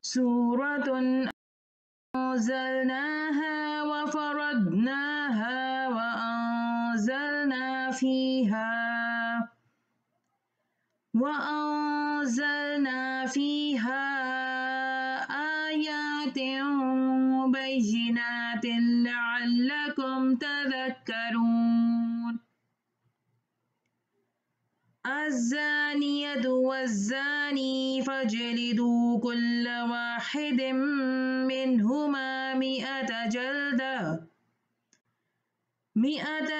سورة أنزلناها وفرضناها وأنزلنا فيها آيات بينات لعلكم تذكرون الزانية والزاني فاجلدوا كل واحد منهما 100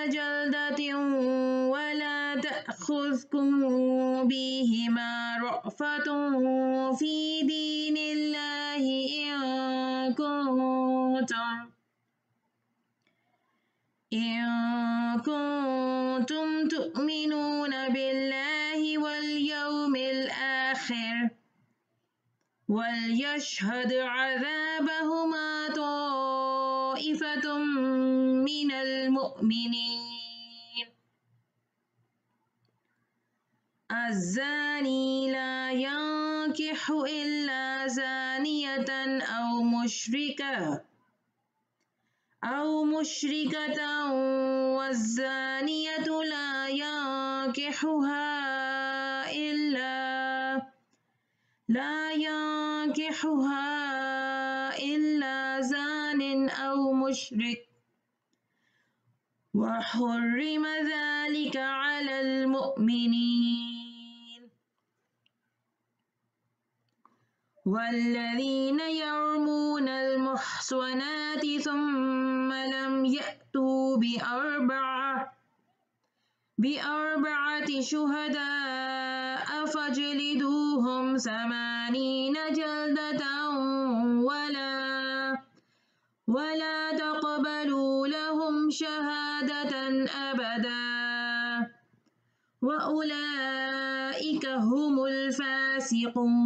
جلدة ولا تأخذكم بهما رأفة في دين الله إن كنتم تؤمنون بالله واليوم الآخر وليشهد عذابهما طائفة من المؤمنين الزاني لا ينكح إلا زانية أو مشركة والزانية لا ينكحها إلا زان أو مشرك وحرم ذلك على المؤمنين والذين يرمون المحصنات ثم لم يأتوا بأربعة شهداء فاجلدوهم 80 جلدة ولا تقبلوا لهم شهادة أبدا وأولئك هم الفاسقون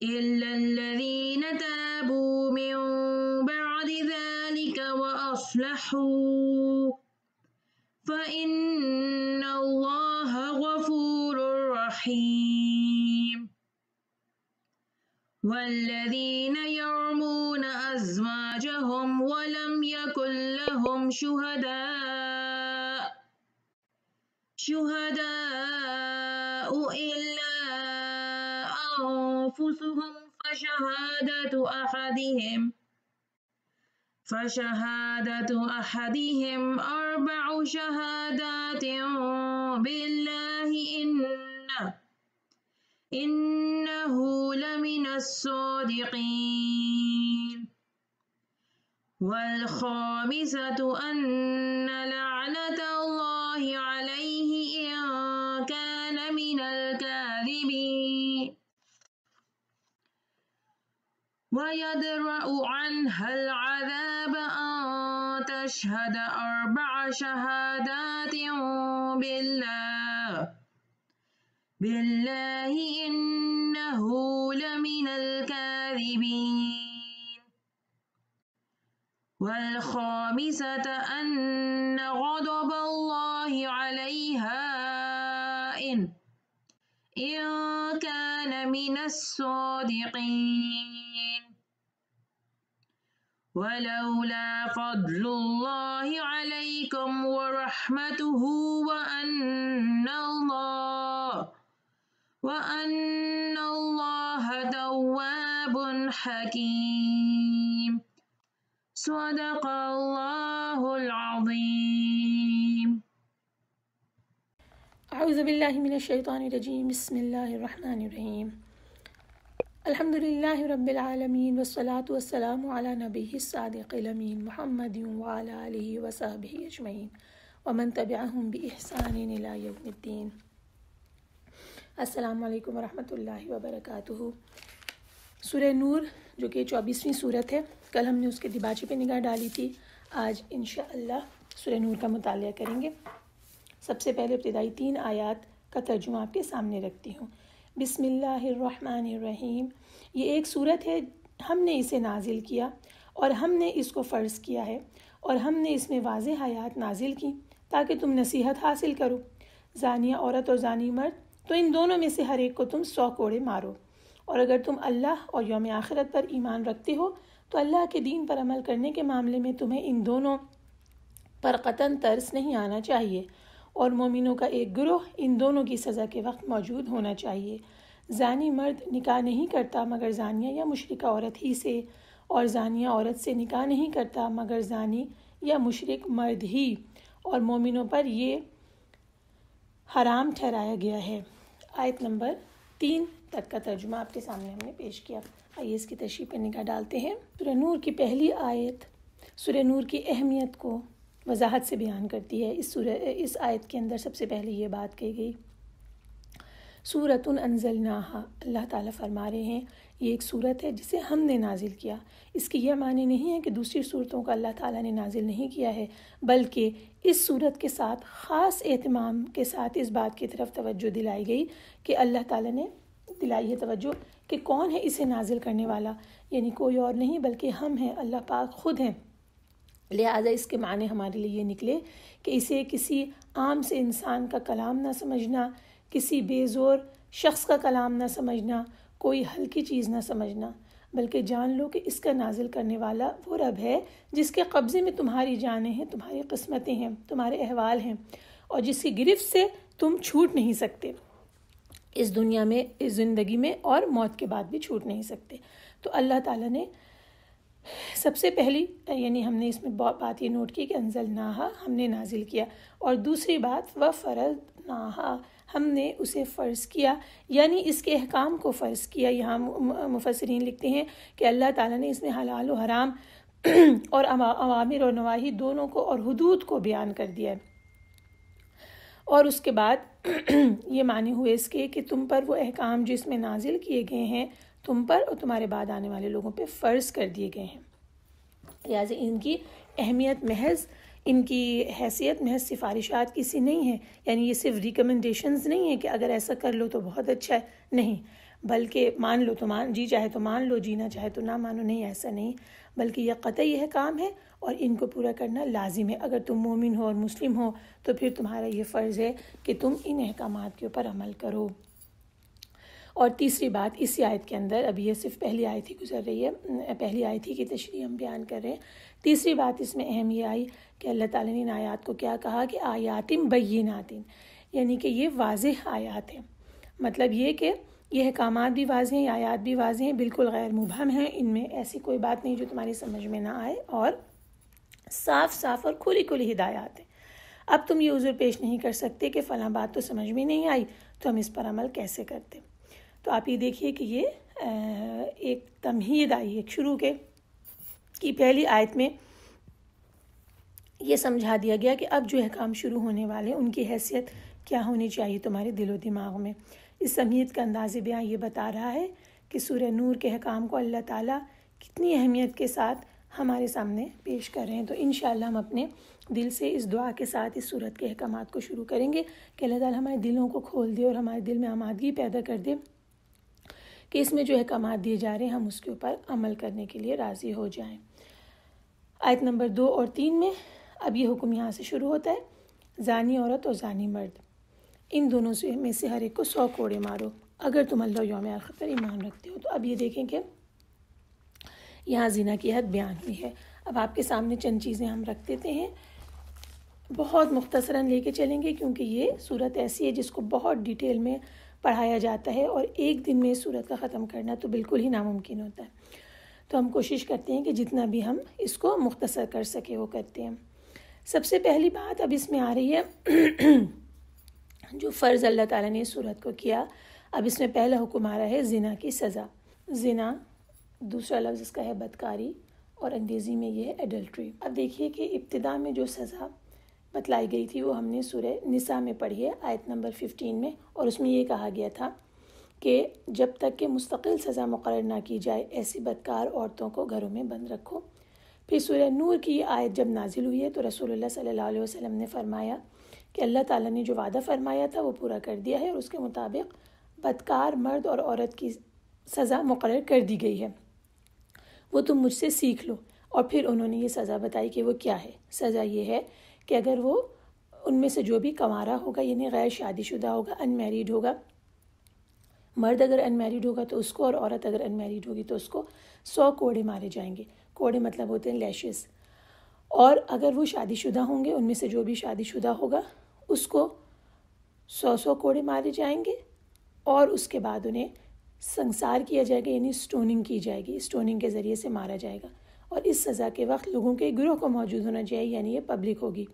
إلا الذين تابوا من بعد ذلك وأصلحوا فإن الله غفور رحيم والذين يرمون أزواجهم ولم يكن لهم شهداء إلا أنفسهم فشهادة أحدهم 4 شهادات بالله إنه لمن الصادقين والخامسة أن لعنة الله عليه إن كان من الكاذبين ويدرأ عنها العذاب أن تشهد 4 شهادات بالله إنه لمن الكاذبين والخامسة أن غضب الله عليها إن كان من الصادقين ولولا فضل الله عليكم ورحمته وأن الله تواب حكيم صدق الله العظيم. اعوذ باللہ من الشیطان الرجیم بسم اللہ الرحمن الرحیم الحمد للہ رب العالمین والصلاة والسلام علی نبیہ الصادق الامین محمد وعلی آلہ وصحبہ اجمعین ومن تبعہم بإحسان الی یوم الدین. السلام علیکم ورحمۃ اللہ وبرکاتہ. سورہ نور جو کہ 24ویں صورت ہے، کل ہم نے اس کے دیباچے پہ نگاہ ڈالی تھی. آج انشاءاللہ سورہ نور کا مطالعہ کریں گے. سب سے پہلے ابتدائی 3 آیات کا ترجمہ آپ کے سامنے رکھتی ہوں. بسم اللہ الرحمن الرحیم. یہ ایک صورت ہے، ہم نے اسے نازل کیا اور ہم نے اس کو فرض کیا ہے اور ہم نے اس میں واضح آیات نازل کی تاکہ تم نصیحت حاصل کرو. زانیہ عورت اور زانی مرد، تو ان دونوں میں سے ہر ایک کو تم 100 کوڑے مارو. اور اگر تم اللہ اور یوم آخرت پر ایمان رکھتے ہو تو اللہ کے دین پر عمل کرنے کے معاملے میں تمہیں ان دونوں پر قطعاً ترس نہیں آنا چاہیے، اور مومنوں کا ایک گروہ ان دونوں کی سزا کے وقت موجود ہونا چاہیے۔ زانی مرد نکاح نہیں کرتا مگر زانیہ یا مشرکہ عورت ہی سے، اور زانیہ عورت سے نکاح نہیں کرتا مگر زانی یا مشرک مرد ہی، اور مومنوں پر یہ حرام ٹھہرایا گیا ہے۔ آیت نمبر 3 تک کا ترجمہ آپ کے سامنے ہم نے پیش کیا۔ آئیے اس کی تشریح پر نگاہ ڈالتے ہیں۔ سورہ نور کی پہلی آیت سورہ نور کی اہمیت کو وضاحت سے بیان کرتی ہے۔ اس آیت کے اندر سب سے پہلے یہ بات کہی گئی، سورۃ انزلناہا، اللہ تعالیٰ فرما رہے ہیں یہ ایک سورت ہے جسے ہم نے نازل کیا۔ اس کی یہ معنی نہیں ہے کہ دوسری صورتوں کا اللہ تعالیٰ نے نازل نہیں کیا ہے، بلکہ اس صورت کے ساتھ خاص اہتمام کے ساتھ اس بات کی طرف توجہ دلائی گئی کہ اللہ تعالیٰ نے دلائی ہے توجہ کہ کون ہے اسے نازل کرنے والا، یعنی کوئی اور نہیں بلکہ ہم ہیں، اللہ پاک خود ہیں۔ لہٰذا اس کے معنی ہمارے لیے یہ نکلے کہ اسے کسی عام سے انسان کا کلام نہ سمجھنا، کسی بے زور شخص کا کلام نہ سمجھنا، کوئی ہلکی چیز نہ سمجھنا، بلکہ جان لو کہ اس کا نازل کرنے والا وہ رب ہے جس کے قبضے میں تمہاری جانیں ہیں، تمہاری قسمتیں ہیں، تمہارے احوال ہیں، اور جس کی گرفت سے تم چھوٹ نہیں سکتے، اس دنیا میں، اس زندگی میں، اور موت کے بعد بھی چھوٹ نہیں سکتے۔ تو اللہ تعالیٰ نے سب سے پہلی، یعنی ہم نے اس میں بات یہ نوٹ کی کہ انزلناہا، ہم نے نازل کیا، اور دوسری بات وفرضناہا، ہم نے اسے فرض کیا، یعنی اس کے احکام کو فرض کیا۔ یہاں مفسرین لکھتے ہیں کہ اللہ تعالیٰ نے اس میں حلال و حرام اور اوامر اور نواہی دونوں کو اور حدود کو بیان کر دیا ہے، اور اس کے بعد یہ معنی ہوئے اس کے کہ تم پر وہ احکام جو اس میں نازل کیے گئے ہیں تم پر اور تمہارے بعد آنے والے لوگوں پہ فرض کر دیے گئے ہیں۔ لہٰذا ان کی اہمیت محض، ان کی حیثیت محض سفارشات کسی نہیں ہے، یعنی یہ صرف ریکمنڈیشنز نہیں ہیں کہ اگر ایسا کر لو تو بہت اچھا ہے، نہیں، بلکہ مان لو تو جی چاہے تو مان لو، جینا چاہے تو نہ مانو، نہیں، ایسا نہیں، بلکہ یہ قطعی احکام ہے اور ان کو پورا کرنا لازم ہے۔ اگر تم مومن ہو اور مسلم ہو تو پھر تمہارا یہ فرض ہے کہ تم ان احکامات کے اوپر عمل کرو۔ اور تیسری بات اسی آیت کے اندر، ابھی یہ صرف پہلی آیت ہی گزر رہی ہے، پہلی آیت ہی کی تشریح ہم بیان کر رہے ہیں۔ تیسری بات اس میں اہم یہ آئی کہ اللہ تعالیٰ نے ان آیات کو کیا کہا کہ آیات بینات، یعنی کہ یہ واضح آیات ہیں۔ مطلب یہ کہ یہ احکامات بھی واضح ہیں، آیات بھی واضح ہیں، بالکل غیر مبہم ہیں، ان میں ایسی کوئی بات نہیں جو تمہاری سمجھ میں نہ آئے، اور صاف صاف اور کھلی کھلی ہدایات ہیں۔ اب تم یہ عذر پیش نہیں کر سکتے کہ فلاں بات تو سمجھ میں نہیں آئی تو ہم اس پر عمل کیسے کرتے۔ تو آپ یہ دیکھیے کہ یہ ایک تمہید آئی، ایک شروع کی پہلی آیت میں یہ سمجھا دیا گیا کہ اب جو احکام شروع ہونے والے ان کی حیثیت کیا ہونی چاہیے تمہارے دل و دماغ میں۔ اس تمہید کا انداز بیان یہ بتا رہا ہے کہ سورہ نور کے احکام کو اللہ تعالیٰ کتنی اہمیت کے ساتھ ہمارے سامنے پیش کر رہے ہیں۔ تو انشاءاللہ ہم اپنے دل سے اس دعا کے ساتھ اس سورت کے احکامات کو شروع کریں گے کہ اللہ تعالیٰ ہمارے دلوں کو کھول دے اور ہمارے دل میں آمادگی پیدا کر دے کہ اس میں جو احکامات دیے جا رہے ہیں ہم اس کے اوپر عمل کرنے کے لیے راضی ہو جائیں۔ آیت نمبر 2 اور 3 میں اب یہ حکم یہاں سے شروع ہوتا ہے، زانی عورت اور زانی مرد، ان دونوں میں سے ہر ایک کو 100 کوڑے مارو اگر تم اللہ یوم آخر پر ایمان رکھتے ہو۔ تو اب یہ دیکھیں کہ یہاں زنا کی حد بیان ہوئی ہے۔ اب آپ کے سامنے چند چیزیں ہم رکھ دیتے ہیں، بہت مختصراً لے کے چلیں گے کیونکہ یہ صورت ایسی ہے جس کو بہت ڈیٹیل میں پڑھایا جاتا ہے اور ایک دن میں اس صورت کا ختم کرنا تو بالکل ہی ناممکن ہوتا ہے۔ تو ہم کوشش کرتے ہیں کہ جتنا بھی ہم اس کو مختصر کر سکے وہ کرتے ہیں۔ سب سے پہلی بات اب اس میں آ رہی ہے جو فرض اللہ تعالیٰ نے اس صورت کو کیا، اب اس میں پہلا حکم آ رہا ہے زنا کی سزا۔ زنا دوسرا لفظ اس کا ہے بدکاری، اور انگریزی میں یہ ہے ایڈلٹری۔ اب دیکھیے کہ ابتدا میں جو سزا بتلائی گئی تھی وہ ہم نے سورہ نساء میں پڑھی ہے آیت نمبر 15 میں، اور اس میں یہ کہا گیا تھا کہ جب تک کہ مستقل سزا مقرر نہ کی جائے ایسی بدکار عورتوں کو گھروں میں بند رکھو۔ پھر سورہ نور کی یہ آیت جب نازل ہوئی ہے تو رسول اللہ صلی اللہ علیہ وسلم نے فرمایا کہ اللہ تعالیٰ نے جو وعدہ فرمایا تھا وہ پورا کر دیا ہے، اور اس کے مطابق بدکار مرد اور عورت کی سزا مقرر کر دی گئی ہے، وہ تم مجھ سے سیکھ لو۔ اور پھر انہوں نے یہ سزا بتائی کہ وہ کیا ہے۔ سزا یہ ہے کہ اگر وہ ان میں سے جو بھی کنوارا ہوگا، یعنی غیر شادی شدہ ہوگا، ان میریڈ ہوگا، مرد اگر انمیرڈ ہوگا تو اس کو، اور عورت اگر انمیرڈ ہوگی تو اس کو 100 کوڑے مارے جائیں گے. کوڑے مطلب ہوتے ہیں لیشز. اور اگر وہ شادی شدہ ہوں گے، ان میں سے جو بھی شادی شدہ ہوگا اس کو 100 کوڑے مارے جائیں گے، اور اس کے بعد انہیں سنسار کیا جائے گا، یعنی سٹوننگ کی جائے گی، سٹوننگ کے ذریعے سے مارا جائے گا. اور اس سزا کے وقت لوگوں کے گروہ کو موجود ہونا چاہیے، یعنی یہ پبلک ہوگی.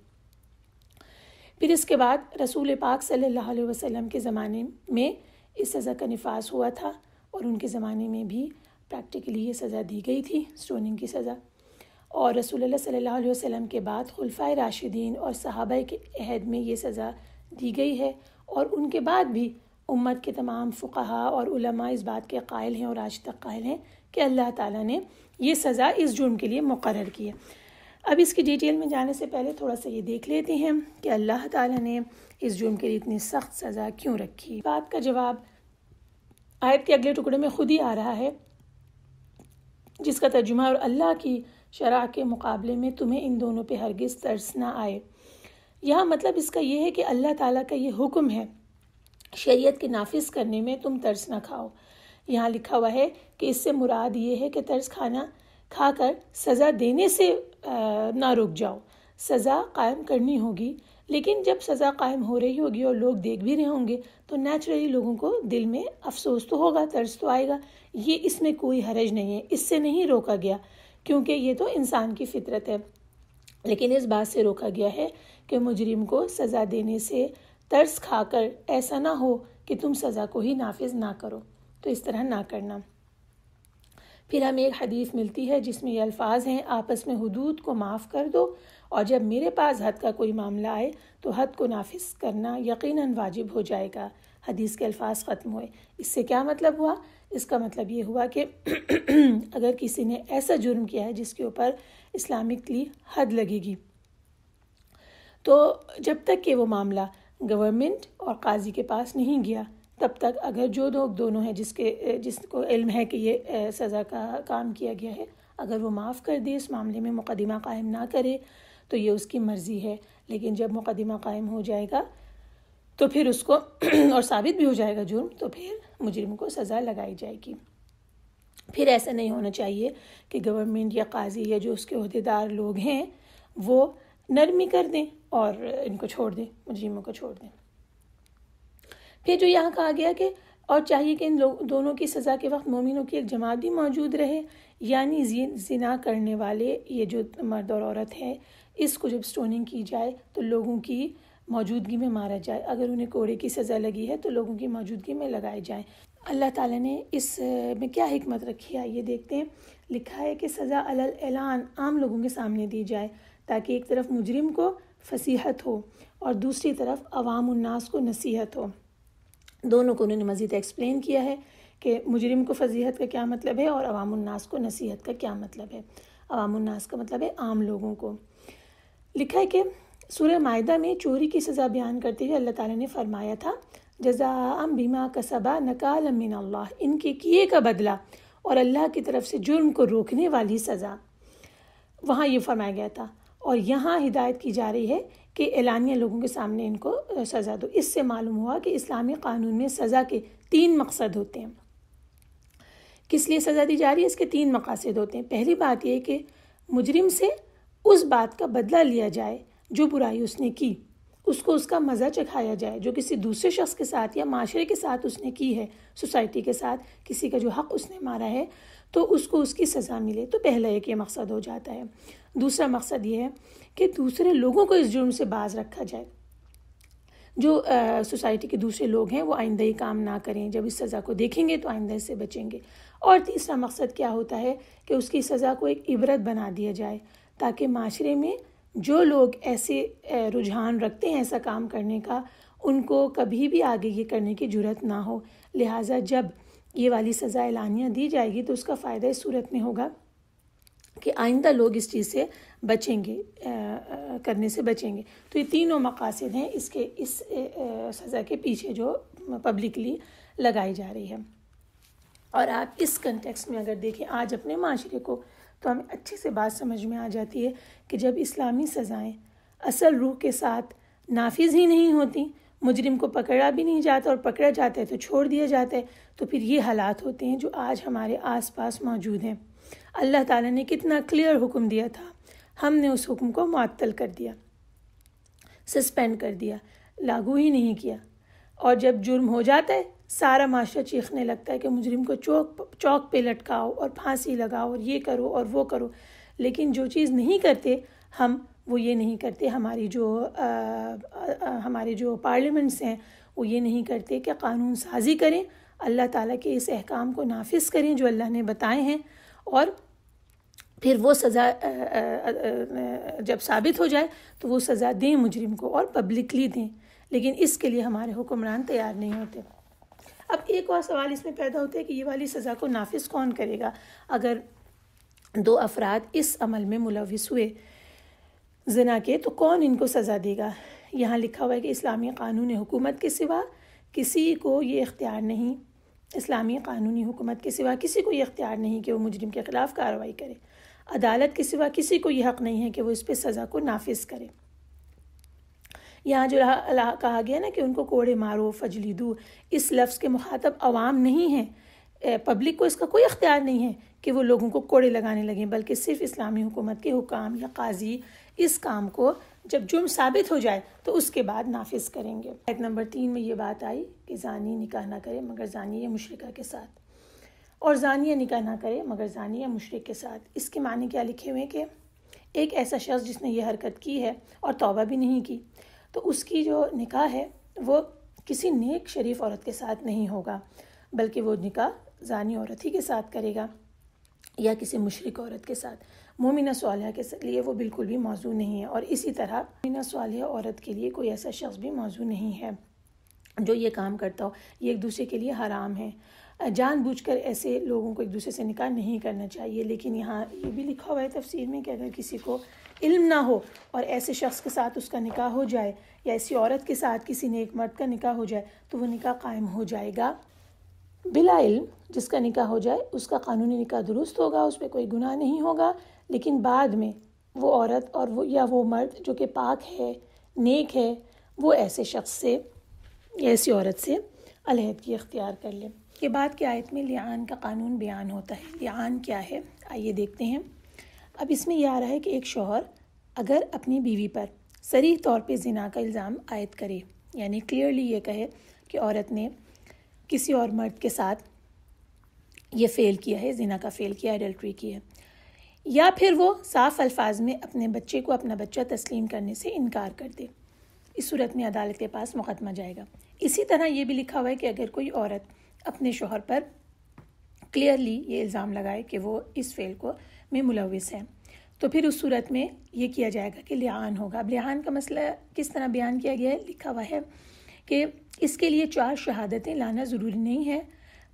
پھر اس کے بعد رسول پاک صلی اللہ علیہ وسلم کے زمانے میں اس سزا کا نفاذ ہوا تھا، اور ان کے زمانے میں بھی پریکٹیکلی یہ سزا دی گئی تھی، سٹوننگ کی سزا. اور رسول اللہ صلی اللہ علیہ وسلم کے بعد خلفائے راشدین اور صحابہ کے عہد میں یہ سزا دی گئی ہے، اور ان کے بعد بھی امت کے تمام فقہا اور علماء اس بات کے قائل ہیں اور آج تک قائل ہیں کہ اللہ تعالیٰ نے یہ سزا اس جرم کے لیے مقرر کی ہے. اب اس کی ڈیٹیل میں جانے سے پہلے تھوڑا سا یہ دیکھ لیتے ہیں کہ اللہ تعالیٰ نے اس جرم کے لیے اتنی سخت سزا کیوں رکھی. بات کا جواب آیت کے اگلے ٹکڑے میں خود ہی آ رہا ہے، جس کا ترجمہ اور اللہ کی شرع کے مقابلے میں تمہیں ان دونوں پہ ہرگز ترس نہ آئے. یہاں مطلب اس کا یہ ہے کہ اللہ تعالیٰ کا یہ حکم ہے، شریعت کے نافذ کرنے میں تم ترس نہ کھاؤ. یہاں لکھا ہوا ہے کہ اس سے مراد یہ ہے کہ ترس کھا کر سزا دینے سے نہ رک جاؤ. سزا قائم کرنی ہوگی، لیکن جب سزا قائم ہو رہی ہوگی اور لوگ دیکھ بھی رہے ہوں گے تو نیچرلی لوگوں کو دل میں افسوس تو ہوگا، ترس تو آئے گا. یہ اس میں کوئی حرج نہیں ہے، اس سے نہیں روکا گیا کیونکہ یہ تو انسان کی فطرت ہے. لیکن اس بات سے روکا گیا ہے کہ مجرم کو سزا دینے سے ترس کھا کر ایسا نہ ہو کہ تم سزا کو ہی نافذ نہ کرو، تو اس طرح نہ کرنا. پھر ہمیں ایک حدیث ملتی ہے جس میں یہ الفاظ ہیں، آپس میں حدود کو معاف کر دو، اور جب میرے پاس حد کا کوئی معاملہ آئے تو حد کو نافذ کرنا یقیناً واجب ہو جائے گا. حدیث کے الفاظ ختم ہوئے. اس سے کیا مطلب ہوا؟ اس کا مطلب یہ ہوا کہ اگر کسی نے ایسا جرم کیا ہے جس کے اوپر اسلامکلی حد لگے گی، تو جب تک کہ وہ معاملہ گورنمنٹ اور قاضی کے پاس نہیں گیا، تب تک اگر جو لوگ دونوں ہیں جس کو علم ہے کہ یہ سزا کا کام کیا گیا ہے، اگر وہ معاف کر دے، اس معاملے میں مقدمہ قائم نہ کرے، تو یہ اس کی مرضی ہے. لیکن جب مقدمہ قائم ہو جائے گا تو پھر اس کو اور ثابت بھی ہو جائے گا جرم، تو پھر مجرم کو سزا لگائی جائے گی. پھر ایسا نہیں ہونا چاہیے کہ گورنمنٹ یا قاضی یا جو اس کے عہدیدار لوگ ہیں وہ نرمی کر دیں اور ان کو چھوڑ دیں، مجرموں کو چھوڑ دیں. پھر جو یہاں کہا گیا کہ اور چاہیے کہ ان دونوں کی سزا کے وقت مومنوں کی ایک جماعت بھی موجود رہے، یعنی زنا کرنے والے یہ جو مرد اور عورت ہے، اس کو جب سٹوننگ کی جائے تو لوگوں کی موجودگی میں مارا جائے. اگر انہیں کوڑے کی سزا لگی ہے تو لوگوں کی موجودگی میں لگائے جائیں. اللہ تعالیٰ نے اس میں کیا حکمت رکھی ہے یہ دیکھتے ہیں. لکھا ہے کہ سزا علی الاعلان عام لوگوں کے سامنے دی جائے تاکہ ایک طرف مجرم کو فصیحت ہو اور دوسری طرف عوام الناس کو نصیحت ہو. دونوں کو انہوں نے مزید ایکسپلین کیا ہے کہ مجرم کو فضیحت کا کیا مطلب ہے اور عوام الناس کو نصیحت کا کیا مطلب ہے. عوام الناس کا مطلب ہے عام لوگوں کو. لکھا ہے کہ سورہ مائدہ میں چوری کی سزا بیان کرتے ہوئے اللہ تعالیٰ نے فرمایا تھا، جزاء بما کسبا نکالا من اللہ، ان کے کیے کا بدلہ اور اللہ کی طرف سے جرم کو روکنے والی سزا. وہاں یہ فرمایا گیا تھا، اور یہاں ہدایت کی جا رہی ہے کہ اعلانیہ لوگوں کے سامنے ان کو سزا دو. اس سے معلوم ہوا کہ اسلامی قانون میں سزا کے 3 مقصد ہوتے ہیں. کس لیے سزا دی جا رہی ہے؟ اس کے 3 مقاصد ہوتے ہیں. پہلی بات یہ کہ مجرم سے اس بات کا بدلہ لیا جائے جو برائی اس نے کی، اس کو اس کا مزہ چکھایا جائے. جو کسی دوسرے شخص کے ساتھ یا معاشرے کے ساتھ اس نے کی ہے، سوسائٹی کے ساتھ کسی کا جو حق اس نے مارا ہے، تو اس کو اس کی سزا ملے. تو پہلا ایک یہ مقصد ہو جاتا ہے. دوسرا مقصد یہ ہے کہ دوسرے لوگوں کو اس جرم سے باز رکھا جائے. جو سوسائٹی کے دوسرے لوگ ہیں وہ آئندہ یہ کام نہ کریں، جب اس سزا کو دیکھیں گے تو آئندہ اس سے بچیں گے. اور تیسرا مقصد کیا ہوتا ہے کہ اس کی سزا کو ایک عبرت بنا دیا جائے تاکہ معاشرے میں جو لوگ ایسے رجحان رکھتے ہیں ایسا کام کرنے کا، ان کو کبھی بھی آگے یہ کرنے کی جرت نہ ہو. لہٰذا جب یہ والی سزا اعلانیہ دی جائے گی تو اس کا فائدہ اس صورت میں ہوگا کہ آئندہ لوگ اس چیز سے بچیں گے، کرنے سے بچیں گے. تو یہ تینوں مقاصد ہیں اس سزا کے پیچھے جو پبلکلی لگائی جا رہی ہے. اور آپ اس کنٹیکسٹ میں اگر دیکھیں آج اپنے معاشرے کو، تو ہمیں اچھے سے بات سمجھ میں آ جاتی ہے کہ جب اسلامی سزائیں اصل روح کے ساتھ نافذ ہی نہیں ہوتی مجرم کو پکڑا بھی نہیں جاتا، اور پکڑا جاتا ہے تو چھوڑ دیا جاتا ہے. تو پھر یہ حالات ہوتے ہیں جو آج ہمارے آس پاس موجود ہیں. اللہ تعالیٰ نے کتنا کلیئر حکم دیا تھا، ہم نے اس حکم کو معطل کر دیا، سسپینڈ کر دیا، لاگو ہی نہیں کیا. اور جب جرم ہو جاتا ہے سارا معاشرہ چیخنے لگتا ہے کہ مجرم کو چوک پہ لٹکاؤ اور پھانسی لگاؤ اور یہ کرو اور وہ کرو. لیکن جو چیز نہیں کرتے ہم، وہ یہ نہیں کرتے. ہمارے جو پارلیمنٹس ہیں وہ یہ نہیں کرتے کہ قانون سازی کریں، اللہ تعالیٰ کے اس احکام کو نافذ کریں جو اللہ نے بتائے ہیں، اور پھر وہ سزا جب ثابت ہو جائے تو وہ سزا دیں مجرم کو اور پبلکلی دیں. لیکن اس کے لیے ہمارے حکمران تیار نہیں ہوتے. اب ایک اور سوال اس میں پیدا ہوتا ہے کہ یہ والی سزا کو نافذ کون کرے گا؟ اگر 2 افراد اس عمل میں ملوث ہوئے زنا کے تو کون ان کو سزا دے گا؟ یہاں لکھا ہوا ہے کہ اسلامی قانون حکومت کے سوا کسی کو یہ اختیار نہیں، اسلامی قانونی حکومت کے سوا کسی کو یہ اختیار نہیں کہ وہ مجرم کے خلاف کارروائی کرے. عدالت کے سوا کسی کو یہ حق نہیں ہے کہ وہ اس پہ سزا کو نافذ کرے. یہاں جو کہا گیا نا کہ ان کو کوڑے مارو فجلدو، اس لفظ کے مخاطب عوام نہیں ہیں، پبلک کو اس کا کوئی اختیار نہیں ہے کہ وہ لوگوں کو کوڑے لگانے لگیں، بلکہ صرف اسلامی حکومت کے حکام یا قاضی اس کام کو جب جرم ثابت ہو جائے تو اس کے بعد نافذ کریں گے. آیت نمبر 3 میں یہ بات آئی کہ زانی نکاح نہ کرے مگر زانی یا مشرکہ کے ساتھ، اور زانیہ نکاح نہ کرے مگر زانی یا مشرک کے ساتھ. اس کے معنی کیا لکھے ہوئے کہ ایک ایسا شخص جس نے یہ حرکت کی ہے اور توبہ بھی نہیں کی تو اس کی جو نکاح ہے وہ کسی نیک شریف عورت کے ساتھ نہیں ہوگا، بلکہ وہ نکاح زانی عورت ہی کے ساتھ کرے گا یا کسی مشرک عورت کے ساتھ. مومنہ صالحہ کے لیے وہ بالکل بھی موضوع نہیں ہے، اور اسی طرح مومنہ صالحہ عورت کے لیے کوئی ایسا شخص بھی موضوع نہیں ہے جو یہ کام کرتا ہو. یہ ایک دوسرے کے لیے حرام ہے. جان بوجھ کر ایسے لوگوں کو ایک دوسرے سے نکاح نہیں کرنا چاہیے. لیکن یہاں یہ بھی لکھا ہوا ہے تفسیر میں کہ اگر کسی کو علم نہ ہو اور ایسے شخص کے ساتھ اس کا نکاح ہو جائے یا ایسی عورت کے ساتھ کسی نیک مرد کا نکاح ہو جائے تو وہ نکاح قائم ہو جائے گا. بلا علم جس کا نکاح ہو جائے اس کا قانونی نکاح درست ہوگا، اس پہ کوئی گناہ نہیں ہوگا. لیکن بعد میں وہ عورت اور وہ مرد جو کہ پاک ہے، نیک ہے، وہ ایسے شخص سے یا ایسی عورت سے علیحدگی اختیار کر لے. کے بعد کی آیت میں لعان کا قانون بیان ہوتا ہے. لعان کیا ہے آئیے دیکھتے ہیں. اب اس میں یہ آ رہا ہے کہ ایک شوہر اگر اپنی بیوی پر صریح طور پہ زنا کا الزام عائد کرے، یعنی کلیئرلی یہ کہے کہ عورت نے کسی اور مرد کے ساتھ یہ فیل کیا ہے، زنا کا فیل کیا ہے، ایڈلٹری کی ہے، یا پھر وہ صاف الفاظ میں اپنے بچے کو اپنا بچہ تسلیم کرنے سے انکار کر دے، اس صورت میں عدالت کے پاس مقدمہ جائے گا. اسی طرح یہ بھی لکھا ہوا ہے کہ اگر کوئی عورت اپنے شوہر پر کلیئرلی یہ الزام لگائے کہ وہ اس فعل کو میں ملوث ہے تو پھر اس صورت میں یہ کیا جائے گا کہ لعان ہوگا. اب لعان کا مسئلہ کس طرح بیان کیا گیا ہے؟ لکھا ہوا ہے کہ اس کے لیے 4 شہادتیں لانا ضروری نہیں ہے،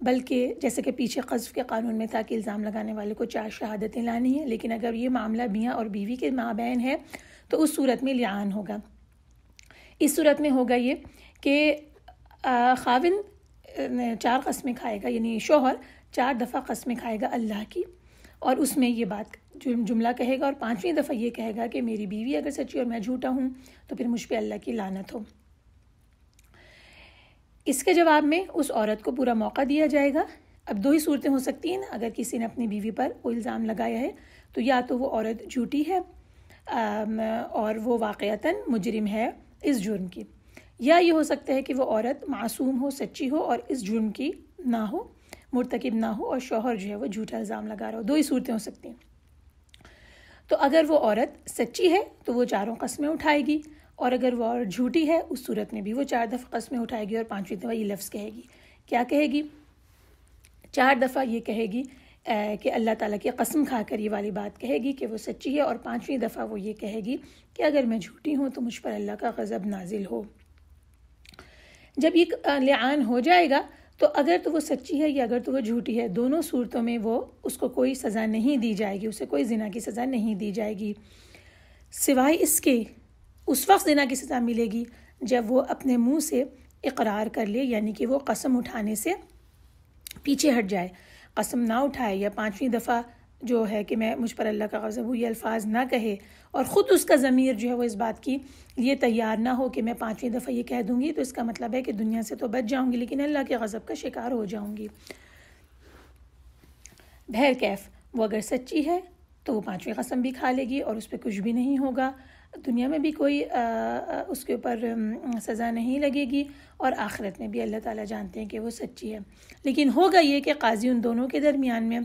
بلکہ جیسے کہ پیچھے قذف کے قانون میں تھا کہ الزام لگانے والے کو 4 شہادتیں لانی ہیں، لیکن اگر یہ معاملہ میاں اور بیوی کے مابین ہے تو اس صورت میں لعان ہوگا. اس صورت میں ہوگا یہ کہ خاوند 4 قسمیں کھائے گا، یعنی شوہر 4 دفعہ قسمیں کھائے گا اللہ کی، اور اس میں یہ بات جملہ کہے گا اور 5ویں دفعہ یہ کہے گا کہ میری بیوی اگر سچی اور میں جھوٹا ہوں تو پھر مجھ پہ اللہ کی لعنت ہو. اس کے جواب میں اس عورت کو پورا موقع دیا جائے گا. اب 2 ہی صورتیں ہو سکتی ہیں نا، اگر کسی نے اپنی بیوی پر کوئی الزام لگایا ہے تو یا تو وہ عورت جھوٹی ہے اور وہ واقعتاً مجرم ہے اس جرم کی، یا یہ ہو سکتا ہے کہ وہ عورت معصوم ہو، سچی ہو اور اس جرم کی نہ ہو، مرتکب نہ ہو، اور شوہر جو ہے وہ جھوٹا الزام لگا رہا ہو. 2 ہی صورتیں ہو سکتی ہیں. تو اگر وہ عورت سچی ہے تو وہ 4 قسمیں اٹھائے گی، اور اگر وہ عورت جھوٹی ہے اس صورت میں بھی وہ 4 دفعہ قسمیں اٹھائے گی اور 5ویں دفعہ یہ لفظ کہے گی. کیا کہے گی؟ 4 دفعہ یہ کہے گی کہ اللہ تعالیٰ کی قسم کھا کر یہ والی بات کہے گی کہ وہ سچی ہے، اور 5ویں دفعہ وہ یہ کہے گی کہ اگر میں جھوٹی ہوں تو مجھ پر اللہ کا غضب نازل ہو. جب یہ لعان ہو جائے گا تو اگر تو وہ سچی ہے یا اگر تو وہ جھوٹی ہے، دونوں صورتوں میں وہ اس کو کوئی سزا نہیں دی جائے گی، اسے کوئی زنا کی سزا نہیں دی جائے گی، سوائے اس کے اس وقت زنا کی سزا ملے گی جب وہ اپنے منہ سے اقرار کر لے، یعنی کہ وہ قسم اٹھانے سے پیچھے ہٹ جائے، قسم نہ اٹھائے یا 5ویں دفعہ جو ہے کہ میں مجھ پر اللہ کا غضب ہو یہ الفاظ نہ کہے اور خود اس کا ضمیر جو ہے وہ اس بات کی یہ تیار نہ ہو کہ میں 5ویں دفعہ یہ کہہ دوں گی تو اس کا مطلب ہے کہ دنیا سے تو بچ جاؤں گی لیکن اللہ کے غضب کا شکار ہو جاؤں گی۔ بہرکیف وہ اگر سچی ہے تو وہ 5ویں قسم بھی کھا لے گی اور اس پہ کچھ بھی نہیں ہوگا، دنیا میں بھی کوئی اس کے اوپر سزا نہیں لگے گی اور آخرت میں بھی اللہ تعالیٰ جانتے ہیں کہ وہ سچی ہے۔ لیکن ہوگا یہ کہ قاضی ان دونوں کے درمیان میں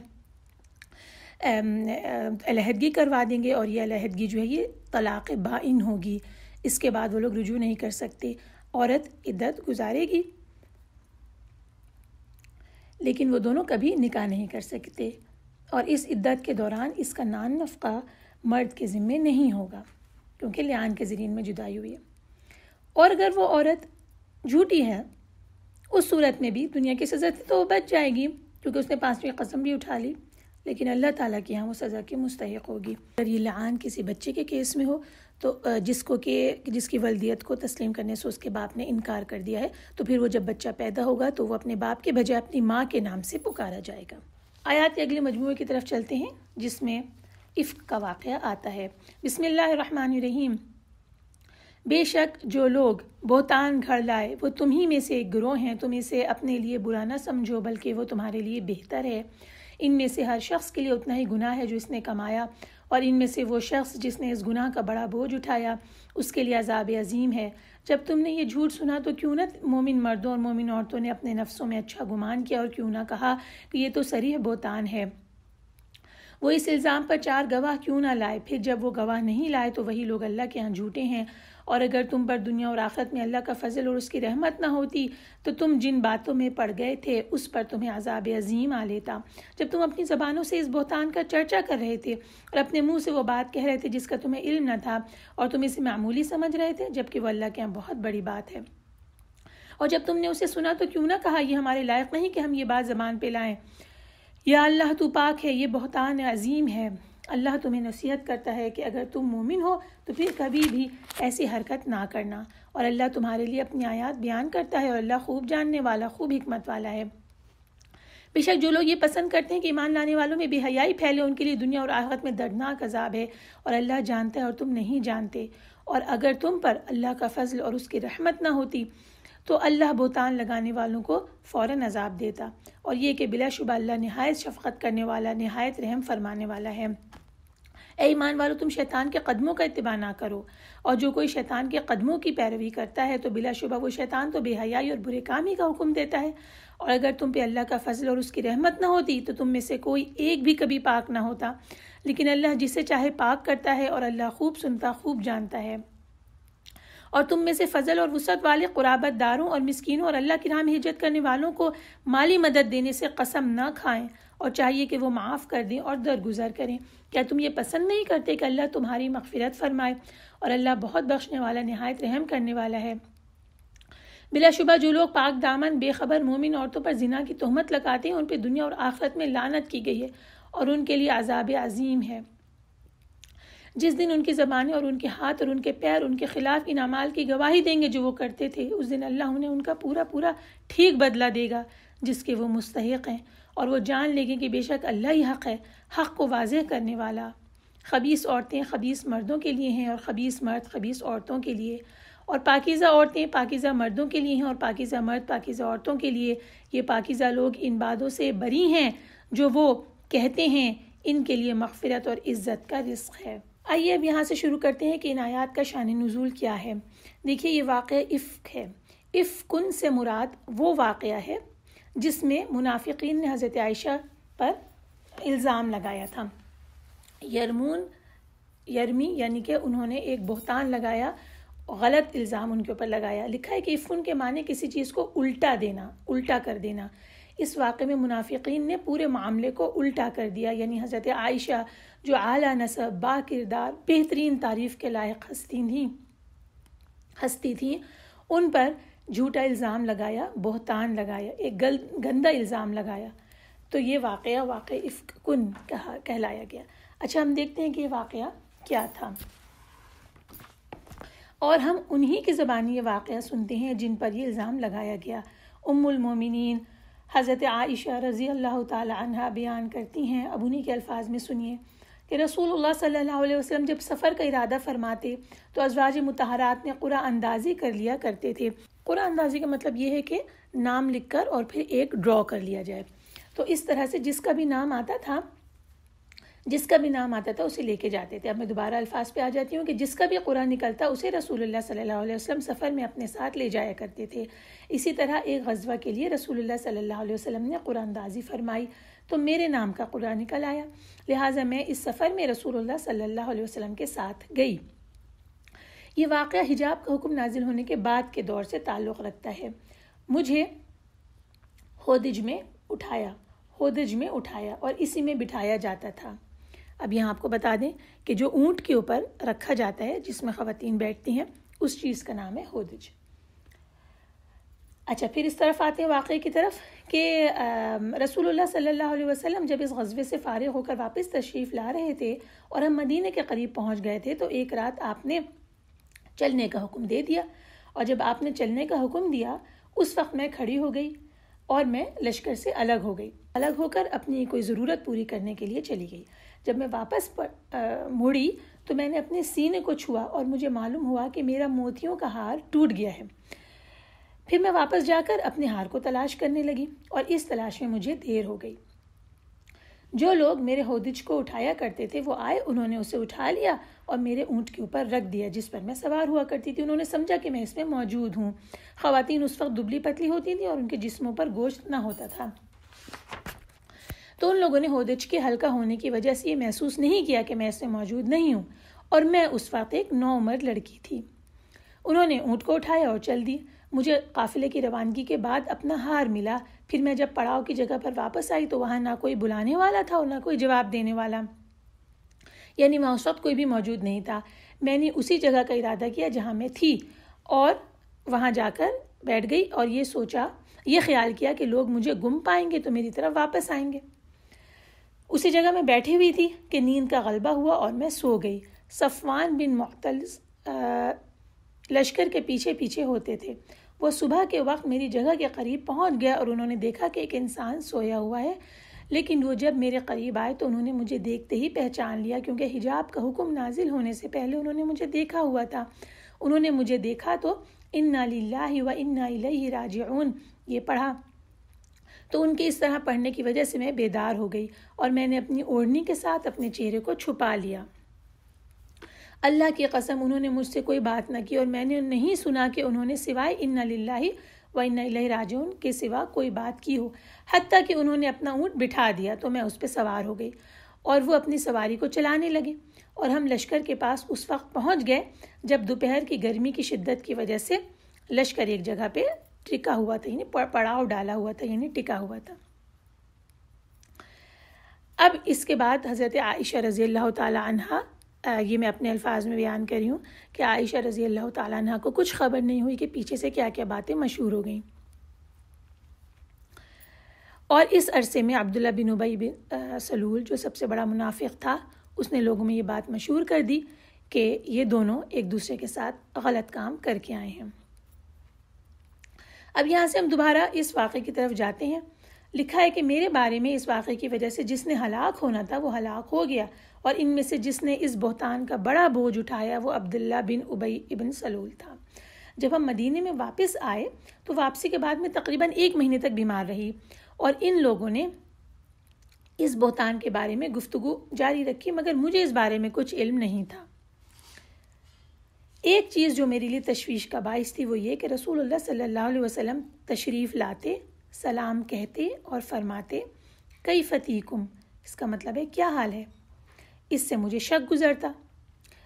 علیحدگی کروا دیں گے اور یہ علیحدگی جو ہے یہ طلاق بائن ہوگی، اس کے بعد وہ لوگ رجوع نہیں کر سکتے، عورت عدت گزارے گی لیکن وہ دونوں کبھی نکاح نہیں کر سکتے اور اس عدت کے دوران اس کا نان نفقہ مرد کے ذمے نہیں ہوگا کیونکہ لعان کے ذریعے میں جدائی ہوئی ہے۔ اور اگر وہ عورت جھوٹی ہے اس صورت میں بھی دنیا کی سزا سے تو بچ جائے گی کیونکہ اس نے 5ویں قسم بھی اٹھا لی، لیکن اللہ تعالیٰ کے یہاں وہ سزا کی مستحق ہوگی۔ اگر یہ لعان کسی بچے کے کیس میں ہو تو جس کی والدیت کو تسلیم کرنے سے اس کے باپ نے انکار کر دیا ہے تو پھر وہ جب بچہ پیدا ہوگا تو وہ اپنے باپ کے بجائے اپنی ماں کے نام سے پکارا جائے گا۔ آیات کے اگلے مجموعے کی طرف چلتے ہیں جس میں افک کا واقعہ آتا ہے۔ بسم اللہ الرحمن الرحیم۔ بے شک جو لوگ بہتان گھڑ لائے وہ تمہیں میں سے ایک گروہ ہیں، تم اسے اپنے لیے برا نہ سمجھو بلکہ وہ تمہارے لیے بہتر ہے۔ ان میں سے ہر شخص کے لیے اتنا ہی گناہ ہے جو اس نے کمایا اور ان میں سے وہ شخص جس نے اس گناہ کا بڑا بوجھ اٹھایا اس کے لیے عذاب عظیم ہے۔ جب تم نے یہ جھوٹ سنا تو کیوں نہ مومن مردوں اور مومن عورتوں نے اپنے نفسوں میں اچھا گمان کیا اور کیوں نہ کہا کہ یہ تو صریح بہتان ہے۔ وہ اس الزام پر 4 گواہ کیوں نہ لائے، پھر جب وہ گواہ نہیں لائے تو وہی لوگ اللہ کے ہاں جھوٹے ہیں۔ اور اگر تم پر دنیا اور آخرت میں اللہ کا فضل اور اس کی رحمت نہ ہوتی تو تم جن باتوں میں پڑ گئے تھے اس پر تمہیں عذاب عظیم آ لیتا۔ جب تم اپنی زبانوں سے اس بہتان کا چرچا کر رہے تھے اور اپنے منہ سے وہ بات کہہ رہے تھے جس کا تمہیں علم نہ تھا اور تم اسے معمولی سمجھ رہے تھے جبکہ وہ اللہ کے ہاں بہت بڑی بات ہے، اور جب تم نے اسے سنا تو کیوں نہ کہا یہ ہمارے لائق نہیں کہ ہم یہ بات زبان پہ لائیں، یا اللہ تو پاک ہے، یہ بہتان عظیم ہے۔ اللہ تمہیں نصیحت کرتا ہے کہ اگر تم مومن ہو تو پھر کبھی بھی ایسی حرکت نہ کرنا، اور اللہ تمہارے لیے اپنی آیات بیان کرتا ہے اور اللہ خوب جاننے والا خوب حکمت والا ہے۔ بے شک جو لوگ یہ پسند کرتے ہیں کہ ایمان لانے والوں میں بے حیائی پھیلے ان کے لیے دنیا اور آخرت میں دردناک عذاب ہے، اور اللہ جانتا ہے اور تم نہیں جانتے۔ اور اگر تم پر اللہ کا فضل اور اس کی رحمت نہ ہوتی تو اللہ بہتان لگانے والوں کو فوراً عذاب دیتا، اور یہ کہ بلا شبہ اللہ نہایت شفقت کرنے والا نہایت رحم فرمانے والا ہے۔ اے ایمان والو تم شیطان کے قدموں کا اتباع نہ کرو، اور جو کوئی شیطان کے قدموں کی پیروی کرتا ہے تو بلا شبہ وہ شیطان تو بے حیائی اور برے کام ہی کا حکم دیتا ہے۔ اور اگر تم پہ اللہ کا فضل اور اس کی رحمت نہ ہوتی تو تم میں سے کوئی ایک بھی کبھی پاک نہ ہوتا، لیکن اللہ جسے چاہے پاک کرتا ہے اور اللہ خوب سنتا خوب جانتا ہے۔ اور تم میں سے فضل اور وسعت والے قرابت داروں اور مسکینوں اور اللہ کی راہ میں ہجرت کرنے والوں کو مالی مدد دینے سے قسم نہ کھائیں، اور چاہیے کہ وہ معاف کر دیں اور درگزر کریں۔ کیا تم یہ پسند نہیں کرتے کہ اللہ تمہاری مغفرت فرمائے، اور اللہ بہت بخشنے والا نہایت رحم کرنے والا ہے۔ بلا شبہ جو لوگ پاک دامن بے خبر مومن عورتوں پر زنا کی تہمت لگاتے ہیں ان پہ دنیا اور آخرت میں لعنت کی گئی ہے اور ان کے لیے عذاب عظیم ہے۔ جس دن ان کی زبانیں اور ان کے ہاتھ اور ان کے پیر ان کے خلاف ان اعمال کی گواہی دیں گے جو وہ کرتے تھے، اس دن اللہ انہیں ان کا پورا پورا ٹھیک بدلہ دے گا جس کے وہ مستحق ہیں، اور وہ جان لیں گے کہ بے شک اللہ ہی حق ہے، حق کو واضح کرنے والا۔ خبیث عورتیں خبیث مردوں کے لیے ہیں اور خبیث مرد خبیث عورتوں کے لیے، اور پاکیزہ عورتیں پاکیزہ مردوں کے لیے ہیں اور پاکیزہ مرد پاکیزہ عورتوں کے لیے۔ یہ پاکیزہ لوگ ان باتوں سے بری ہیں جو وہ کہتے ہیں، ان کے لیے مغفرت اور عزت کا رزق ہے۔ آئیے اب یہاں سے شروع کرتے ہیں کہ ان آیات کا شان نزول کیا ہے۔ دیکھیے یہ واقعہ افک ہے۔ افکن سے مراد وہ واقعہ ہے جس میں منافقین نے حضرت عائشہ پر الزام لگایا تھا۔ یرمی یعنی کہ انہوں نے ایک بہتان لگایا، غلط الزام ان کے اوپر لگایا۔ لکھا ہے کہ افکن کے معنی کسی چیز کو الٹا دینا، الٹا کر دینا۔ اس واقعے میں منافقین نے پورے معاملے کو الٹا کر دیا، یعنی حضرت عائشہ جو اعلیٰ نسب با کردار بہترین تعریف کے لائق ہستی تھیں ان پر جھوٹا الزام لگایا، بہتان لگایا، ایک گندا الزام لگایا، تو یہ واقعہ افک کن کہلایا گیا۔ اچھا ہم دیکھتے ہیں کہ یہ واقعہ کیا تھا، اور ہم انہی کی زبانی یہ واقعہ سنتے ہیں جن پر یہ الزام لگایا گیا۔ ام المومنین حضرت عائشہ رضی اللہ تعالی عنہا بیان کرتی ہیں، اب انہی کے الفاظ میں سنیے کہ رسول اللہ صلی اللہ علیہ وسلم جب سفر کا ارادہ فرماتے تو ازواج مطہرات میں قرعہ اندازی کر لیا کرتے تھے۔ قرعہ اندازی کا مطلب یہ ہے کہ نام لکھ کر اور پھر ایک ڈرا کر لیا جائے، تو اس طرح سے جس کا بھی نام آتا تھا اسے لے کے جاتے تھے۔ اب میں دوبارہ الفاظ پہ آ جاتی ہوں کہ جس کا بھی قرعہ نکلتا اسے رسول اللہ صلی اللہ علیہ وسلم سفر میں اپنے ساتھ لے جایا کرتے تھے۔ اسی طرح ایک غزوہ کے لیے رسول اللہ صلی اللہ علیہ وسلم نے قرعہ اندازی فرمائی تو میرے نام کا قرعہ نکل آیا، لہٰذا میں اس سفر میں رسول اللہ صلی اللہ علیہ وسلم کے ساتھ گئی۔ یہ واقعہ حجاب کا حکم نازل ہونے کے بعد کے دور سے تعلق رکھتا ہے۔ مجھے ہودج میں اٹھایا اور اسی میں بٹھایا جاتا تھا۔ اب یہاں آپ کو بتا دیں کہ جو اونٹ کے اوپر رکھا جاتا ہے جس میں خواتین بیٹھتی ہیں اس چیز کا نام ہے ہودج۔ اچھا، پھر اس طرف آتے ہیں واقعے کی طرف کہ رسول اللہ صلی اللہ علیہ وسلم جب اس غزوے سے فارغ ہو کر واپس تشریف لا رہے تھے اور ہم مدینے کے قریب پہنچ گئے تھے تو ایک رات آپ نے چلنے کا حکم دے دیا، اور جب آپ نے چلنے کا حکم دیا اس وقت میں کھڑی ہو گئی اور میں لشکر سے الگ ہو کر اپنی کوئی ضرورت پوری کرنے کے لیے چلی گئی۔ جب میں واپس مڑی تو میں نے اپنے سینے کو چھوا اور مجھے معلوم ہوا کہ میرا موتیوں کا ہار ٹوٹ گیا ہے۔ پھر میں واپس جا کر اپنے ہار کو تلاش کرنے لگی اور اس تلاش میں مجھے دیر ہو گئی۔ جو لوگ میرے ہودج کو اٹھایا کرتے تھے وہ آئے، انہوں نے اسے اٹھا لیا اور میرے اونٹ کے اوپر رکھ دیا جس پر میں سوار ہوا کرتی تھی۔ انہوں نے سمجھا کہ میں اس میں موجود ہوں۔ خواتین اس وقت دبلی پتلی ہوتی تھیں اور ان کے جسموں پر گوشت نہ ہوتا تھا، تو ان لوگوں نے ہودج کے ہلکا ہونے کی وجہ سے یہ محسوس نہیں کیا کہ میں اس میں موجود نہیں ہوں، اور میں اس وقت ایک نوعمر لڑکی تھی۔ انہوں نے اونٹ کو اٹھایا اور چل دی۔ مجھے قافلے کی روانگی کے بعد اپنا ہار ملا۔ پھر میں جب پڑاؤ کی جگہ پر واپس آئی تو وہاں نہ کوئی بلانے والا تھا اور نہ کوئی جواب دینے والا، یعنی وہاں اس وقت کوئی بھی موجود نہیں تھا۔ میں نے اسی جگہ کا ارادہ کیا جہاں میں تھی اور وہاں جا کر بیٹھ گئی اور یہ خیال کیا کہ لوگ مجھے گم پائیں گے تو میری طرف واپس آئیں گے۔ اسی جگہ میں بیٹھی ہوئی تھی کہ نیند کا غلبہ ہوا اور میں سو گئی۔ صفوان بن معطل لشکر کے پیچھے ہوتے تھے۔ وہ صبح کے وقت میری جگہ کے قریب پہنچ گیا اور انہوں نے دیکھا کہ ایک انسان سویا ہوا ہے، لیکن وہ جب میرے قریب آئے تو انہوں نے مجھے دیکھتے ہی پہچان لیا، کیونکہ حجاب کا حکم نازل ہونے سے پہلے انہوں نے مجھے دیکھا ہوا تھا۔ انہوں نے مجھے دیکھا تو انا للہ و انا الیہ راجعون یہ پڑھا، تو ان کے اس طرح پڑھنے کی وجہ سے میں بیدار ہو گئی اور میں نے اپنی اوڑھنی کے ساتھ اپنے چہرے کو چھپا لیا۔ اللہ کی قسم انہوں نے مجھ سے کوئی بات نہ کی اور میں نے نہیں سنا کہ انہوں نے سوائے انا للہ و انا الیہ راجعون کے سوا کوئی بات کی ہو، حتیٰ کہ انہوں نے اپنا اونٹ بٹھا دیا تو میں اس پہ سوار ہو گئی اور وہ اپنی سواری کو چلانے لگے، اور ہم لشکر کے پاس اس وقت پہنچ گئے جب دوپہر کی گرمی کی شدت کی وجہ سے لشکر ایک جگہ پہ ٹکا ہوا تھا، یعنی پڑاؤ ڈالا ہوا تھا، یعنی ٹکا ہوا تھا۔ اب اس کے بعد حضرت عائشہ رضی اللہ تعالی عنہا، یہ میں اپنے الفاظ میں بیان کر رہی ہوں کہ عائشہ رضی اللہ تعالیٰ عنہ کو کچھ خبر نہیں ہوئی کہ پیچھے سے کیا کیا باتیں مشہور ہو گئیں، اور اس عرصے میں عبداللہ بن ابی بن سلول جو سب سے بڑا منافق تھا، اس نے لوگوں میں یہ بات مشہور کر دی کہ یہ دونوں ایک دوسرے کے ساتھ غلط کام کر کے آئے ہیں۔ اب یہاں سے ہم دوبارہ اس واقعے کی طرف جاتے ہیں۔ لکھا ہے کہ میرے بارے میں اس واقعے کی وجہ سے جس نے ہلاک ہونا تھا وہ ہلاک ہو گیا، اور ان میں سے جس نے اس بہتان کا بڑا بوجھ اٹھایا وہ عبداللہ بن ابی ابن سلول تھا۔ جب ہم مدینے میں واپس آئے تو واپسی کے بعد میں تقریباً 1 مہینے تک بیمار رہی، اور ان لوگوں نے اس بہتان کے بارے میں گفتگو جاری رکھی، مگر مجھے اس بارے میں کچھ علم نہیں تھا۔ ایک چیز جو میرے لیے تشویش کا باعث تھی وہ یہ کہ رسول اللہ صلی اللہ علیہ وسلم تشریف لاتے، سلام کہتے اور فرماتے کیف تیکم، اس کا مطلب ہے کیا حال ہے۔ اس سے مجھے شک گزرتا،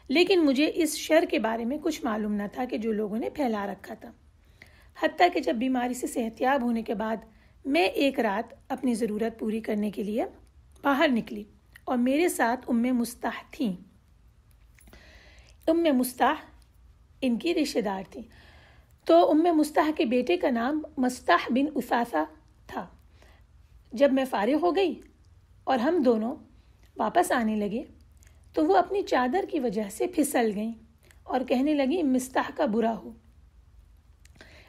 لیکن مجھے اس شر کے بارے میں کچھ معلوم نہ تھا کہ جو لوگوں نے پھیلا رکھا تھا، حتیٰ کہ جب بیماری سے صحتیاب ہونے کے بعد میں ایک رات اپنی ضرورت پوری کرنے کے لیے باہر نکلی اور میرے ساتھ ام مستح تھیں۔ ام مستح ان کی رشتہ دار تھیں، تو ام مستح کے بیٹے کا نام مستح بن اثاثہ تھا۔ جب میں فارغ ہو گئی اور ہم دونوں واپس آنے لگے تو وہ اپنی چادر کی وجہ سے پھسل گئیں اور کہنے لگیں مستح کا برا ہو۔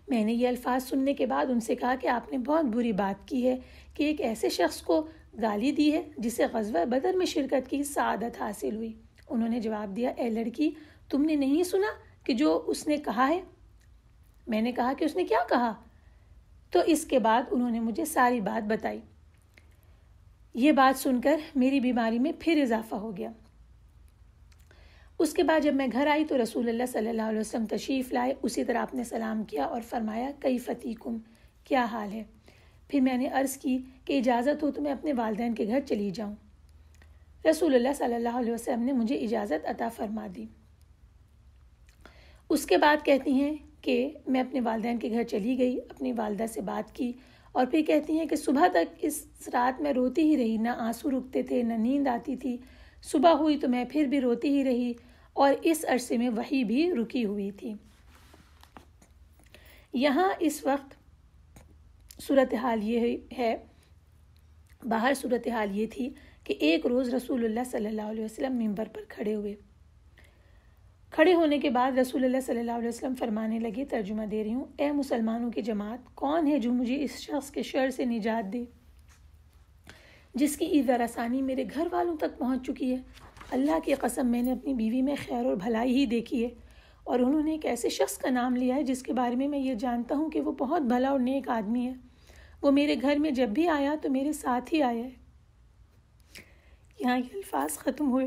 میں نے یہ الفاظ سننے کے بعد ان سے کہا کہ آپ نے بہت بری بات کی ہے کہ ایک ایسے شخص کو گالی دی ہے جسے غزوہ بدر میں شرکت کی سعادت حاصل ہوئی۔ انہوں نے جواب دیا، اے لڑکی، تم نے نہیں سنا کہ جو اس نے کہا ہے؟ میں نے کہا کہ اس نے کیا کہا؟ تو اس کے بعد انہوں نے مجھے ساری بات بتائی۔ یہ بات سن کر میری بیماری میں پھر اضافہ ہو گیا۔ اس کے بعد جب میں گھر آئی تو رسول اللہ صلی اللہ علیہ وسلم تشریف لائے۔ اسی طرح آپ نے سلام کیا اور فرمایا، کیف تیکم، کیا حال ہے؟ پھر میں نے عرض کی کہ اجازت ہو تو میں اپنے والدین کے گھر چلی جاؤں۔ رسول اللہ صلی اللہ علیہ وسلم نے مجھے اجازت عطا فرما دی۔ اس کے بعد کہتی ہیں کہ میں اپنے والدین کے گھر چلی گئی، اپنی والدہ سے بات کی، اور پھر کہتی ہیں کہ صبح تک اس رات میں روتی ہی رہی، نہ آنسو رکتے تھے نہ نیند آتی تھی۔ صبح ہوئی تو میں پھر بھی روتی ہی رہی، اور اس عرصے میں وحی بھی رکی ہوئی تھی۔ یہاں اس وقت صورتحال یہ ہے، باہر صورتحال یہ تھی کہ ایک روز رسول اللہ صلی اللہ علیہ وسلم منبر پر کھڑے ہوئے۔ کھڑے ہونے کے بعد رسول اللہ صلی اللہ علیہ وسلم فرمانے لگے، ترجمہ دے رہی ہوں، اے مسلمانوں کی جماعت، کون ہے جو مجھے اس شخص کے شر سے نجات دے جس کی ایذا رسانی میرے گھر والوں تک پہنچ چکی ہے؟ اللہ کی قسم، میں نے اپنی بیوی میں خیر اور بھلائی ہی دیکھی ہے، اور انہوں نے ایک ایسے شخص کا نام لیا ہے جس کے بارے میں یہ جانتا ہوں کہ وہ بہت بھلا اور نیک آدمی ہے۔ وہ میرے گھر میں جب بھی آیا تو میرے ساتھ ہی آیا ہے۔ یہاں یہ الفاظ ختم ہوئے۔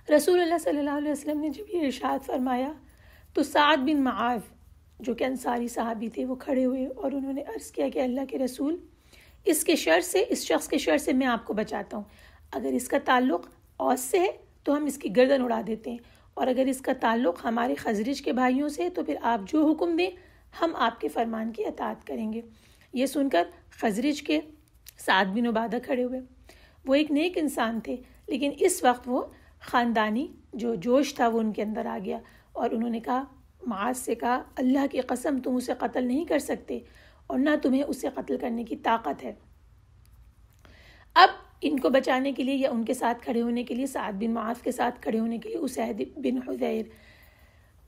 رسول اللہ صلی اللہ علیہ وسلم نے جب یہ ارشاد فرمایا تو سعد بن معاذ جو کہ انصاری صحابی تھے وہ کھڑے ہوئے اور انہوں نے عرض کیا کہ اللہ کے رسول، اس شخص کے شر سے میں آپ کو بچاتا ہوں۔ اگر اس کا تعلق اوس سے ہے تو ہم اس کی گردن اڑا دیتے ہیں، اور اگر اس کا تعلق ہمارے خزرج کے بھائیوں سے ہے تو پھر آپ جو حکم دیں ہم آپ کے فرمان کی اطاعت کریں گے۔ یہ سن کر خزرج کے سعد بن عبادہ کھڑے ہوئے۔ وہ ایک نیک انسان تھے، لیکن اس وقت وہ خاندانی جو جوش تھا وہ ان کے اندر آ گیا، اور انہوں نے کہا، معاذ سے کہا، اللہ کی قسم تم اسے قتل نہیں کر سکتے اور نہ تمہیں اسے قتل کرنے کی طاقت ہے۔ اب ان کو بچانے کے لیے یا ان کے ساتھ کھڑے ہونے کے لیے، سعد بن معاذ کے ساتھ کھڑے ہونے کے لیے اسید بن حضیر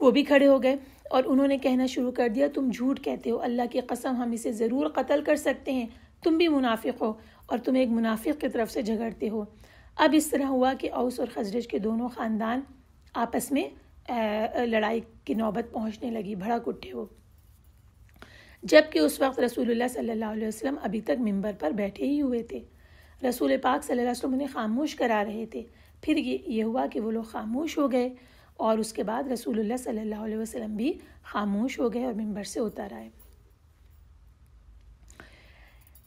وہ بھی کھڑے ہو گئے، اور انہوں نے کہنا شروع کر دیا، تم جھوٹ کہتے ہو، اللہ کی قسم ہم اسے ضرور قتل کر سکتے ہیں، تم بھی منافق ہو اور تم ایک منافق کی طرف سے جھگڑتے ہو۔ اب اس طرح ہوا کہ اوس اور خزرج کے دونوں خاندان آپس میں لڑائی کی نوبت پہنچنے لگی، بھڑک اٹھے وہ، جبکہ اس وقت رسول اللہ صلی اللہ علیہ وسلم ابھی تک منبر پر بیٹھے ہی ہوئے تھے۔ رسول پاک صلی اللہ علیہ وسلم انہیں خاموش کرا رہے تھے۔ پھر یہ ہوا کہ وہ لوگ خاموش ہو گئے، اور اس کے بعد رسول اللہ صلی اللہ علیہ وسلم بھی خاموش ہو گئے اور منبر سے اتر آئے۔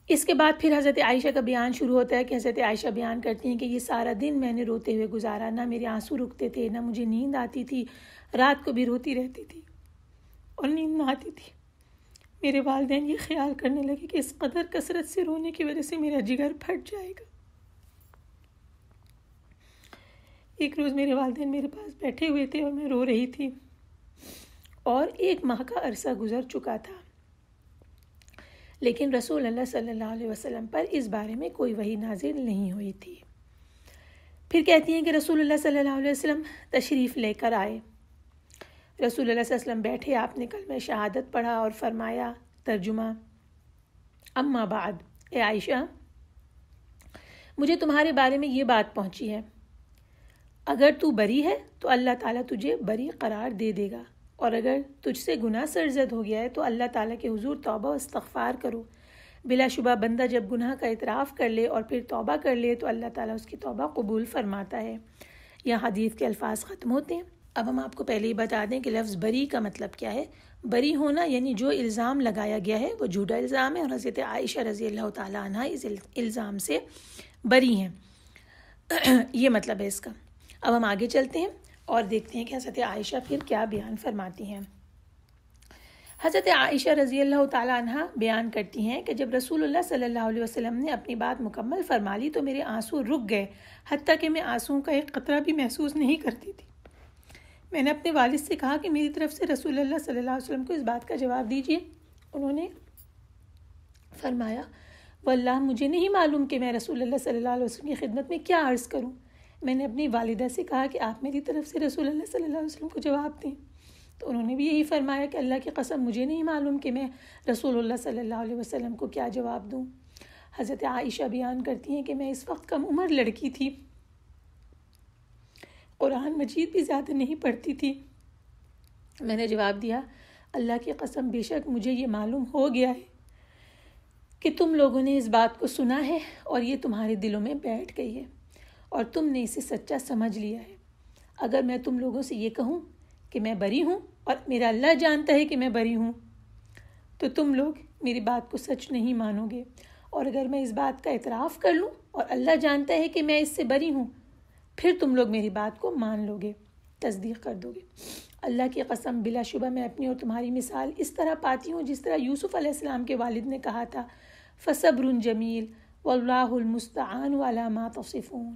اس کے بعد پھر حضرت عائشہ کا بیان شروع ہوتا ہے کہ حضرت عائشہ بیان کرتی ہیں کہ یہ سارا دن میں نے روتے ہوئے گزارا، نہ میرے آنسو رکتے تھے، نہ مجھے نیند آتی تھی، رات کو بھی روتی رہتی تھی اور نیند نہ آتی تھی۔ میرے والدین یہ خیال کرنے لگے کہ اس قدر کثرت سے رونے کی وجہ سے میرا جگر پھٹ جائے گا۔ ایک روز میرے والدین میرے پاس بیٹھے ہوئے تھے اور میں رو رہی تھی، اور 1 ماہ کا عرصہ گزر چکا تھا، لیکن رسول اللہ صلی اللہ علیہ وسلم پر اس بارے میں کوئی وحی نازل نہیں ہوئی تھی۔ پھر کہتی ہیں کہ رسول اللہ صلی اللہ علیہ وسلم تشریف لے کر آئے۔ رسول اللہ صلی اللہ علیہ وسلم بیٹھے، آپ نے کلمہ شہادت پڑھا اور فرمایا، ترجمہ، اما بعد، اے عائشہ، مجھے تمہارے بارے میں یہ بات پہنچی ہے، اگر تو بری ہے تو اللہ تعالیٰ تجھے بری قرار دے دے گا، اور اگر تجھ سے گناہ سرزد ہو گیا ہے تو اللہ تعالیٰ کے حضور توبہ و استغفار کرو۔ بلا شبہ بندہ جب گناہ کا اعتراف کر لے اور پھر توبہ کر لے تو اللہ تعالیٰ اس کی توبہ قبول فرماتا ہے۔ یہ حدیث کے الفاظ ختم ہوتے ہیں۔ اب ہم آپ کو پہلے ہی بتا دیں کہ لفظ بری کا مطلب کیا ہے۔ بری ہونا یعنی جو الزام لگایا گیا ہے وہ جھوٹا الزام ہے، اور حضرت عائشہ رضی اللہ تعالیٰ عنہ اس الزام سے بری ہیں، یہ مطلب ہے اس کا۔ اب ہم آگے چلتے ہیں اور دیکھتے ہیں کہ حضرت عائشہ پھر کیا بیان فرماتی ہیں۔ حضرت عائشہ رضی اللہ تعالیٰ عنہ بیان کرتی ہیں کہ جب رسول اللہ صلی اللہ علیہ وسلم نے اپنی بات مکمل فرما لی تو میرے آنسو رک گئے، حتیٰ کہ میں آنسوؤں کا ایک قطرہ بھی محسوس نہیں کرتی تھی۔ میں نے اپنے والد سے کہا کہ میری طرف سے رسول اللہ صلی اللہ علیہ وسلم کو اس بات کا جواب دیجیے۔ انہوں نے فرمایا، واللہ مجھے نہیں معلوم کہ میں رسول اللہ صلی اللہ علیہ وسلم کی خدمت میں کیا عرض کروں۔ میں نے اپنی والدہ سے کہا کہ آپ میری طرف سے رسول اللہ صلی اللہ علیہ وسلم کو جواب دیں۔ تو انہوں نے بھی یہی فرمایا کہ اللہ کی قسم مجھے نہیں معلوم کہ میں رسول اللہ صلی اللہ علیہ وسلم کو کیا جواب دوں۔ حضرت عائشہ بیان کرتی ہیں کہ میں اس وقت کم عمر لڑکی تھی، قرآن مجید بھی زیادہ نہیں پڑھتی تھی۔ میں نے جواب دیا، اللہ کی قسم بے شک مجھے یہ معلوم ہو گیا ہے کہ تم لوگوں نے اس بات کو سنا ہے اور یہ تمہارے دلوں میں بیٹھ گئی ہے اور تم نے اسے سچا سمجھ لیا ہے۔ اگر میں تم لوگوں سے یہ کہوں کہ میں بری ہوں اور میرا اللہ جانتا ہے کہ میں بری ہوں تو تم لوگ میری بات کو سچ نہیں مانو گے، اور اگر میں اس بات کا اعتراف کر لوں اور اللہ جانتا ہے کہ میں اس سے بری ہوں پھر تم لوگ میری بات کو مان لو گے، تصدیق کر دو گے۔ اللہ کی قسم بلا شبہ میں اپنی اور تمہاری مثال اس طرح پاتی ہوں جس طرح یوسف علیہ السلام کے والد نے کہا تھا، فصبر جمیل واللہ المستعان علی ما تصفون۔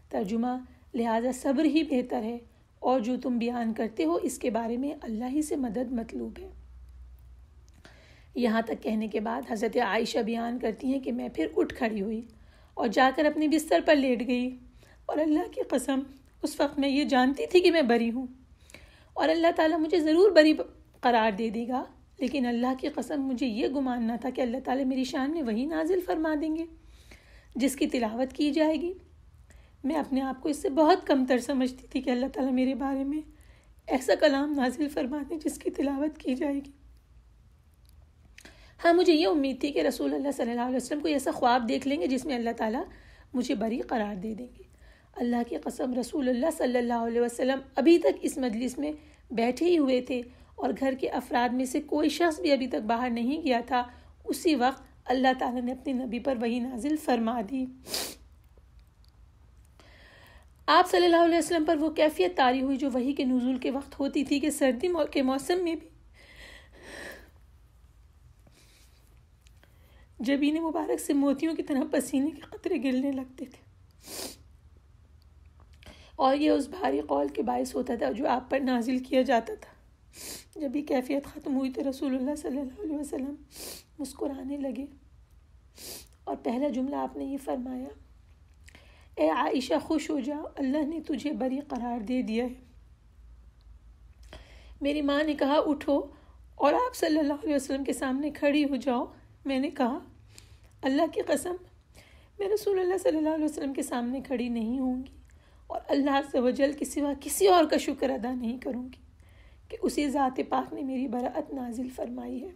ترجمہ، لہٰذا صبر ہی بہتر ہے اور جو تم بیان کرتے ہو اس کے بارے میں اللہ ہی سے مدد مطلوب ہے۔ یہاں تک کہنے کے بعد حضرت عائشہ بیان کرتی ہیں کہ میں پھر اٹھ کھڑی ہوئی اور جا کر اپنے بستر پر لیٹ گئی، اور اللہ کی قسم اس وقت میں یہ جانتی تھی کہ میں بری ہوں اور اللہ تعالیٰ مجھے ضرور بری قرار دے دے گا، لیکن اللہ کی قسم مجھے یہ گمان نہ تھا کہ اللہ تعالیٰ میری شان میں وہی نازل فرما دیں گے جس کی تلاوت کی جائے گی۔ میں اپنے آپ کو اس سے بہت کم تر سمجھتی تھی کہ اللہ تعالیٰ میرے بارے میں ایسا کلام نازل فرما دیں جس کی تلاوت کی جائے گی۔ ہاں، مجھے یہ امید تھی کہ رسول اللہ صلی اللہ علیہ وسلم کوئی ایسا خواب دیکھ لیں گے جس میں اللہ تعالیٰ مجھے بری قرار دے دیں گے۔ اللہ کی قسم رسول اللہ صلی اللہ علیہ وسلم ابھی تک اس مجلس میں بیٹھے ہی ہوئے تھے اور گھر کے افراد میں سے کوئی شخص بھی ابھی تک باہر نہیں گیا تھا۔ اسی وقت اللہ تعالیٰ نے اپنے نبی پر وحی نازل فرما دی۔ آپ صلی اللہ علیہ وسلم پر وہ کیفیت طاری ہوئی جو وحی کے نزول کے وقت ہوتی تھی کہ سردی کے موسم میں بھی جبین مبارک سے موتیوں کی طرح پسینے کے قطرے گرنے لگتے تھے، اور یہ اس بھاری قول کے باعث ہوتا تھا جو آپ پر نازل کیا جاتا تھا۔ جب یہ کیفیت ختم ہوئی تو رسول اللہ صلی اللہ علیہ وسلم مسکرانے لگے اور پہلا جملہ آپ نے یہ فرمایا، اے عائشہ خوش ہو جاؤ، اللہ نے تجھے بری قرار دے دیا ہے۔ میری ماں نے کہا اٹھو اور آپ صلی اللہ علیہ وسلم کے سامنے کھڑی ہو جاؤ۔ میں نے کہا اللہ کی قسم میں رسول اللہ صلی اللہ علیہ وسلم کے سامنے کھڑی نہیں ہوں گی اور اللہ عز و جل کے سوا کسی اور کا شکر ادا نہیں کروں گی کہ اسی ذات پاک نے میری براءت نازل فرمائی ہے۔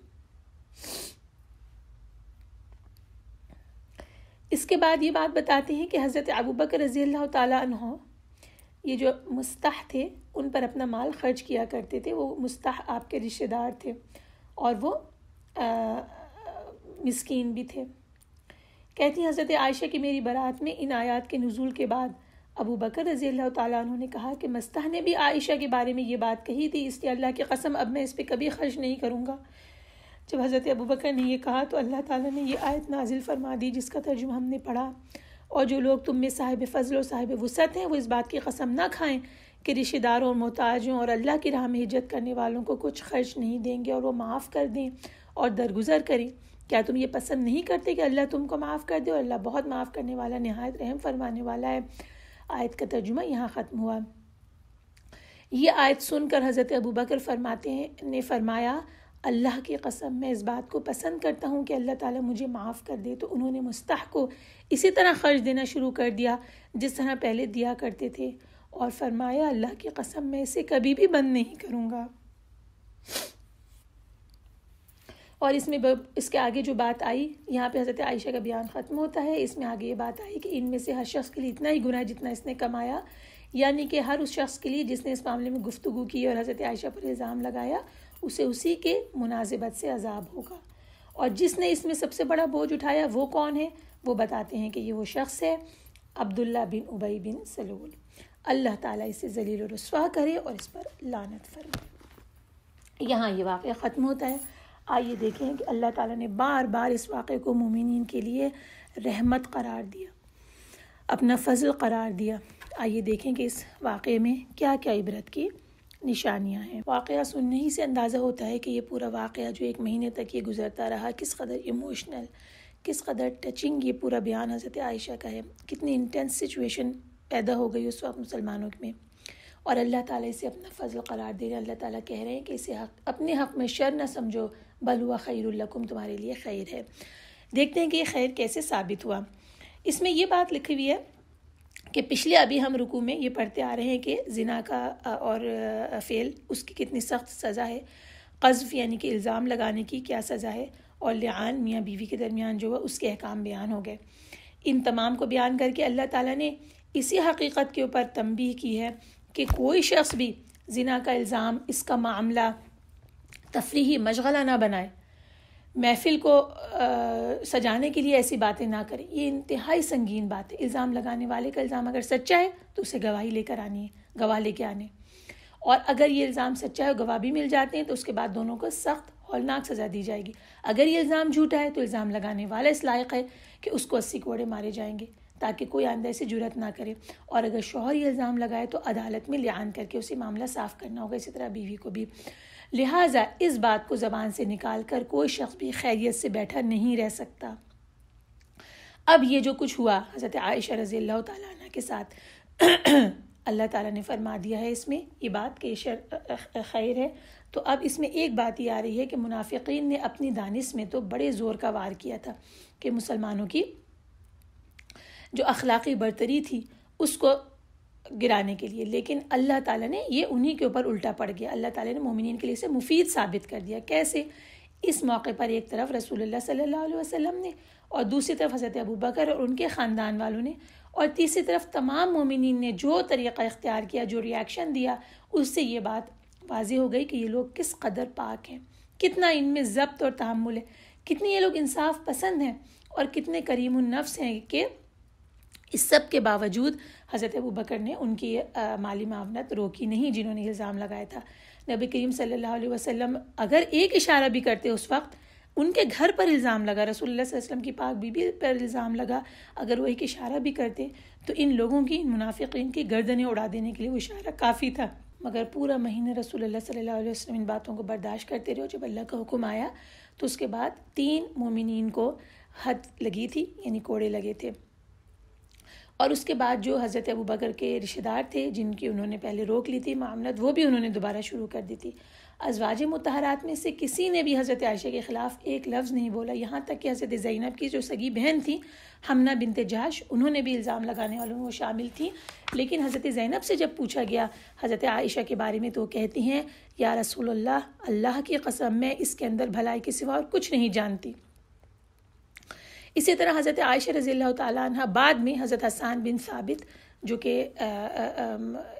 اس کے بعد یہ بات بتاتے ہیں کہ حضرت ابوبکر رضی اللہ تعالیٰ عنہ یہ جو مستح تھے ان پر اپنا مال خرچ کیا کرتے تھے۔ وہ مستح آپ کے رشتہ دار تھے اور وہ مسکین بھی تھے۔ کہتی ہیں حضرت عائشہ کی میری برات میں ان آیات کے نزول کے بعد ابو بکر رضی اللہ تعالیٰ عنہ نے کہا کہ مستح نے بھی عائشہ کے بارے میں یہ بات کہی تھی، اس لیے اللہ کی قسم اب میں اس پہ کبھی خرچ نہیں کروں گا۔ جب حضرت ابو بکر نے یہ کہا تو اللہ تعالیٰ نے یہ آیت نازل فرما دی جس کا ترجمہ ہم نے پڑھا، اور جو لوگ تم میں صاحب فضل و صاحب وسعت ہیں وہ اس بات کی قسم نہ کھائیں کہ رشتہ داروں اور محتاجوں اور اللہ کی راہ میں ہجرت کرنے والوں کو کچھ خرچ نہیں دیں گے اور وہ معاف کر دیں اور درگزر کریں۔ کیا تم یہ پسند نہیں کرتے کہ اللہ تم کو معاف کر دے؟ اور اللہ بہت معاف کرنے والا، نہایت رحم فرمانے والا ہے۔ آیت کا ترجمہ یہاں ختم ہوا۔ یہ آیت سن کر حضرت ابوبکر نے فرمایا اللہ کی قسم میں اس بات کو پسند کرتا ہوں کہ اللہ تعالیٰ مجھے معاف کر دے۔ تو انہوں نے مستح کو اسی طرح خرچ دینا شروع کر دیا جس طرح پہلے دیا کرتے تھے، اور فرمایا اللہ کی قسم میں اسے کبھی بھی بند نہیں کروں گا۔ اور اس کے آگے جو بات آئی، یہاں پہ حضرت عائشہ کا بیان ختم ہوتا ہے، اس میں آگے یہ بات آئی کہ ان میں سے ہر شخص کے لیے اتنا ہی گناہ جتنا اس نے کمایا، یعنی کہ ہر اس شخص کے لیے جس نے اس معاملے میں گفتگو کی اور حضرت عائشہ پر الزام لگایا اسے اسی کے مناسبت سے عذاب ہوگا۔ اور جس نے اس میں سب سے بڑا بوجھ اٹھایا وہ کون ہے؟ وہ بتاتے ہیں کہ یہ وہ شخص ہے عبداللہ بن ابی بن سلول۔ اللہ تعالیٰ اسے ذلیل و رسوا کرے اور اس پر لعنت فرمائے۔ یہاں یہ واقعہ ختم ہوتا ہے۔ آئیے دیکھیں کہ اللہ تعالیٰ نے بار بار اس واقعے کو مومنین کے لیے رحمت قرار دیا، اپنا فضل قرار دیا۔ آئیے دیکھیں کہ اس واقعے میں کیا کیا عبرت کی نشانیاں ہیں۔ واقعہ سننے ہی سے اندازہ ہوتا ہے کہ یہ پورا واقعہ جو 1 مہینے تک یہ گزرتا رہا کس قدر ایموشنل، کس قدر ٹچنگ یہ پورا بیان حضرت عائشہ کا ہے، کتنی انٹینس سچویشن پیدا ہو گئی اس وقت مسلمانوں میں، اور اللہ تعالیٰ اسے اپنا فضل قرار دے رہے ہیں. اللہ تعالیٰ کہہ رہے ہیں کہ اسے اپنے حق میں شر نہ سمجھو، بل ہوا خیر لکم، تمہارے لیے خیر ہے. دیکھتے ہیں کہ یہ خیر کیسے ثابت ہوا. اس میں یہ بات لکھی ہوئی ہے کہ پچھلے ابھی ہم رکوع میں یہ پڑھتے آ رہے ہیں کہ زنا کا اور فعل اس کی کتنی سخت سزا ہے، قذف یعنی کہ الزام لگانے کی کیا سزا ہے، اور لعان میاں بیوی کے درمیان جو ہے اس کے احکام بیان ہو گئے. ان تمام کو بیان کر کے اللہ تعالیٰ نے اسی حقیقت کے اوپر تنبیہ کی ہے کہ کوئی شخص بھی زنا کا الزام، اس کا معاملہ تفریحی مشغلہ نہ بنائے، محفل کو سجانے کے لیے ایسی باتیں نہ کریں. یہ انتہائی سنگین بات ہے. الزام لگانے والے کا الزام اگر سچا ہے تو اسے گواہی لے کر آنی ہے، گواہ لے کے آنے، اور اگر یہ الزام سچا ہے اور گواہ بھی مل جاتے ہیں تو اس کے بعد دونوں کو سخت ہولناک سزا دی جائے گی. اگر یہ الزام جھوٹا ہے تو الزام لگانے والا اس لائق ہے کہ اس کو 80 کوڑے مارے جائیں گے تاکہ کوئی آئندہ سے جرأت نہ کرے. اور اگر شوہر یہ الزام لگائے تو عدالت میں لعان کر کے اسے معاملہ صاف کرنا ہوگا، اسی طرح بیوی کو بھی. لہٰذا اس بات کو زبان سے نکال کر کوئی شخص بھی خیریت سے بیٹھا نہیں رہ سکتا. اب یہ جو کچھ ہوا حضرت عائشہ رضی اللہ تعالیٰ عنہ کے ساتھ، اللہ تعالیٰ نے فرما دیا ہے اس میں یہ بات کہ خیر ہے. تو اب اس میں ایک بات یہ آ رہی ہے کہ منافقین نے اپنی دانش میں تو بڑے زور کا وار کیا تھا کہ مسلمانوں کی جو اخلاقی برتری تھی اس کو گرانے کے لیے، لیکن اللہ تعالیٰ نے یہ انہی کے اوپر الٹا پڑ گیا. اللہ تعالیٰ نے مومنین کے لیے اسے مفید ثابت کر دیا. کیسے؟ اس موقع پر ایک طرف رسول اللہ صلی اللہ علیہ وسلم نے، اور دوسری طرف حضرت ابوبکر اور ان کے خاندان والوں نے، اور تیسری طرف تمام مومنین نے جو طریقہ اختیار کیا، جو ریاکشن دیا، اس سے یہ بات واضح ہو گئی کہ یہ لوگ کس قدر پاک ہیں، کتنا ان میں ضبط اور تحمل ہے، کتنی یہ لوگ انصاف پسند ہیں، اور کتنے کریم النفس ہیں کہ اس سب کے باوجود حضرت ابوبکر نے ان کی مالی معاونت روکی نہیں جنہوں نے الزام لگایا تھا. نبی کریم صلی اللہ علیہ وسلم اگر ایک اشارہ بھی کرتے اس وقت، ان کے گھر پر الزام لگا، رسول اللہ صلی اللہ علیہ وسلم کی پاک بی بی پر الزام لگا، اگر وہ ایک اشارہ بھی کرتے تو ان لوگوں کی، ان منافقین کی گردنیں اڑا دینے کے لیے وہ اشارہ کافی تھا. مگر پورا مہینہ رسول اللہ صلی اللہ علیہ وسلم ان باتوں کو برداشت کرتے رہے. جب اللہ کا حکم آیا تو اس کے بعد 3 مومنین کو حد لگی تھی، یعنی کوڑے لگے تھے. اور اس کے بعد جو حضرت ابوبکر کے رشتہ دار تھے جن کی انہوں نے پہلے روک لی تھی معاملت، وہ بھی انہوں نے دوبارہ شروع کر دی تھی. ازواج مطہرات میں سے کسی نے بھی حضرت عائشہ کے خلاف ایک لفظ نہیں بولا، یہاں تک کہ حضرت زینب کی جو سگی بہن تھی حمنہ بنت جہش، انہوں نے بھی الزام لگانے والوں میں وہ شامل تھیں. لیکن حضرت زینب سے جب پوچھا گیا حضرت عائشہ کے بارے میں تو وہ کہتی ہیں، یا رسول اللہ، اللہ کی قسم میں اس کے اندر بھلائی کے سوا اور کچھ نہیں جانتی. اسی طرح حضرت عائشہ رضی اللہ تعالیٰ عنہ بعد میں حضرت حسان بن ثابت جو کہ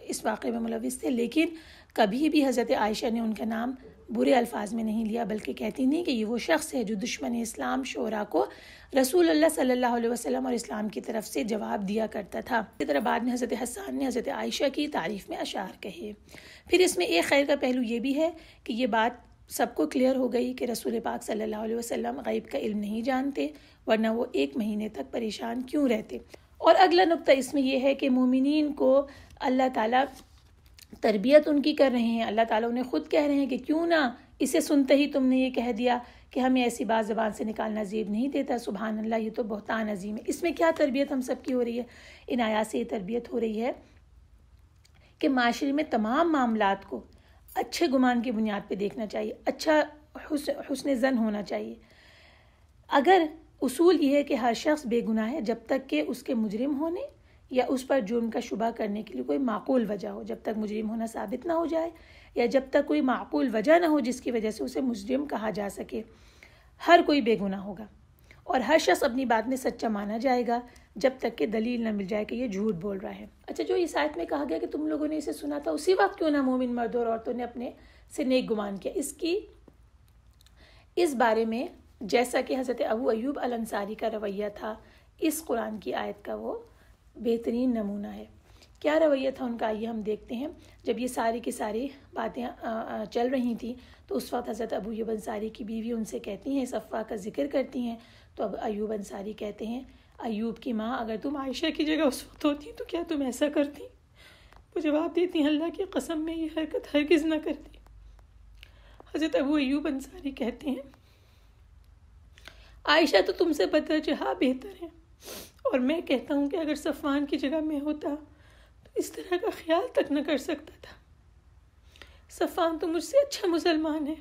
اس واقعے میں ملوث تھے، لیکن کبھی بھی حضرت عائشہ نے ان کا نام برے الفاظ میں نہیں لیا، بلکہ کہتی نہیں کہ یہ وہ شخص ہے جو دشمن اسلام شعراء کو رسول اللہ صلی اللہ علیہ وسلم اور اسلام کی طرف سے جواب دیا کرتا تھا. اسی طرح بعد میں حضرت حسان نے حضرت عائشہ کی تعریف میں اشعار کہے. پھر اس میں ایک خیر کا پہلو یہ بھی ہے کہ یہ بات سب کو کلیئر ہو گئی کہ رسول پاک صلی اللہ علیہ وسلم غیب کا علم نہیں جانتے، ورنہ وہ 1 مہینے تک پریشان کیوں رہتے. اور اگلا نقطہ اس میں یہ ہے کہ مومنین کو اللہ تعالیٰ تربیت ان کی کر رہے ہیں. اللہ تعالیٰ انہیں خود کہہ رہے ہیں کہ کیوں نہ اسے سنتے ہی تم نے یہ کہہ دیا کہ ہمیں ایسی بات زبان سے نکالنا زیب نہیں دیتا. سبحان اللہ، یہ تو بہتان عظیم ہے. اس میں کیا تربیت ہم سب کی ہو رہی ہے؟ ان آیات سے یہ تربیت ہو رہی ہے کہ معاشرے میں تمام معاملات کو اچھے گمان کی بنیاد پہ دیکھنا چاہیے، اچھا حسن ظن ہونا چاہیے. اگر اصول یہ ہے کہ ہر شخص بے گناہ ہے جب تک کہ اس کے مجرم ہونے یا اس پر جرم کا شبہ کرنے کے لیے کوئی معقول وجہ ہو، جب تک مجرم ہونا ثابت نہ ہو جائے یا جب تک کوئی معقول وجہ نہ ہو جس کی وجہ سے اسے مجرم کہا جا سکے، ہر کوئی بے گناہ ہوگا. اور ہر شخص اپنی بات میں سچا مانا جائے گا جب تک کہ دلیل نہ مل جائے کہ یہ جھوٹ بول رہا ہے. اچھا، جو اس آیت میں کہا گیا کہ تم لوگوں نے اسے سنا تھا، اسی وقت کیوں نہ مومن مرد اور عورتوں نے اپنے سے نیک گمان کیا؟ اس بارے میں جیسا کہ حضرت ابو ایوب الانصاری کا رویہ تھا، اس قرآن کی آیت کا وہ بہترین نمونہ ہے. کیا رویہ تھا ان کا؟ آئیے ہم دیکھتے ہیں. جب یہ ساری کی ساری باتیں چل رہی تھیں تو اس وقت حضرت ابو ایوب انصاری کی بیوی ان سے کہتی ہیں، صفا کا ذکر کرتی ہیں. تو اب ایوب انصاری کہتے ہیں، ایوب کی ماں، اگر تم عائشہ کی جگہ اس وقت ہوتی تو کیا تم ایسا کرتی؟ وہ جواب دیتی ہیں، اللہ کی قسم میں یہ حرکت ہرگز نہ کرتی. حضرت ابو ایوب انصاری کہتے ہیں، عائشہ تو تم سے بدرجہ بہتر ہے، اور میں کہتا ہوں کہ اگر صفوان کی جگہ میں ہوتا تو اس طرح کا خیال تک نہ کر سکتا تھا۔ صفوان تو مجھ سے اچھا مسلمان ہے۔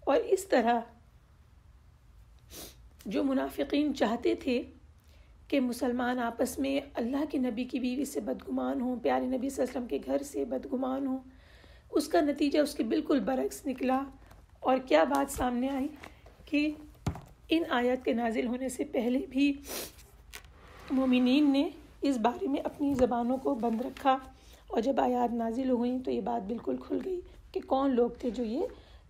اور اس طرح جو منافقین چاہتے تھے کہ مسلمان آپس میں اللہ کے نبی کی بیوی سے بدگمان ہوں، پیارے نبی صلی اللہ علیہ وسلم کے گھر سے بدگمان ہوں، اس کا نتیجہ اس کے بالکل برعکس نکلا۔ اور کیا بات سامنے آئی کہ ان آیات کے نازل ہونے سے پہلے بھی مومنین نے اس بارے میں اپنی زبانوں کو بند رکھا، اور جب آیات نازل ہوئیں تو یہ بات بالکل کھل گئی کہ کون لوگ تھے جو یہ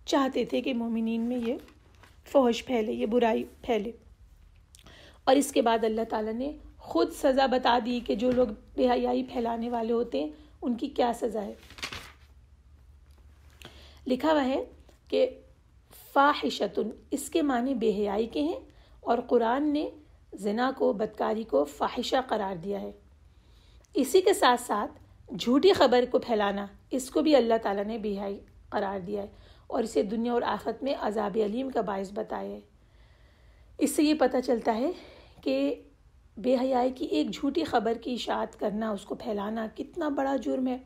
چاہتے تھے کہ مومنین میں یہ فحش پھیلے، یہ برائی پھیلے۔ اور اس کے بعد اللہ تعالیٰ نے خود سزا بتا دی کہ جو لوگ بے حیائی پھیلانے والے ہوتے ہیں ان کی کیا سزا ہے۔ لکھا ہوا ہے کہ فاحشتن، اس کے معنی بے حیائی کے ہیں، اور قرآن نے زنا کو، بدکاری کو فاحشہ قرار دیا ہے۔ اسی کے ساتھ ساتھ جھوٹی خبر کو پھیلانا، اس کو بھی اللہ تعالیٰ نے بے حیائی قرار دیا ہے، اور اسے دنیا اور آخرت میں عذاب علیم کا باعث بتایا ہے۔ اس سے یہ پتہ چلتا ہے کہ بے حیائی کی ایک جھوٹی خبر کی اشاعت کرنا، اس کو پھیلانا کتنا بڑا جرم ہے۔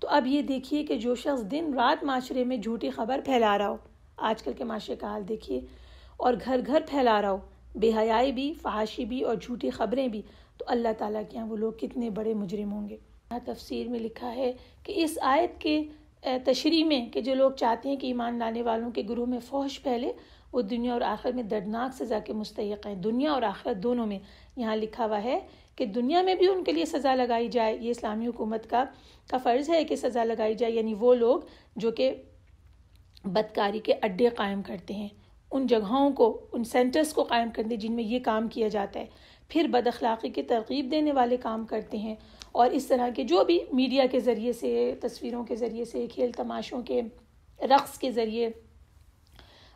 تو اب یہ دیکھیے کہ جو شخص دن رات معاشرے میں جھوٹی خبر پھیلا رہا ہو، آج کل کے معاشرے کا حال دیکھیے، اور گھر گھر پھیلا رہا ہو بے حیائی بھی، فحاشی بھی اور جھوٹی خبریں بھی، تو اللہ تعالیٰ کے یہاں وہ لوگ کتنے بڑے مجرم ہوں گے۔ تفسیر میں لکھا ہے کہ اس آیت کے تشریح میں کہ جو لوگ چاہتے ہیں کہ ایمان لانے والوں کے گروہ میں فحش پھیلے، وہ دنیا اور آخرت میں دردناک سزا کے مستحق ہیں، دنیا اور آخرت دونوں میں۔ یہاں لکھا ہوا ہے کہ دنیا میں بھی ان کے لیے سزا لگائی جائے، یہ اسلامی حکومت کا فرض ہے کہ سزا لگائی جائے، یعنی وہ لوگ جو کہ بدکاری کے اڈے قائم کرتے ہیں، ان جگہوں کو، ان سینٹرز کو قائم کرتے ہیں جن میں یہ کام کیا جاتا ہے، پھر بد اخلاقی کی ترغیب دینے والے کام کرتے ہیں، اور اس طرح کے جو بھی میڈیا کے ذریعے سے، تصویروں کے ذریعے سے، کھیل تماشوں کے، رقص کے ذریعے،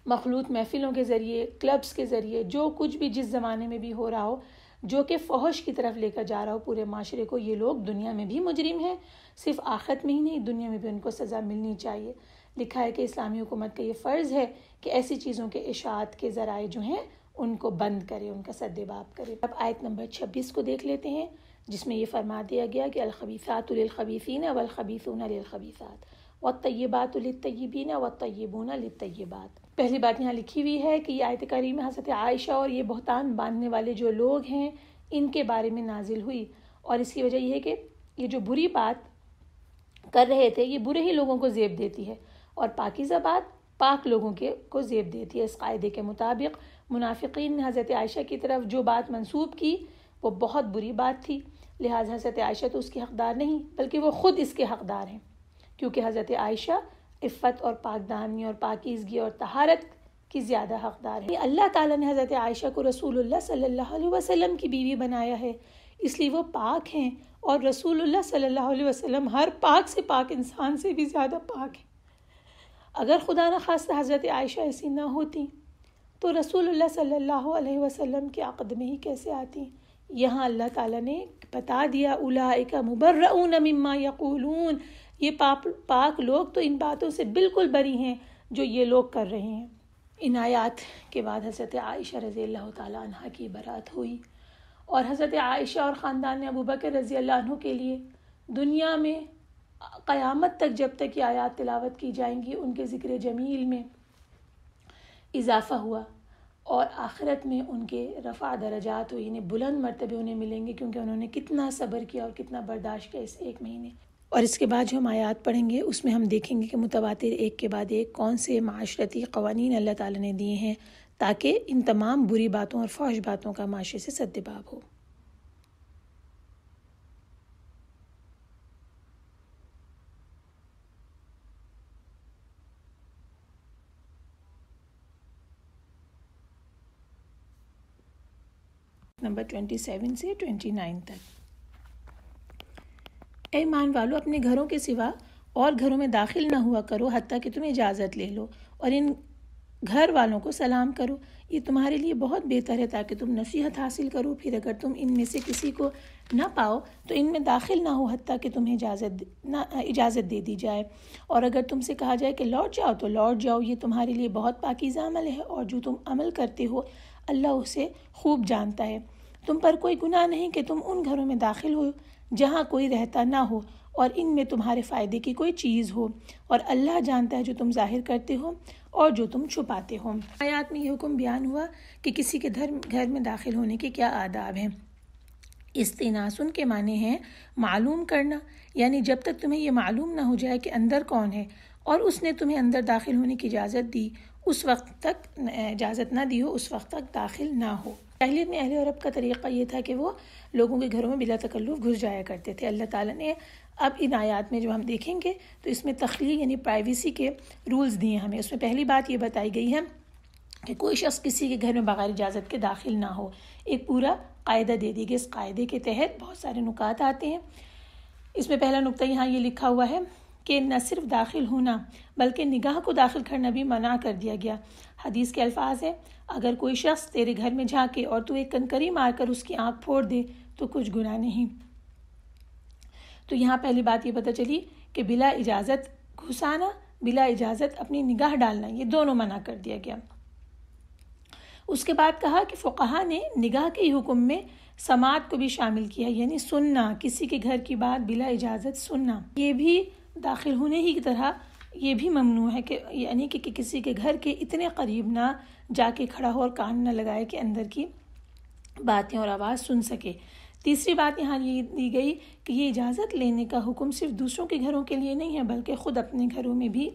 مخلوط محفلوں کے ذریعے، کلبز کے ذریعے، جو کچھ بھی جس زمانے میں بھی ہو رہا ہو جو کہ فحش کی طرف لے کر جا رہا ہو پورے معاشرے کو، یہ لوگ دنیا میں بھی مجرم ہیں، صرف آخرت میں ہی نہیں، دنیا میں بھی ان کو سزا ملنی چاہیے۔ لکھا ہے کہ اسلامی حکومت کا یہ فرض ہے کہ ایسی چیزوں کے اشاعت کے ذرائع جو ہیں ان کو بند کرے، ان کا سدباب کرے۔ اب آیت نمبر 26 کو دیکھ لیتے ہیں، جس میں یہ فرما دیا گیا کہ الخبیثات للخبیثین والخبیثون للخبیثات والطیبات للطیبین والطیبون للطیبات۔ پہلی بات یہاں لکھی ہوئی ہے کہ یہ آیت کریمہ حضرت عائشہ اور یہ بہتان باندھنے والے جو لوگ ہیں ان کے بارے میں نازل ہوئی، اور اس کی وجہ یہ ہے کہ یہ جو بری بات کر رہے تھے یہ برے ہی لوگوں کو زیب دیتی ہے، اور پاکیزہ بات پاک لوگوں کو زیب دیتی ہے۔ اس قاعدے کے مطابق منافقین نے حضرت عائشہ کی طرف جو بات منسوب کی وہ بہت بری بات تھی، لہٰذا حضرت عائشہ تو اس کی حقدار نہیں بلکہ وہ خود اس کے حقدار ہیں، کیونکہ حضرت عائشہ عفت اور پاک دامنی اور پاکیزگی اور طہارت کی زیادہ حقدار ہے۔ اللہ تعالیٰ نے حضرت عائشہ کو رسول اللہ صلی اللہ علیہ وسلم کی بیوی بنایا ہے، اس لیے وہ پاک ہیں، اور رسول اللہ صلی اللہ علیہ وسلم ہر پاک سے پاک انسان سے بھی زیادہ پاک ہیں۔ اگر خدا نخواستہ حضرت عائشہ ایسی نہ ہوتی تو رسول اللہ صلی اللہ علیہ وسلم کے عقد میں ہی کیسے آتی؟ یہاں اللہ تعالیٰ نے بتا دیا اولئک مبرؤون مما یقولون، یہ پاک لوگ تو ان باتوں سے بالکل بری ہیں جو یہ لوگ کر رہے ہیں۔ ان آیات کے بعد حضرت عائشہ رضی اللہ تعالیٰ عنہ کی برات ہوئی، اور حضرت عائشہ اور خاندان ابو بکر رضی اللہ عنہ کے لیے دنیا میں قیامت تک جب تک یہ آیات تلاوت کی جائیں گی ان کے ذکر جمیل میں اضافہ ہوا، اور آخرت میں ان کے رفع درجات ہوئی، انہیں بلند مرتبے انہیں ملیں گے، کیونکہ انہوں نے کتنا صبر کیا اور کتنا برداشت کیا اس ایک مہینے۔ اور اس کے بعد جو ہم آیات پڑھیں گے اس میں ہم دیکھیں گے کہ متواتر ایک کے بعد ایک کون سے معاشرتی قوانین اللہ تعالیٰ نے دیے ہیں تاکہ ان تمام بری باتوں اور فحش باتوں کا معاشرے سے سدباب ہو۔ نمبر 27 سے 29 تک۔ اے ایمان والو، اپنے گھروں کے سوا اور گھروں میں داخل نہ ہوا کرو حتیٰ کہ تم اجازت لے لو، اور ان گھر والوں کو سلام کرو، یہ تمہارے لیے بہت بہتر ہے تاکہ تم نصیحت حاصل کرو۔ پھر اگر تم ان میں سے کسی کو نہ پاؤ تو ان میں داخل نہ ہو حتیٰ کہ تمہیں اجازت دے دی جائے، اور اگر تم سے کہا جائے کہ لوٹ جاؤ تو لوٹ جاؤ، یہ تمہارے لیے بہت پاکیزہ عمل ہے، اور جو تم عمل کرتے ہو اللہ اسے خوب جانتا ہے۔ تم پر کوئی گناہ نہیں کہ تم ان گھروں میں داخل ہو جہاں کوئی رہتا نہ ہو اور ان میں تمہارے فائدے کی کوئی چیز ہو، اور اللہ جانتا ہے جو تم ظاہر کرتے ہو اور جو تم چھپاتے ہو۔ آیات میں یہ حکم بیان ہوا کہ کسی کے گھر میں داخل ہونے کے کیا آداب ہیں۔ استئناسن کے معنی ہیں معلوم کرنا، یعنی جب تک تمہیں یہ معلوم نہ ہو جائے کہ اندر کون ہے اور اس نے تمہیں اندر داخل ہونے کی اجازت دی، اس وقت تک اجازت نہ دی ہو، اس وقت تک داخل نہ ہو۔ جاہلیت میں اہل عرب کا طریقہ یہ تھا کہ وہ لوگوں کے گھروں میں بلا تکلف گھس جایا کرتے تھے۔ اللہ تعالیٰ نے اب ان آیات میں جو ہم دیکھیں گے تو اس میں تخلیق یعنی پرائیویسی کے رولز دیے ہمیں۔ اس میں پہلی بات یہ بتائی گئی ہے کہ کوئی شخص کسی کے گھر میں بغیر اجازت کے داخل نہ ہو، ایک پورا قاعدہ دے دی گیا۔ اس قاعدے کے تحت بہت سارے نکات آتے ہیں۔ اس میں پہلا نکتہ یہاں یہ لکھا ہوا ہے کہ نہ صرف داخل ہونا بلکہ نگاہ کو داخل کرنا بھی منع کر دیا گیا۔ حدیث کے الفاظ ہیں، اگر کوئی شخص تیرے گھر میں جھانکے اور تو ایک کنکری مار کر اس کی آنکھ پھوڑ دے تو کچھ گناہ نہیں۔ تو یہاں پہلی بات یہ پتہ چلی کہ بلا اجازت گھسانا، بلا اجازت اپنی نگاہ ڈالنا، یہ دونوں منع کر دیا گیا۔ اس کے بعد کہا کہ فقہا نے نگاہ کے حکم میں سماعت کو بھی شامل کیا، یعنی سننا، کسی کے گھر کی بات بلا اجازت سننا، یہ بھی داخل ہونے ہی کی طرح یہ بھی ممنوع ہے کہ یعنی کہ کسی کے گھر کے اتنے قریب نہ جا کے کھڑا ہو اور کان نہ لگائے کہ اندر کی باتیں اور آواز سن سکے۔ تیسری بات یہاں یہ دی گئی کہ یہ اجازت لینے کا حکم صرف دوسروں کے گھروں کے لیے نہیں ہے بلکہ خود اپنے گھروں میں بھی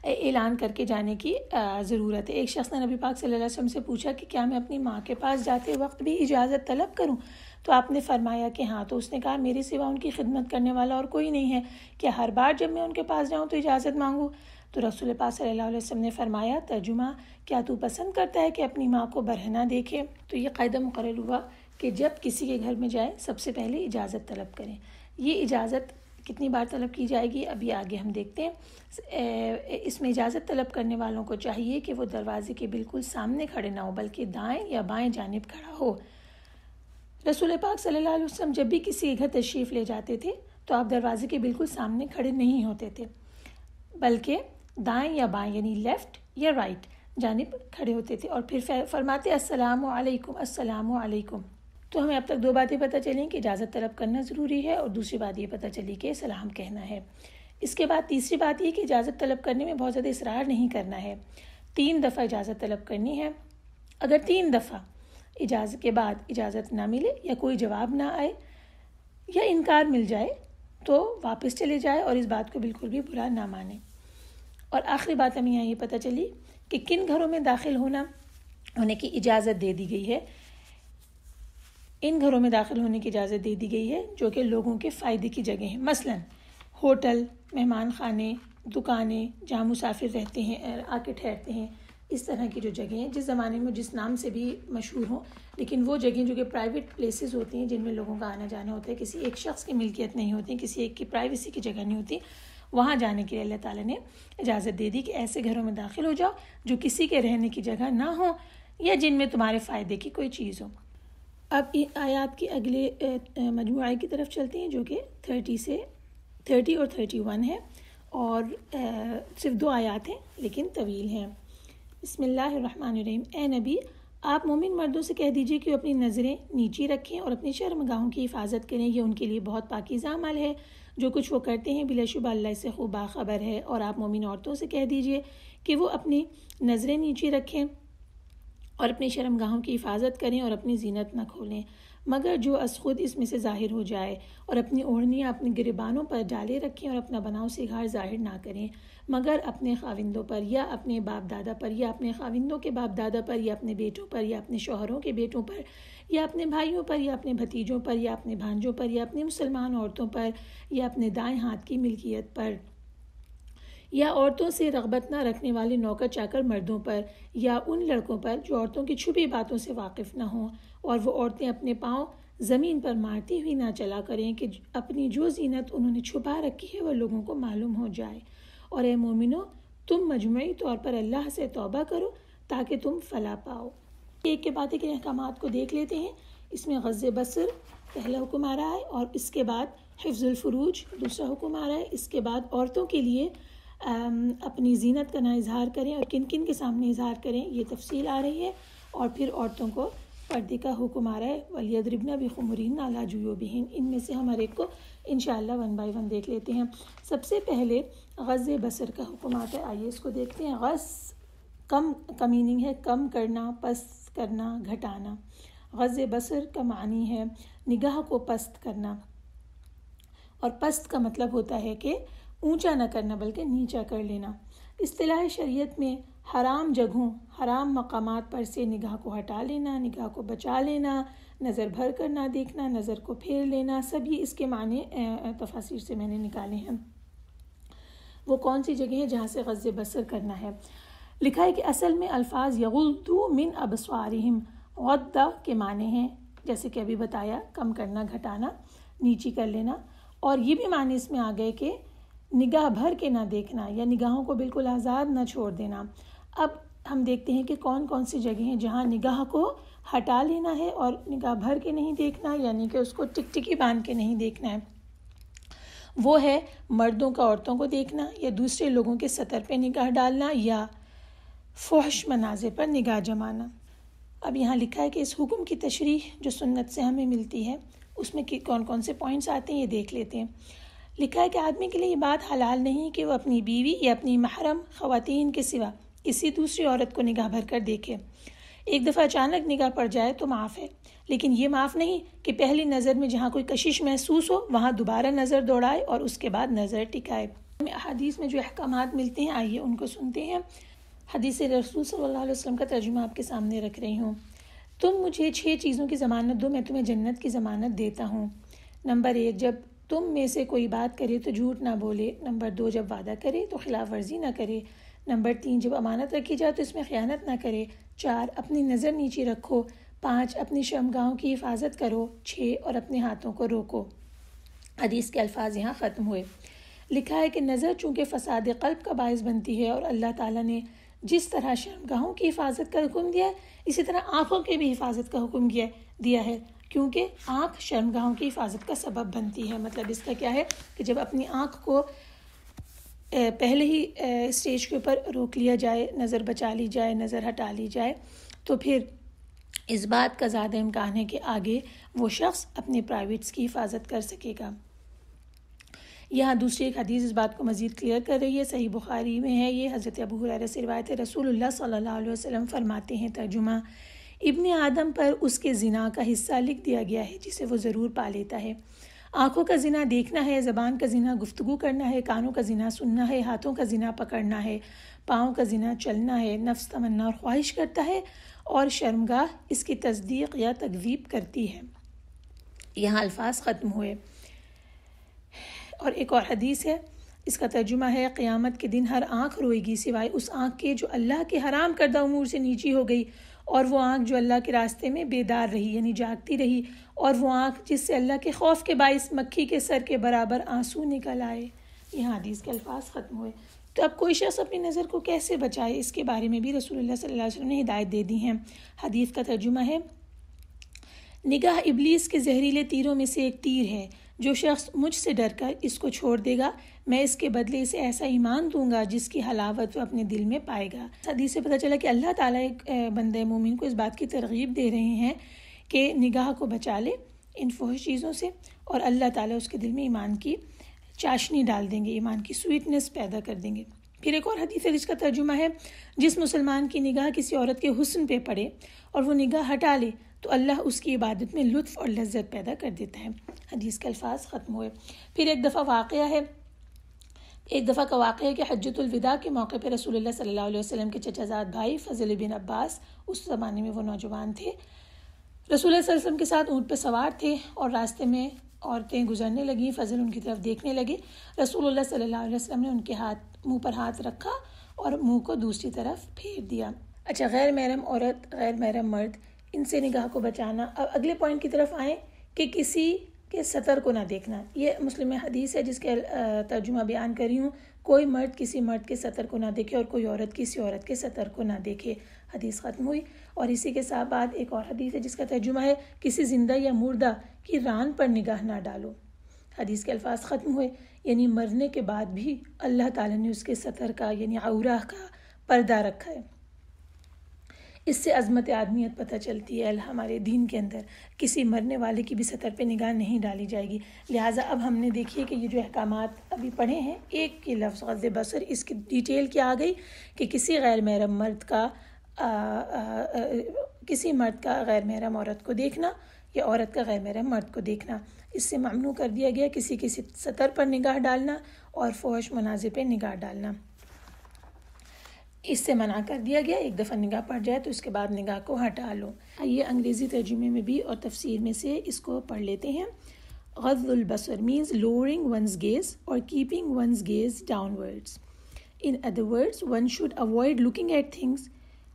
اعلان کر کے جانے کی ضرورت ہے۔ ایک شخص نے نبی پاک صلی اللہ علیہ وسلم سے پوچھا کہ کیا میں اپنی ماں کے پاس جاتے وقت بھی اجازت طلب کروں؟ تو آپ نے فرمایا کہ ہاں۔ تو اس نے کہا میرے سوا ان کی خدمت کرنے والا اور کوئی نہیں ہے، کیا ہر بار جب میں ان کے پاس جاؤں تو اجازت مانگوں؟ تو رسول پاک صلی اللہ علیہ وسلم نے فرمایا، ترجمہ، کیا تو پسند کرتا ہے کہ اپنی ماں کو برہنہ دیکھے؟ تو یہ قاعدہ مقرر ہوا کہ جب کسی کے گھر میں جائیں سب سے پہلے اجازت طلب کریں۔ یہ اجازت کتنی بار طلب کی جائے گی ابھی آگے ہم دیکھتے ہیں۔ اس میں اجازت طلب کرنے والوں کو چاہیے کہ وہ دروازے کے بالکل سامنے کھڑے نہ ہو بلکہ دائیں یا بائیں جانب کھڑا ہو۔ رسول پاک صلی اللہ علیہ وسلم جب بھی کسی کے گھر تشریف لے جاتے تھے تو آپ دروازے کے بالکل سامنے کھڑے نہیں ہوتے تھے بلکہ دائیں یا بائیں یعنی لیفٹ یا رائٹ جانب کھڑے ہوتے تھے اور پھر فرماتے السلام علیکم، السلام علیکم۔ تو ہمیں اب تک دو باتیں پتہ چلیں کہ اجازت طلب کرنا ضروری ہے اور دوسری بات یہ پتہ چلی کہ سلام کہنا ہے۔ اس کے بعد تیسری بات یہ کہ اجازت طلب کرنے میں بہت زیادہ اصرار نہیں کرنا ہے۔ 3 دفعہ اجازت طلب کرنی ہے۔ اگر 3 دفعہ اجازت کے بعد اجازت نہ ملے یا کوئی جواب نہ آئے یا انکار مل جائے تو واپس چلے جائے اور اس بات کو بالکل بھی برا نہ مانے۔ اور آخری بات ہمیں یہاں یہ پتہ چلی کہ کن گھروں میں داخل ہونے کی اجازت دے دی گئی ہے۔ ان گھروں میں داخل ہونے کی اجازت دے دی گئی ہے جو کہ لوگوں کے فائدے کی جگہ ہیں، مثلا ہوٹل، مہمان خانے، دکانیں جہاں مسافر رہتے ہیں، آ کے ٹھہرتے ہیں، اس طرح کی جو جگہیں ہیں جس زمانے میں جس نام سے بھی مشہور ہوں، لیکن وہ جگہیں جو کہ پرائیویٹ پلیسز ہوتی ہیں جن میں لوگوں کا آنا جانا ہوتا ہے، کسی ایک شخص کی ملکیت نہیں ہوتی، کسی ایک کی پرائیویسی کی جگہ نہیں ہوتی، وہاں جانے کے لیے اللہ تعالیٰ نے اجازت دے دی کہ ایسے گھروں میں داخل ہو جاؤ جو کسی کے رہنے کی جگہ نہ ہو یا جن میں تمہارے فائدے کی کوئی چیز ہو۔ اب آیات کے اگلے مجموعے کی طرف چلتے ہیں جو کہ 30 اور 31 ہے اور صرف 2 آیات ہیں لیکن طویل ہیں۔ بسم اللہ الرحمن الرحیم۔ اے نبی، آپ مومن مردوں سے کہہ دیجئے کہ وہ اپنی نظریں نیچی رکھیں اور اپنی شرمگاہوں کی حفاظت کریں، یہ ان کے لیے بہت پاکیزہ عمل ہے، جو کچھ وہ کرتے ہیں بلا شبہ اللہ سے خوب باخبر ہے۔ اور آپ مومن عورتوں سے کہہ دیجئے کہ وہ اپنی نظریں نیچی رکھیں اور اپنی شرمگاہوں کی حفاظت کریں اور اپنی زینت نہ کھولیں، مگر جو از خود اس میں سے ظاہر ہو جائے، اور اپنی اوڑھنیاں اپنے گریبانوں پر ڈالے رکھیں اور اپنا بناؤ سگار ظاہر نہ کریں، مگر اپنے خاوندوں پر یا اپنے باپ دادا پر یا اپنے خاوندوں کے باپ دادا پر یا اپنے بیٹوں پر یا اپنے شوہروں کے بیٹوں پر یا اپنے بھائیوں پر یا اپنے بھتیجوں پر یا اپنے بھانجوں پر یا اپنی مسلمان عورتوں پر یا اپنے دائیں ہاتھ کی ملکیت پر یا عورتوں سے رغبت نہ رکھنے والے نوکر چاکر مردوں پر یا ان لڑکوں پر جو عورتوں کی چھپی باتوں سے واقف نہ ہوں، اور وہ عورتیں اپنے پاؤں زمین پر مارتی ہوئی نہ چلا کریں کہ اپنی جو زینت انہوں نے چھپا رکھی ہے وہ لوگوں کو معلوم ہو جائے۔ اور اے مومنو، تم مجموعی طور پر اللہ سے توبہ کرو تاکہ تم فلاح پاؤ۔ ایک کے بعد ایک احکامات کو دیکھ لیتے ہیں۔ اس میں غض بصر پہلا حکم آ رہا ہے اور اس کے بعد حفظ الفروج دوسرا حکم آ رہا ہے۔ اس کے بعد عورتوں کے لیے اپنی زینت کا نہ اظہار کریں اور کن کن کے سامنے اظہار کریں، یہ تفصیل آ رہی ہے، اور پھر عورتوں کو پردے کا حکم آ رہا ہے. وَلْيَضْرِبْنَ بِخُمُرِهِنَّ عَلَىٰ جُيُوبِهِنَّ. ان میں سے ہم ہر ایک کو انشاءاللہ 1 بائی 1 دیکھ لیتے ہیں. سب سے پہلے غض بصر کا حکم آتا ہے. آئیے اس کو دیکھتے ہیں. غض کم کا میننگ ہے کم کرنا، پست کرنا، گھٹانا. غض بصر کا معنی ہے نگاہ کو پست کرنا، اور پست کا مطلب ہوتا ہے کہ اونچا نہ کرنا بلکہ نیچا کر لینا. اصطلاح شریعت میں حرام جگہوں، حرام مقامات پر سے نگاہ کو ہٹا لینا، نگاہ کو بچا لینا، نظر بھر کر نہ دیکھنا، نظر کو پھیر لینا، سب یہ اس کے معنی تفاسیر سے میں نے نکالے ہیں. وہ کون سی جگہ ہے جہاں سے غض بصر کرنا ہے؟ لکھا ہے کہ اصل میں الفاظ یغضوا من ابصارہم، غض کے معنی ہیں جیسے کہ ابھی بتایا کم کرنا، گھٹانا، نیچی کر لینا، اور یہ بھی معنی اس میں آ گئے کہ نگاہ بھر کے نہ دیکھنا یا نگاہوں کو بالکل آزاد نہ چھوڑ دینا. اب ہم دیکھتے ہیں کہ کون کون سی جگہ ہیں جہاں نگاہ کو ہٹا لینا ہے اور نگاہ بھر کے نہیں دیکھنا، یعنی کہ اس کو ٹکٹکی باندھ کے نہیں دیکھنا ہے. وہ ہے مردوں کا عورتوں کو دیکھنا، یا دوسرے لوگوں کے سطر پہ نگاہ ڈالنا، یا فحش مناظر پر نگاہ جمانا. اب یہاں لکھا ہے کہ اس حکم کی تشریح جو سنت سے ہمیں ملتی ہے اس میں کون کون سے پوائنٹس آتے ہیں یہ دیکھ لیتے ہیں. لکھا ہے کہ آدمی کے لیے یہ بات حلال نہیں کہ وہ اپنی بیوی یا اپنی محرم خواتین کے سوا کسی دوسری عورت کو نگاہ بھر کر دیکھے. ایک دفعہ اچانک نگاہ پڑ جائے تو معاف ہے، لیکن یہ معاف نہیں کہ پہلی نظر میں جہاں کوئی کشش محسوس ہو وہاں دوبارہ نظر دوڑائے اور اس کے بعد نظر ٹکائے. حدیث میں جو احکامات ملتے ہیں آئیے ان کو سنتے ہیں. حدیث رسول صلی اللہ علیہ وسلم کا ترجمہ آپ کے سامنے رکھ رہی ہوں. تم مجھے 6 چیزوں کی ضمانت دو، میں تمہیں جنت کی ضمانت دیتا ہوں. نمبر 1، جب تم میں سے کوئی بات کرے تو جھوٹ نہ بولے. نمبر 2، جب وعدہ کرے تو خلاف ورزی نہ کرے. نمبر 3، جب امانت رکھی جائے تو اس میں خیانت نہ کرے. 4، اپنی نظر نیچی رکھو. 5، اپنی شرمگاہوں کی حفاظت کرو. 6، اور اپنے ہاتھوں کو روکو. حدیث کے الفاظ یہاں ختم ہوئے. لکھا ہے کہ نظر چونکہ فساد قلب کا باعث بنتی ہے اور اللہ تعالیٰ نے جس طرح شرمگاہوں کی حفاظت کا حکم دیا ہے اسی طرح آنکھوں کی بھی حفاظت کا حکم دیا ہے، کیونکہ آنکھ شرمگاہوں کی حفاظت کا سبب بنتی ہے. مطلب اس کا کیا ہے کہ جب اپنی آنکھ کو پہلے ہی اسٹیج کے اوپر روک لیا جائے، نظر بچا لی جائے، نظر ہٹا لی جائے، تو پھر اس بات کا زیادہ امکان ہے کہ آگے وہ شخص اپنے پرائیویٹس کی حفاظت کر سکے گا. یہاں دوسری ایک حدیث اس بات کو مزید کلیئر کر رہی ہے. صحیح بخاری میں ہے یہ، حضرت ابو ہریرہ سے روایت ہے. رسول اللہ صلی اللہ علیہ وسلم فرماتے ہیں، ترجمہ: ابن آدم پر اس کے زنا کا حصہ لکھ دیا گیا ہے جسے وہ ضرور پا لیتا ہے. آنکھوں کا زنا دیکھنا ہے، زبان کا زنا گفتگو کرنا ہے، کانوں کا زنا سننا ہے، ہاتھوں کا زنا پکڑنا ہے، پاؤں کا زنا چلنا ہے، نفس تمنا اور خواہش کرتا ہے، اور شرمگاہ اس کی تصدیق یا تکذیب کرتی ہے. یہاں الفاظ ختم ہوئے. اور ایک اور حدیث ہے، اس کا ترجمہ ہے: قیامت کے دن ہر آنکھ روئے گی سوائے اس آنکھ کے جو اللہ کے حرام کردہ امور سے نیچی ہو گئی، اور وہ آنکھ جو اللہ کے راستے میں بیدار رہی یعنی جاگتی رہی، اور وہ آنکھ جس سے اللہ کے خوف کے باعث مکھی کے سر کے برابر آنسو نکل آئے. یہاں حدیث کے الفاظ ختم ہوئے. تو اب کوئی شخص اپنی نظر کو کیسے بچائے، اس کے بارے میں بھی رسول اللہ صلی اللہ علیہ وسلم نے ہدایت دے دی ہیں. حدیث کا ترجمہ ہے: نگاہ ابلیس کے زہریلے تیروں میں سے ایک تیر ہے. جو شخص مجھ سے ڈر کر اس کو چھوڑ دے گا میں اس کے بدلے اسے ایسا ایمان دوں گا جس کی حلاوت وہ اپنے دل میں پائے گا. حدیث سے پتہ چلا کہ اللہ تعالیٰ ایک بندہ مومن کو اس بات کی ترغیب دے رہے ہیں کہ نگاہ کو بچا لے ان فحش چیزوں سے، اور اللہ تعالیٰ اس کے دل میں ایمان کی چاشنی ڈال دیں گے، ایمان کی سویٹنس پیدا کر دیں گے. پھر ایک اور حدیث ہے جس کا ترجمہ ہے: جس مسلمان کی نگاہ کسی عورت کے حسن پہ پڑے اور وہ نگاہ ہٹا لے تو اللہ اس کی عبادت میں لطف اور لذت پیدا کر دیتا ہے. حدیث کے الفاظ ختم ہوئے. پھر ایک دفعہ کا واقعہ ہے کہ حجۃ الوداع کے موقع پہ رسول اللہ صلی اللہ علیہ وسلم کے چچا زاد بھائی فضل بن عباس، اس زمانے میں وہ نوجوان تھے، رسول اللہ صلی اللہ علیہ وسلم کے ساتھ اونٹ پہ سوار تھے اور راستے میں عورتیں گزرنے لگیں. فضل ان کی طرف دیکھنے لگے. رسول اللہ صلی اللہ علیہ وسلم نے ان کے منہ پر ہاتھ رکھا اور منہ کو دوسری طرف پھیر دیا. اچھا، غیر محرم عورت، غیر محرم مرد، ان سے نگاہ کو بچانا. اب اگلے پوائنٹ کی طرف آئیں کہ کسی کے سطر کو نہ دیکھنا. یہ مسلم میں حدیث ہے جس کے ترجمہ بیان کر رہی ہوں: کوئی مرد کسی مرد کے سطر کو نہ دیکھے اور کوئی عورت کسی عورت کے سطر کو نہ دیکھے. حدیث ختم ہوئی. اور اسی کے ساتھ بعد ایک اور حدیث ہے جس کا ترجمہ ہے: کسی زندہ یا مردہ کی ران پر نگاہ نہ ڈالو. حدیث کے الفاظ ختم ہوئے. یعنی مرنے کے بعد بھی اللہ تعالیٰ نے اس کے سطر کا یعنی عورہ کا پردہ رکھا ہے. اس سے عظمت آدمیت پتہ چلتی ہے ہمارے دین کے اندر. کسی مرنے والے کی بھی سطر پہ نگاہ نہیں ڈالی جائے گی. لہٰذا اب ہم نے دیکھیے کہ یہ جو احکامات ابھی پڑھے ہیں، ایک کے لفظ غض بصر، اس کی ڈیٹیل کیا آ گئی کہ کسی غیر محرم مرد کا کسی مرد کا غیر محرم عورت کو دیکھنا یا عورت کا غیر محرم مرد کو دیکھنا، اس سے ممنوع کر دیا گیا کسی سطر پر نگاہ ڈالنا اور فحش مناظر پہ نگاہ ڈالنا. اس سے منع کر دیا گیا، ایک دفعہ نگاہ پڑ جائے تو اس کے بعد نگاہ کو ہٹا لو. یہ انگریزی ترجمے میں بھی اور تفسیر میں سے اس کو پڑھ لیتے ہیں. غض البصر means lowering one's gaze or keeping one's gaze downwards. In other words, one should avoid looking at things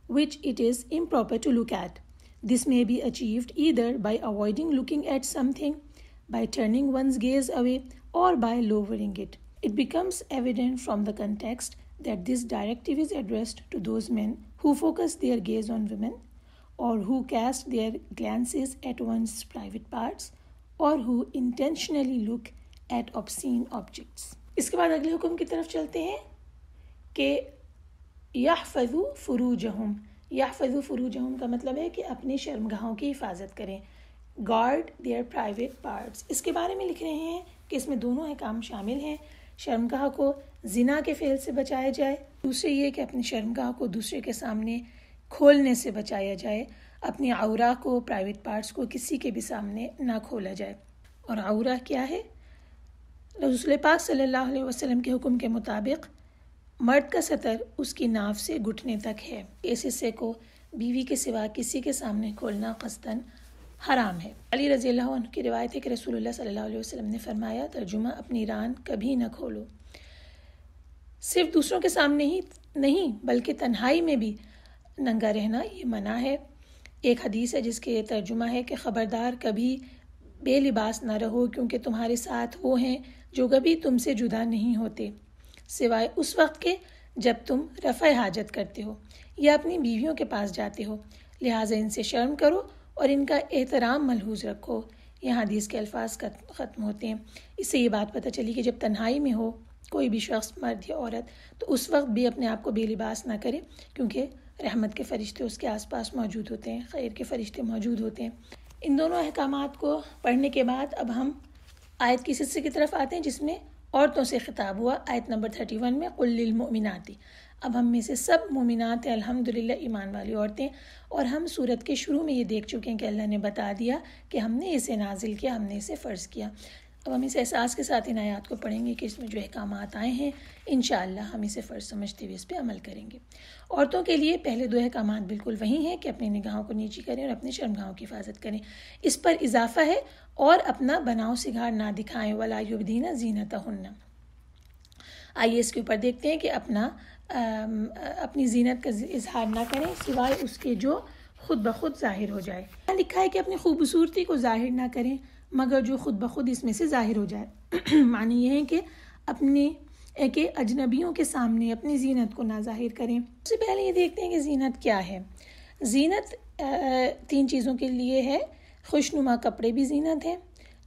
which it is improper to look at. This may be achieved either by avoiding looking at something, by turning one's gaze away, or by lowering it. It becomes evident from the context that this directive is addressed to those men who focus their gaze on women, or who cast their glances at one's private parts, or who intentionally look at obscene objects. اس کے بعد اگلے حکم کی طرف چلتے ہیں کہ یحفظوا فروجہم. یحفظوا فروجہم کا مطلب ہے کہ اپنی شرمگاہوں کی حفاظت کریں. Guard their private parts. اس کے بارے میں لکھ رہے ہیں کہ اس میں دونوں احکام شامل ہیں. شرمگاہ کو زنا کے فعل سے بچایا جائے، دوسرے یہ کہ اپنی شرمگاہ کو دوسرے کے سامنے کھولنے سے بچایا جائے. اپنی عورہ کو، پرائیویٹ پارٹس کو کسی کے بھی سامنے نہ کھولا جائے. اور عورہ کیا ہے؟ رسول پاک صلی اللہ علیہ وسلم کے حکم کے مطابق مرد کا سطر اس کی ناف سے گھٹنے تک ہے. اس حصے کو بیوی کے سوا کسی کے سامنے کھولنا قصداً حرام ہے. علی رضی اللہ عنہ کی روایت ہے کہ رسول اللہ صلی اللہ علیہ وسلم نے فرمایا، ترجمہ، اپنی ران کبھی نہ کھولو. صرف دوسروں کے سامنے ہی نہیں بلکہ تنہائی میں بھی ننگا رہنا یہ منع ہے. ایک حدیث ہے جس کے ترجمہ ہے کہ خبردار کبھی بے لباس نہ رہو، کیونکہ تمہارے ساتھ وہ ہیں جو کبھی تم سے جدا نہیں ہوتے سوائے اس وقت کے جب تم رفع حاجت کرتے ہو یا اپنی بیویوں کے پاس جاتے ہو. لہٰذا ان سے شرم کرو اور ان کا احترام ملحوظ رکھو. یہاں حدیث کے الفاظ ختم ہوتے ہیں. اس سے یہ بات پتہ چلی کہ جب تنہائی میں ہو کوئی بھی شخص، مرد یا عورت، تو اس وقت بھی اپنے آپ کو بے لباس نہ کرے، کیونکہ رحمت کے فرشتے اس کے آس پاس موجود ہوتے ہیں، خیر کے فرشتے موجود ہوتے ہیں. ان دونوں احکامات کو پڑھنے کے بعد اب ہم آیت کی حصے کی طرف آتے ہیں جس میں عورتوں سے خطاب ہوا. آیت نمبر 31 میں قل للمؤمنات. اب ہم میں سے سب مومنات ہیں الحمدللہ، ایمان والی عورتیں. اور ہم سورت کے شروع میں یہ دیکھ چکے ہیں کہ اللہ نے بتا دیا کہ ہم نے اسے نازل کیا، ہم نے اسے فرض کیا. اب ہم اس احساس کے ساتھ ان آیات کو پڑھیں گے کہ اس میں جو احکامات آئے ہیں انشاءاللہ ہم اسے فرض سمجھتے ہوئے اس پہ عمل کریں گے. عورتوں کے لیے پہلے دو احکامات بالکل وہی ہیں کہ اپنی نگاہوں کو نیچی کریں اور اپنی شرمگاہوں کی حفاظت کریں. اس پر اضافہ ہے اور اپنا بناؤ سگار نہ دکھائیں، ولا یبدین زینتہن. آئیے اس کے اوپر دیکھتے ہیں کہ اپنی زینت کا اظہار نہ کریں سوائے اس کے جو خود بخود ظاہر ہو جائے. لکھا ہے کہ اپنی خوبصورتی کو ظاہر نہ کریں مگر جو خود بخود اس میں سے ظاہر ہو جائے. معنی یہ ہے کہ اجنبیوں کے سامنے اپنی زینت کو نہ ظاہر کریں. سب سے پہلے یہ دیکھتے ہیں کہ زینت کیا ہے. زینت 3 چیزوں کے لیے ہے. خوشنما کپڑے بھی زینت ہیں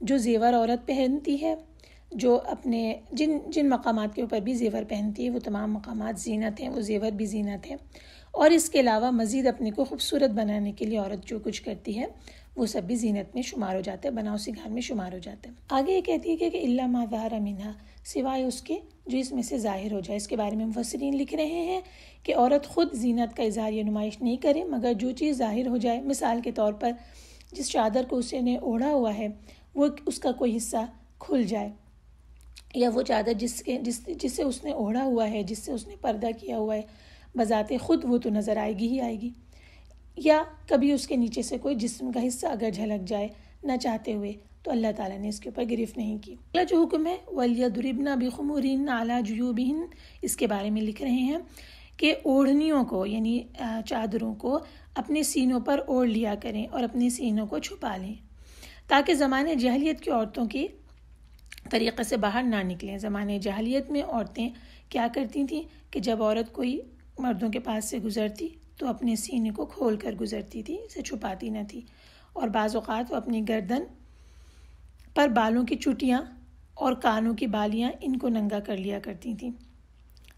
جو زیور عورت پہنتی ہے، جو اپنے جن مقامات کے اوپر بھی زیور پہنتی ہے وہ تمام مقامات زینت ہیں، وہ زیور بھی زینت ہیں. اور اس کے علاوہ مزید اپنے کو خوبصورت بنانے کے لیے عورت جو کچھ کرتی ہے وہ سب بھی زینت میں شمار ہو جاتا ہے، بناؤ سنگار میں شمار ہو جاتا ہے. آگے یہ کہتی ہے کہ الا ما ظہر منہا، سوائے اس کے جو اس میں سے ظاہر ہو جائے. اس کے بارے میں مفسرین لکھ رہے ہیں کہ عورت خود زینت کا اظہار یا نمائش نہیں کرے مگر جو چیز ظاہر ہو جائے. مثال کے طور پر جس چادر کو اس نے اوڑھا ہوا ہے وہ اس کا کوئی حصہ کھل جائے، یا وہ چادر جس سے اس نے اوڑھا ہوا ہے، جس سے اس نے پردہ کیا ہوا ہے، بذات خود وہ تو نظر آئے گی ہی آئے گی. یا کبھی اس کے نیچے سے کوئی جسم کا حصہ اگر جھلک جائے نہ چاہتے ہوئے تو اللہ تعالیٰ نے اس کے اوپر گرفت نہیں کی. اگلا جو حکم ہے وَلْيَضْرِبْنَ بِخُمُرِهِنَّ عَلَى جُيُوبِهِنَّ، اس کے بارے میں لکھ رہے ہیں کہ اوڑھنیوں کو یعنی چادروں کو اپنے سینوں پر اوڑھ لیا کریں اور اپنے سینوں کو چھپا لیں تاکہ زمانے جاہلیت کی عورتوں کی طریقے سے باہر نہ نکلیں. زمانے جاہلیت میں عورتیں کیا کرتی تھیں کہ جب عورت کوئی مردوں کے پاس سے گزرتی تو اپنے سینے کو کھول کر گزرتی تھی، اسے چھپاتی نہ تھی. اور بعض اوقات وہ اپنی گردن پر بالوں کی چٹیاں اور کانوں کی بالیاں ان کو ننگا کر لیا کرتی تھیں.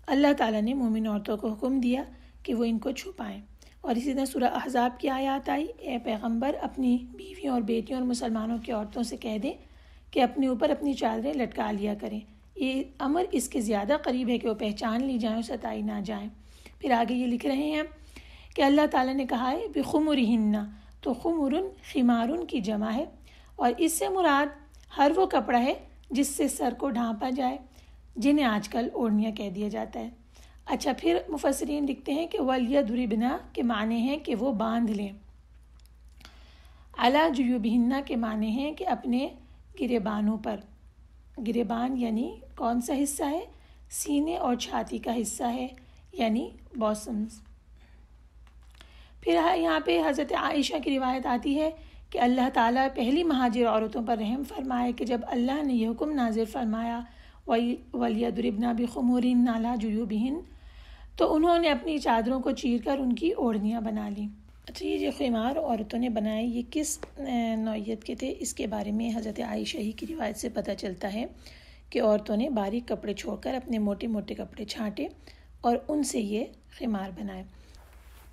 اللہ تعالیٰ نے مومن عورتوں کو حکم دیا کہ وہ ان کو چھپائیں. اور اسی طرح سورہ احزاب کی آیات آئی، اے پیغمبر اپنی بیویوں اور بیٹیوں اور مسلمانوں کی عورتوں سے کہہ دیں کہ اپنے اوپر اپنی چادریں لٹکا لیا کریں، یہ امر اس کے زیادہ قریب ہے کہ وہ پہچان لی جائیں اور ستائی نہ جائیں۔ پھر آگے یہ لکھ رہے ہیں کہ اللہ تعالیٰ نے کہا ہے بخمرہن، تو خمرن خمارن کی جمع ہے، اور اس سے مراد ہر وہ کپڑا ہے جس سے سر کو ڈھانپا جائے، جنہیں آج کل اوڑھنیاں کہہ دیا جاتا ہے۔ اچھا، پھر مفسرین لکھتے ہیں کہ وَلْيَضْرِبْنَ کے معنی ہیں کہ وہ باندھ لیں، عَلَى جُيُوبِهِنَّ کے معنی ہیں کہ اپنے گریبانوں پر۔ گریبان یعنی کون سا حصہ ہے؟ سینے اور چھاتی کا حصہ ہے، یعنی بوسمز۔ پھر یہاں پہ حضرت عائشہ کی روایت آتی ہے کہ اللہ تعالیٰ پہلی مہاجر عورتوں پر رحم فرمائے کہ جب اللہ نے یہ حکم نازل فرمایا وَلْيَضْرِبْنَ بِخُمُرِهِنَّ عَلَى جُيُوبِهِنَّ، تو انہوں نے اپنی چادروں کو چیر کر ان کی اوڑھنیاں بنا لیں۔ اچھا، یہ جو خمار عورتوں نے بنائے یہ کس نوعیت کے تھے؟ اس کے بارے میں حضرت عائشہ ہی کی روایت سے پتہ چلتا ہے کہ عورتوں نے باریک کپڑے چھوڑ کر اپنے موٹے موٹے کپڑے چھانٹے اور ان سے یہ خمار بنائے۔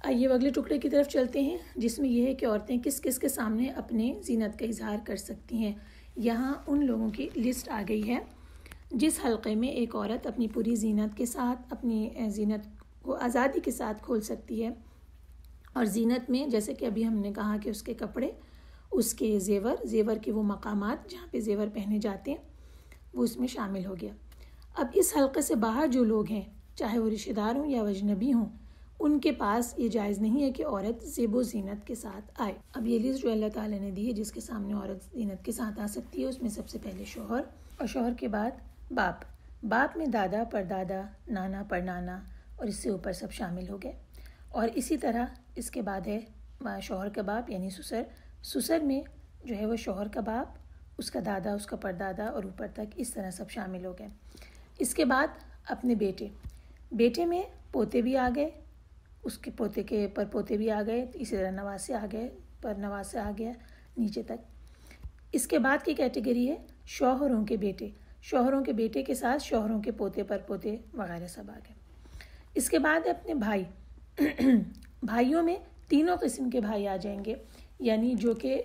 آئیے اگلے ٹکڑے کی طرف چلتے ہیں، جس میں یہ ہے کہ عورتیں کس کس کے سامنے اپنے زینت کا اظہار کر سکتی ہیں۔ یہاں ان لوگوں کی لسٹ آ گئی ہے جس حلقے میں ایک عورت اپنی پوری زینت کے ساتھ اپنی زینت کو آزادی کے ساتھ کھول سکتی ہے، اور زینت میں جیسے کہ ابھی ہم نے کہا کہ اس کے کپڑے، اس کے زیور کے وہ مقامات جہاں پہ زیور پہنے جاتے ہیں وہ اس میں شامل ہو گیا۔ اب اس حلقے سے باہر جو لوگ ہیں، چاہے وہ رشتہ دار ہوں یا اجنبی ہوں، ان کے پاس یہ جائز نہیں ہے کہ عورت زیب و زینت کے ساتھ آئے۔ اب یہ لسٹ جو اللہ تعالیٰ نے دی ہے جس کے سامنے عورت زینت کے ساتھ آ سکتی ہے، اس میں سب سے پہلے شوہر، اور شوہر کے بعد باپ میں دادا پردادا، نانا پرنانا، اور اس سے اوپر سب شامل ہو گئے۔ اور اسی طرح اس کے بعد ہے شوہر کا باپ یعنی سسر میں جو ہے وہ شوہر کا باپ، اس کا دادا، اس کا پردادا اور اوپر تک اس طرح سب شامل ہو گئے۔ اس کے بعد اپنے بیٹے میں پوتے بھی آ گئے، اس کے پوتے کے پر پوتے بھی آ گئے، اسی طرح نواسے آ گئے، پر نواسے آ گیا نیچے تک۔ اس کے بعد کی کیٹیگری ہے شوہروں کے بیٹے کے ساتھ شوہروں کے پوتے پر پوتے وغیرہ سب آ گئے۔ اس کے بعد اپنے بھائی، بھائیوں میں تینوں قسم کے بھائی آ جائیں گے، یعنی جو کہ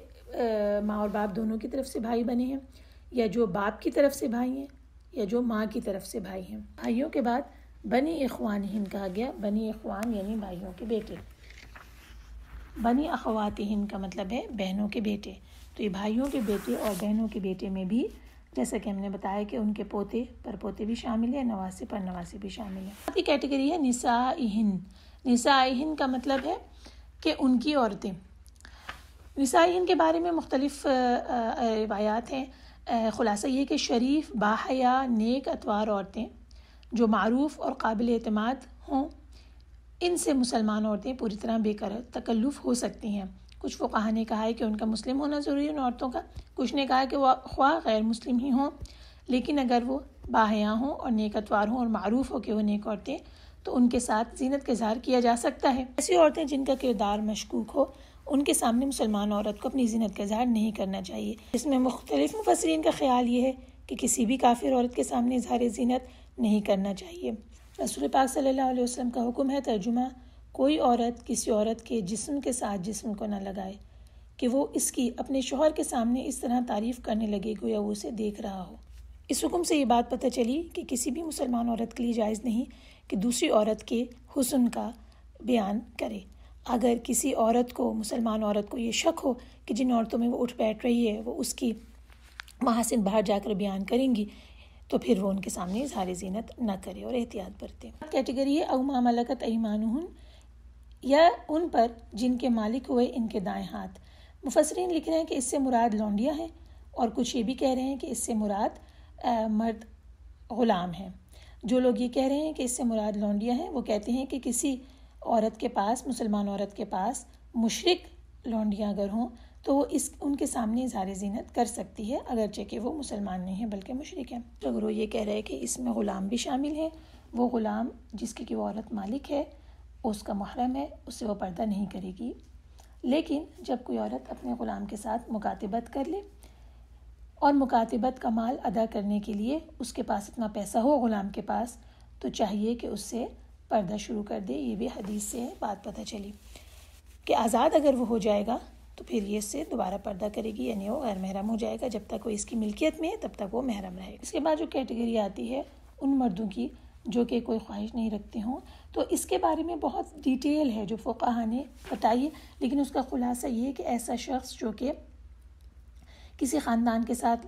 ماں اور باپ دونوں کی طرف سے بھائی بنے ہیں، یا جو باپ کی طرف سے بھائی ہیں، یا جو ماں کی طرف سے بھائی ہیں۔ بھائیوں کے بعد بنی اخوانہن کہا گیا، بنی اخوان یعنی بھائیوں کے بیٹے، بنی اخواتہن کا مطلب ہے بہنوں کے بیٹے۔ تو یہ بھائیوں کے بیٹے اور بہنوں کے بیٹے میں بھی جیسا کہ ہم نے بتایا کہ ان کے پوتے پر پوتے بھی شامل ہیں، نواسے پر نواسے بھی شامل ہیں۔ یہ کیٹیگری ہے نسائہن کا مطلب ہے کہ ان کی عورتیں۔ نسائہن کے بارے میں مختلف روایات ہیں، خلاصہ یہ کہ شریف، باحیا، نیک اتوار عورتیں جو معروف اور قابل اعتماد ہوں، ان سے مسلمان عورتیں پوری طرح بے تکلف ہو سکتی ہیں۔ کچھ فقہا نے کہا ہے کہ ان کا مسلم ہونا ضروری ہے ان عورتوں کا، کچھ نے کہا کہ وہ خواہ غیر مسلم ہی ہوں، لیکن اگر وہ باحیا ہوں اور نیک اتوار ہوں اور معروف ہو کہ وہ نیک عورتیں، تو ان کے ساتھ زینت کا اظہار کیا جا سکتا ہے۔ ایسی عورتیں جن کا کردار مشکوک ہو، ان کے سامنے مسلمان عورت کو اپنی زینت کا اظہار نہیں کرنا چاہیے۔ اس میں مختلف مفسرین کا خیال یہ ہے کہ کسی بھی کافر عورت کے سامنے اظہار زینت نہیں کرنا چاہیے۔ رسول پاک صلی اللہ علیہ وسلم کا حکم ہے، ترجمہ: کوئی عورت کسی عورت کے جسم کے ساتھ جسم کو نہ لگائے کہ وہ اس کی اپنے شوہر کے سامنے اس طرح تعریف کرنے لگے گویا وہ اسے دیکھ رہا ہو۔ اس حکم سے یہ بات پتہ چلی کہ کسی بھی مسلمان عورت کے لیے جائز نہیں کہ دوسری عورت کے حسن کا بیان کرے۔ اگر کسی عورت کو، مسلمان عورت کو یہ شک ہو کہ جن عورتوں میں وہ اٹھ بیٹھ رہی ہے وہ اس کی محاسن باہر جا کر بیان کریں گی، تو پھر وہ ان کے سامنے اظہار زینت نہ کرے اور احتیاط برتے۔ کیٹیگری ہے او ما ملکت ایمانہن، یا ان پر جن کے مالک ہوئے ان کے دائیں ہاتھ۔ مفسرین لکھ رہے ہیں کہ اس سے مراد لونڈیاں ہیں، اور کچھ یہ بھی کہہ رہے ہیں کہ اس سے مراد مرد غلام ہیں۔ جو لوگ یہ کہہ رہے ہیں کہ اس سے مراد لونڈیاں ہیں، وہ کہتے ہیں کہ کسی عورت کے پاس، مسلمان عورت کے پاس مشرک لونڈیاں اگر ہوں تو وہ ان کے سامنے اظہار زینت کر سکتی ہے، اگرچہ کہ وہ مسلمان نہیں ہیں بلکہ مشرک ہیں۔ اگر وہ یہ کہہ رہے ہیں کہ اس میں غلام بھی شامل ہیں، وہ غلام جس کی کہ وہ عورت مالک ہے، اس کا محرم ہے، اس سے وہ پردہ نہیں کرے گی۔ لیکن جب کوئی عورت اپنے غلام کے ساتھ مکاتبت کر لے اور مکاتبت کا مال ادا کرنے کے لیے اس کے پاس اتنا پیسہ ہو غلام کے پاس، تو چاہیے کہ اس سے پردہ شروع کر دے۔ یہ بھی حدیث سے بات پتہ چلی۔ کہ آزاد اگر وہ ہو جائے گا تو پھر یہ اس سے دوبارہ پردہ کرے گی، یعنی وہ غیر محرم ہو جائے گا. جب تک وہ اس کی ملکیت میں ہے تب تک وہ محرم رہے گا. اس کے بعد جو کیٹیگری آتی ہے ان مردوں کی جو کہ کوئی خواہش نہیں رکھتے ہوں، تو اس کے بارے میں بہت ڈیٹیل ہے جو فقہاء نے بتائی ہے، لیکن اس کا خلاصہ یہ ہے کہ ایسا شخص جو کہ کسی خاندان کے ساتھ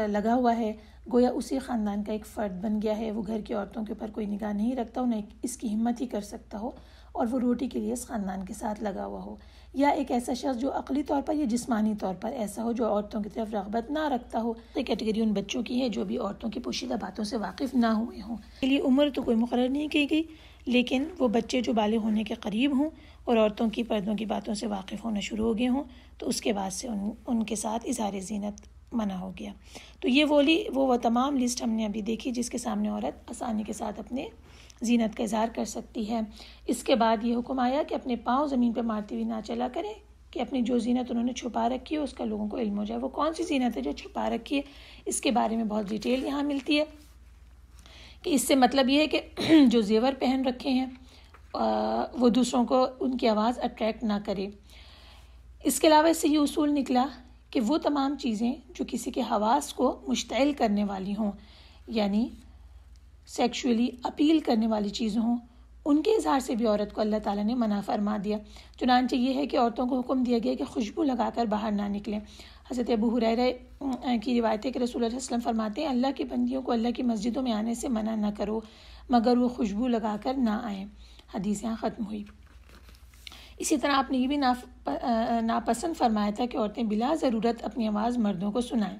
لگا ہوا ہے، گویا اسی خاندان کا ایک فرد بن گیا ہے، وہ گھر کی عورتوں کے اوپر کوئی نگاہ نہیں رکھتا، انہیں اس کی ہمت ہی کر سکتا ہو اور وہ روٹی کے لیے اس خاندان کے ساتھ لگا ہوا ہو، یا ایک ایسا شخص جو عقلی طور پر یا جسمانی طور پر ایسا ہو جو عورتوں کی طرف رغبت نہ رکھتا ہو. یہ کیٹیگری ان بچوں کی ہے جو بھی عورتوں کی پوشیدہ باتوں سے واقف نہ ہوئے ہوں. کے لیے عمر تو کوئی مقرر نہیں کی گئی، لیکن وہ بچے جو بالغ ہونے کے قریب ہوں اور عورتوں کی پردوں کی باتوں سے واقف ہونا شروع ہو گئے ہوں تو اس کے بعد سے ان کے ساتھ اظہار زینت منع ہو گیا. تو یہ وہ تمام لسٹ ہم نے ابھی دیکھی جس کے سامنے عورت آسانی کے ساتھ اپنے زینت کا اظہار کر سکتی ہے. اس کے بعد یہ حکم آیا کہ اپنے پاؤں زمین پہ مارتی ہوئی نہ چلا کریں، کہ اپنی جو زینت انہوں نے چھپا رکھی ہے اس کا لوگوں کو علم ہو جائے. وہ کون سی زینت ہے جو چھپا رکھی ہے، اس کے بارے میں بہت ڈیٹیل یہاں ملتی ہے کہ اس سے مطلب یہ ہے کہ جو زیور پہن رکھے ہیں وہ دوسروں کو ان کی آواز اٹریکٹ نہ کرے. اس کے علاوہ اس سے یہ اصول نکلا کہ وہ تمام چیزیں جو کسی کے حواس کو مشتعل کرنے والی ہوں، یعنی سیکشولی اپیل کرنے والی چیزیں ہوں، ان کے اظہار سے بھی عورت کو اللہ تعالیٰ نے منع فرما دیا. چنانچہ یہ ہے کہ عورتوں کو حکم دیا گیا کہ خوشبو لگا کر باہر نہ نکلیں. حضرت ابو ہریرہ کی روایت ہے کہ رسول اللہ صلی اللہ علیہ وسلم فرماتے ہیں اللہ کی بندیوں کو اللہ کی مسجدوں میں آنے سے منع نہ کرو مگر وہ خوشبو لگا کر نہ آئیں. حدیث یہاں ختم ہوئی. اسی طرح آپ نے یہ بھی ناپسند فرمایا تھا کہ عورتیں بلا ضرورت اپنی آواز مردوں کو سنائیں.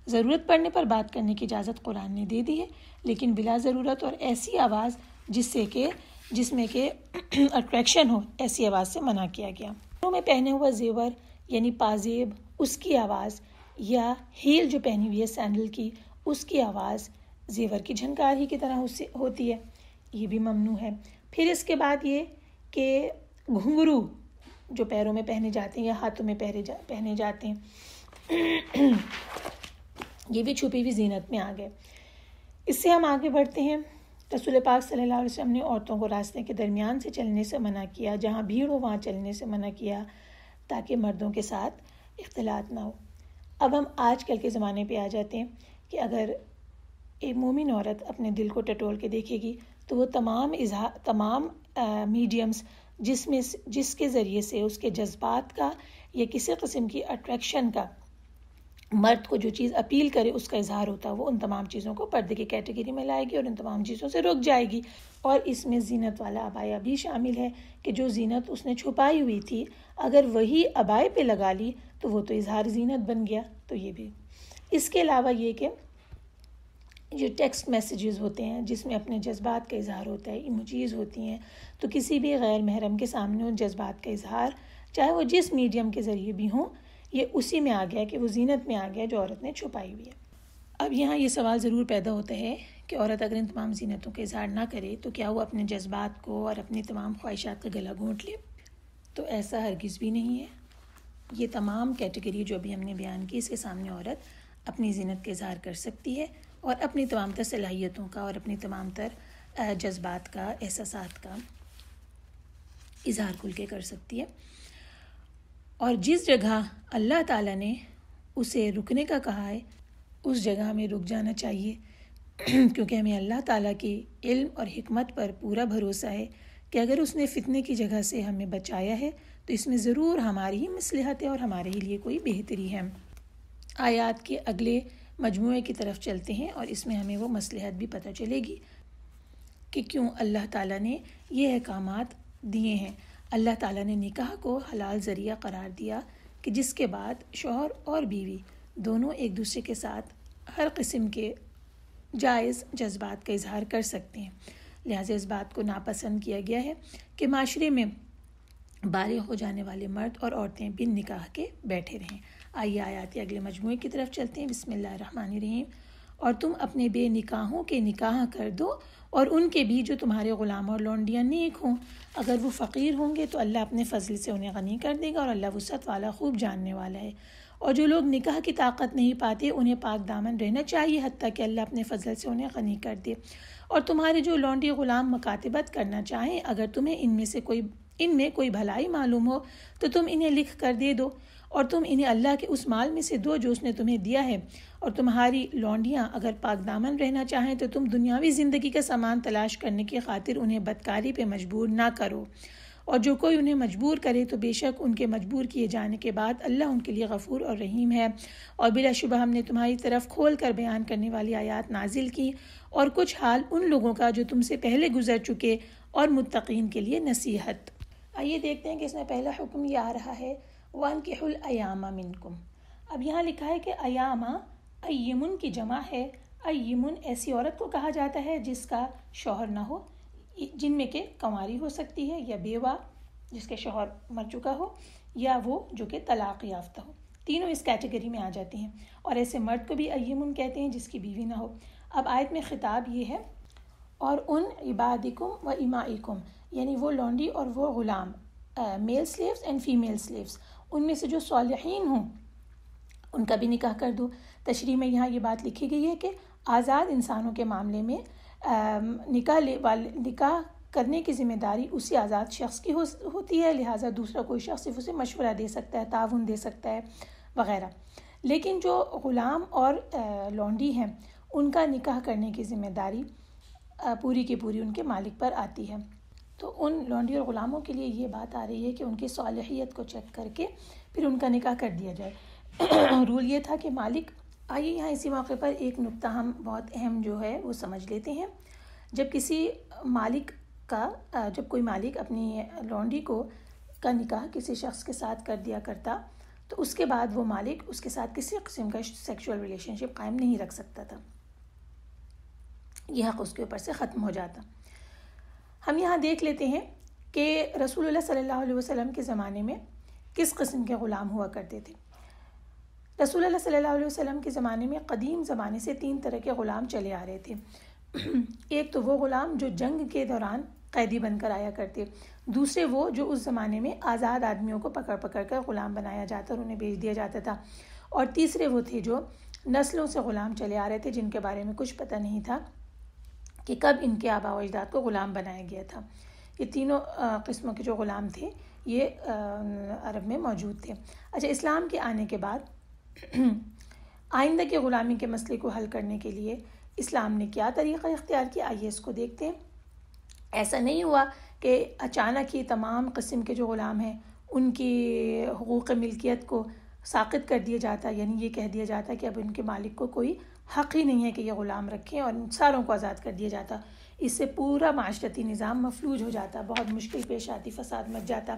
ضرورت پڑنے پر بات کرنے کی اجازت قرآن نے دے دی ہے، لیکن بلا ضرورت اور ایسی آواز جس میں کہ اٹریکشن ہو، ایسی آواز سے منع کیا گیا. میں پہنے ہوا زیور یعنی پازیب، اس کی آواز، یا ہیل جو پہنی ہوئی ہے سینڈل کی، اس کی آواز زیور کی جھنکار ہی کی طرح ہوتی ہے، یہ بھی ممنوع ہے. پھر اس کے بعد یہ کہ گھنگرو جو پیروں میں پہنے جاتے ہیں یا ہاتھوں میں پہنے جاتے ہیں، یہ بھی چھپی ہوئی زینت میں آ گئے. اس سے ہم آگے بڑھتے ہیں. رسول پاک صلی اللہ علیہ وسلم نے عورتوں کو راستے کے درمیان سے چلنے سے منع کیا، جہاں بھیڑ ہو وہاں چلنے سے منع کیا تاکہ مردوں کے ساتھ اختلاط نہ ہو. اب ہم آج کل کے زمانے پہ آ جاتے ہیں کہ اگر ایک مومن عورت اپنے دل کو ٹٹول کے دیکھے گی تو وہ تمام میڈیمز جس کے ذریعے سے اس کے جذبات کا یا کسی قسم کی اٹریکشن کا مرد کو جو چیز اپیل کرے اس کا اظہار ہوتا ہے، وہ ان تمام چیزوں کو پردے کی کیٹیگری میں لائے گی اور ان تمام چیزوں سے رک جائے گی. اور اس میں زینت والا عبایا بھی شامل ہے کہ جو زینت اس نے چھپائی ہوئی تھی اگر وہی عبائے پہ لگا لی تو وہ تو اظہار زینت بن گیا. تو یہ بھی. اس کے علاوہ یہ کہ جو ٹیکسٹ میسیجز ہوتے ہیں جس میں اپنے جذبات کا اظہار ہوتا ہے، ایموجیز ہوتی ہیں، تو کسی بھی غیر محرم کے سامنے ان جذبات کا اظہار چاہے وہ جس میڈیم کے ذریعے بھی ہوں، یہ اسی میں آ گیا کہ وہ زینت میں آ گیا جو عورت نے چھپائی ہوئی ہے. اب یہاں یہ سوال ضرور پیدا ہوتا ہے کہ عورت اگر ان تمام زینتوں کا اظہار نہ کرے تو کیا وہ اپنے جذبات کو اور اپنی تمام خواہشات کا گلا گھونٹ لے؟ تو ایسا ہرگز بھی نہیں ہے. یہ تمام کیٹیگری جو بھی ہم نے بیان کی، اس کے سامنے عورت اپنی زینت کا اظہار کر سکتی ہے اور اپنی تمام تر صلاحیتوں کا اور اپنی تمام تر جذبات کا، احساسات کا اظہار کھل کے کر سکتی ہے. اور جس جگہ اللہ تعالیٰ نے اسے رکنے کا کہا ہے اس جگہ ہمیں رک جانا چاہیے، کیونکہ ہمیں اللہ تعالیٰ کی علم اور حکمت پر پورا بھروسہ ہے کہ اگر اس نے فتنے کی جگہ سے ہمیں بچایا ہے تو اس میں ضرور ہماری ہی مصلحت ہے اور ہمارے ہی لیے کوئی بہتری ہے. آیات کے اگلے مجموعے کی طرف چلتے ہیں اور اس میں ہمیں وہ مصلحت بھی پتہ چلے گی کہ کیوں اللہ تعالیٰ نے یہ احکامات دیے ہیں. اللہ تعالیٰ نے نکاح کو حلال ذریعہ قرار دیا کہ جس کے بعد شوہر اور بیوی دونوں ایک دوسرے کے ساتھ ہر قسم کے جائز جذبات کا اظہار کر سکتے ہیں. لہٰذا اس بات کو ناپسند کیا گیا ہے کہ معاشرے میں بالغ ہو جانے والے مرد اور عورتیں بن نکاح کے بیٹھے رہیں. آئیے آیات اگلے مجموعے کی طرف چلتے ہیں. بسم اللہ الرحمن الرحیم. اور تم اپنے بے نکاحوں کے نکاح کر دو اور ان کے بھی جو تمہارے غلام اور لونڈیاں نیک ہوں. اگر وہ فقیر ہوں گے تو اللہ اپنے فضل سے انہیں غنی کر دے گا اور اللہ وسعت والا خوب جاننے والا ہے. اور جو لوگ نکاح کی طاقت نہیں پاتے انہیں پاک دامن رہنا چاہیے حتیٰ کہ اللہ اپنے فضل سے انہیں غنی کر دے. اور تمہارے جو لونڈی غلام مکاتبت کرنا چاہیں اگر تمہیں ان میں سے کوئی ان میں کوئی بھلائی معلوم ہو تو تم انہیں لکھ کر دے دو، اور تم انہیں اللہ کے اس مال میں سے دو جو اس نے تمہیں دیا ہے، اور تمہاری لونڈیاں اگر پاک دامن رہنا چاہیں تو تم دنیاوی زندگی کا سامان تلاش کرنے کی خاطر انہیں بدکاری پہ مجبور نہ کرو، اور جو کوئی انہیں مجبور کرے تو بے شک ان کے مجبور کیے جانے کے بعد اللہ ان کے لیے غفور اور رحیم ہے۔ اور بلا شبہ ہم نے تمہاری طرف کھول کر بیان کرنے والی آیات نازل کی، اور کچھ حال ان لوگوں کا جو تم سے پہلے گزر چکے، اور متقین کے لیے نصیحت۔ آئیے دیکھتے ہیں کہ اس میں پہلا حکم یہ آ رہا ہے وَانکِحُوا الْأَیَامَ مِنکُم۔ اب یہاں لکھا ہے کہ ایامہ ایمن کی جمع ہے۔ ایمن ایسی عورت کو کہا جاتا ہے جس کا شوہر نہ ہو، جن میں کہ کنواری ہو سکتی ہے، یا بیوہ جس کے شوہر مر چکا ہو، یا وہ جو کہ طلاق یافتہ ہو، تینوں اس کیٹیگری میں آ جاتی ہیں۔ اور ایسے مرد کو بھی ایمن کہتے ہیں جس کی بیوی نہ ہو۔ اب آیت میں خطاب یہ ہے اور ان عبادکم و امائکم، یعنی وہ لونڈی اور وہ غلام، میل سلیوز اینڈ فیمیل سلیوز، ان میں سے جو صالحین ہوں ان کا بھی نکاح کر دو۔ تشریح میں یہاں یہ بات لکھی گئی ہے کہ آزاد انسانوں کے معاملے میں نکاح کرنے کی ذمہ داری اسی آزاد شخص کی ہوتی ہے، لہٰذا دوسرا کوئی شخص صرف اسے مشورہ دے سکتا ہے، تعاون دے سکتا ہے وغیرہ۔ لیکن جو غلام اور لونڈی ہیں ان کا نکاح کرنے کی ذمہ داری پوری کی پوری ان کے مالک پر آتی ہے۔ تو ان لونڈی اور غلاموں کے لیے یہ بات آ رہی ہے کہ ان کی صالحیت کو چیک کر کے پھر ان کا نکاح کر دیا جائے۔ رول یہ تھا کہ مالک، آئیے یہاں اسی موقع پر ایک نکتہ ہم بہت اہم جو ہے وہ سمجھ لیتے ہیں۔ جب کوئی مالک اپنی لونڈی کا نکاح کسی شخص کے ساتھ کر دیا کرتا تو اس کے بعد وہ مالک اس کے ساتھ کسی قسم کا سیکشول ریلیشن شپ قائم نہیں رکھ سکتا تھا، یہ حق اس کے اوپر سے ختم ہو جاتا۔ ہم یہاں دیکھ لیتے ہیں کہ رسول اللہ صلی اللہ علیہ وسلم کے زمانے میں کس قسم کے غلام ہوا کرتے تھے۔ رسول اللہ صلی اللہ علیہ وسلم کے زمانے میں قدیم زمانے سے 3 طرح کے غلام چلے آ رہے تھے۔ ایک تو وہ غلام جو جنگ کے دوران قیدی بن کر آیا کرتے، دوسرے وہ جو اس زمانے میں آزاد آدمیوں کو پکڑ کر غلام بنایا جاتا اور انہیں بیچ دیا جاتا تھا، اور تیسرے وہ تھے جو نسلوں سے غلام چلے آ رہے تھے جن کے بارے میں کچھ پتہ نہیں تھا کہ کب ان کے آباء و اجداد کو غلام بنایا گیا تھا۔ یہ تینوں قسموں کے جو غلام تھے یہ عرب میں موجود تھے۔ اچھا، اسلام کے آنے کے بعد آئندہ کے غلامی کے مسئلے کو حل کرنے کے لیے اسلام نے کیا طریقہ اختیار کیا، آئیے اس کو دیکھتے ہیں۔ ایسا نہیں ہوا کہ اچانک ہی تمام قسم کے جو غلام ہیں ان کی حقوق ملکیت کو ساقط کر دیا جاتا، یعنی یہ کہہ دیا جاتا کہ اب ان کے مالک کو کوئی حق ہی نہیں ہے کہ یہ غلام رکھیں، اور ساروں کو آزاد کر دیا جاتا۔ اس سے پورا معاشرتی نظام مفلوج ہو جاتا، بہت مشکل پیش آتی، فساد مچ جاتا۔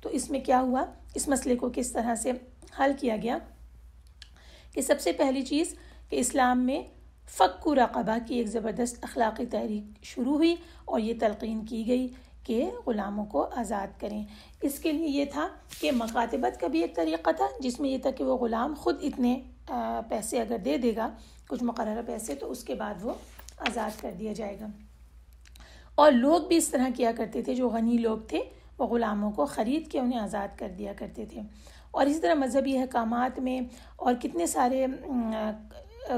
تو اس میں کیا ہوا، اس مسئلے کو کس طرح سے حل کیا گیا کہ سب سے پہلی چیز کہ اسلام میں فک رقبہ کی ایک زبردست اخلاقی تحریک شروع ہوئی، اور یہ تلقین کی گئی کہ غلاموں کو آزاد کریں۔ اس کے لیے یہ تھا کہ مکاتبت کا بھی ایک طریقہ تھا جس میں یہ تھا کہ وہ غلام خود اتنے پیسے اگر دے دے گا، کچھ مقررہ پیسے، تو اس کے بعد وہ آزاد کر دیا جائے گا۔ اور لوگ بھی اس طرح کیا کرتے تھے، جو غنی لوگ تھے وہ غلاموں کو خرید کے انہیں آزاد کر دیا کرتے تھے۔ اور اسی طرح مذہبی احکامات میں اور کتنے سارے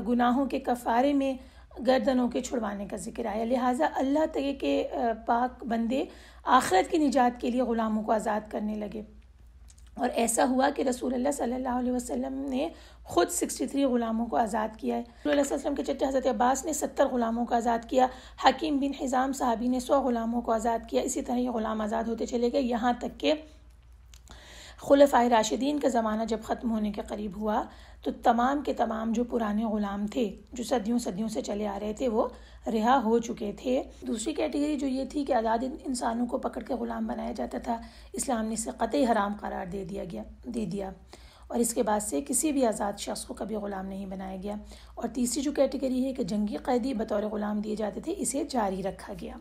گناہوں کے کفارے میں گردنوں کے چھڑوانے کا ذکر آیا، لہٰذا اللہ تعالیٰ کے پاک بندے آخرت کی نجات کے لیے غلاموں کو آزاد کرنے لگے۔ اور ایسا ہوا کہ رسول اللہ صلی اللہ علیہ وسلم نے خود 63 غلاموں کو آزاد کیا ہے۔ رسول اللہ صلی اللہ علیہ وسلم کے چچا حضرت عباس نے 70 غلاموں کو آزاد کیا، حکیم بن حزام صحابی نے 100 غلاموں کو آزاد کیا۔ اسی طرح یہ غلام آزاد ہوتے چلے گئے، یہاں تک کہ خلفائے راشدین کا زمانہ جب ختم ہونے کے قریب ہوا تو تمام کے تمام جو پرانے غلام تھے جو صدیوں سے چلے آ رہے تھے وہ رہا ہو چکے تھے۔ دوسری کیٹیگری جو یہ تھی کہ آزاد انسانوں کو پکڑ کے غلام بنایا جاتا تھا، اسلام نے اسے قطعی حرام قرار دے دیا، اور اس کے بعد سے کسی بھی آزاد شخص کو کبھی غلام نہیں بنایا گیا۔ اور تیسری جو کیٹیگری ہے کہ جنگی قیدی بطور غلام دیے جاتے تھے، اسے جاری رکھا گیا۔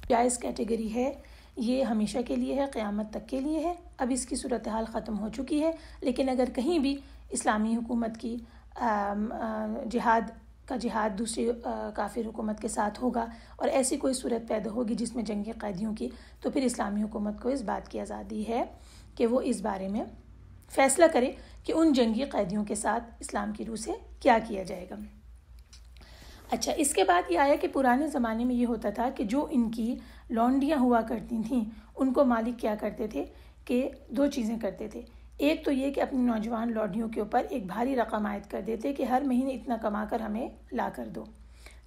جائز کیٹیگری ہے، یہ ہمیشہ کے لیے ہے، قیامت تک کے لیے ہے۔ اب اس کی صورتحال ختم ہو چکی ہے، لیکن اگر کہیں بھی اسلامی حکومت کی جہاد دوسری کافر حکومت کے ساتھ ہوگا اور ایسی کوئی صورت پیدا ہوگی جس میں جنگی قیدیوں کی، تو پھر اسلامی حکومت کو اس بات کی آزادی ہے کہ وہ اس بارے میں فیصلہ کرے کہ ان جنگی قیدیوں کے ساتھ اسلام کی روح سے کیا کیا جائے گا۔ اچھا، اس کے بعد یہ آیا کہ پرانے زمانے میں یہ ہوتا تھا کہ جو ان کی لونڈیاں ہوا کرتی تھیں ان کو مالک کیا کرتے تھے کہ دو چیزیں کرتے تھے. ایک تو یہ کہ اپنی نوجوان لونڈیوں کے اوپر ایک بھاری رقم عائد کر دیتے کہ ہر مہینے اتنا کما کر ہمیں لا کر دو,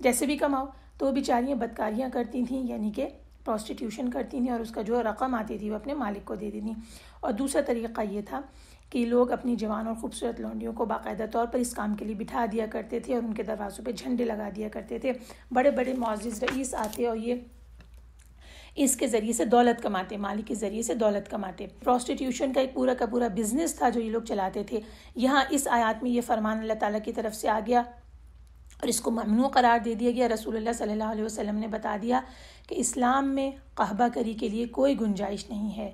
جیسے بھی کماؤ. تو وہ بیچاریاں بدکاریاں کرتی تھیں, یعنی کہ پروسٹیٹیوشن کرتی تھیں, اور اس کا جو رقم آتی تھی وہ اپنے مالک کو دے دیتی. اور دوسرا طریقہ یہ تھا کہ لوگ اپنی جوان اور خوبصورت لونڈیوں کو باقاعدہ طور پر اس کام کے لیے بٹھا دیا کرتے تھے اور ان کے دروازوں پہ جھنڈے لگا دیا کرتے تھے. بڑے بڑے معزز رئیس آتے اور یہ اس کے ذریعے سے دولت کماتے, مالک کے ذریعے سے دولت کماتے. پروسٹیٹیوشن کا ایک پورا کا پورا بزنس تھا جو یہ لوگ چلاتے تھے. یہاں اس آیات میں یہ فرمان اللہ تعالیٰ کی طرف سے آ گیا اور اس کو ممنوع قرار دے دیا گیا. رسول اللہ صلی اللہ علیہ وسلم نے بتا دیا کہ اسلام میں قحبہ کری کے لیے کوئی گنجائش نہیں ہے.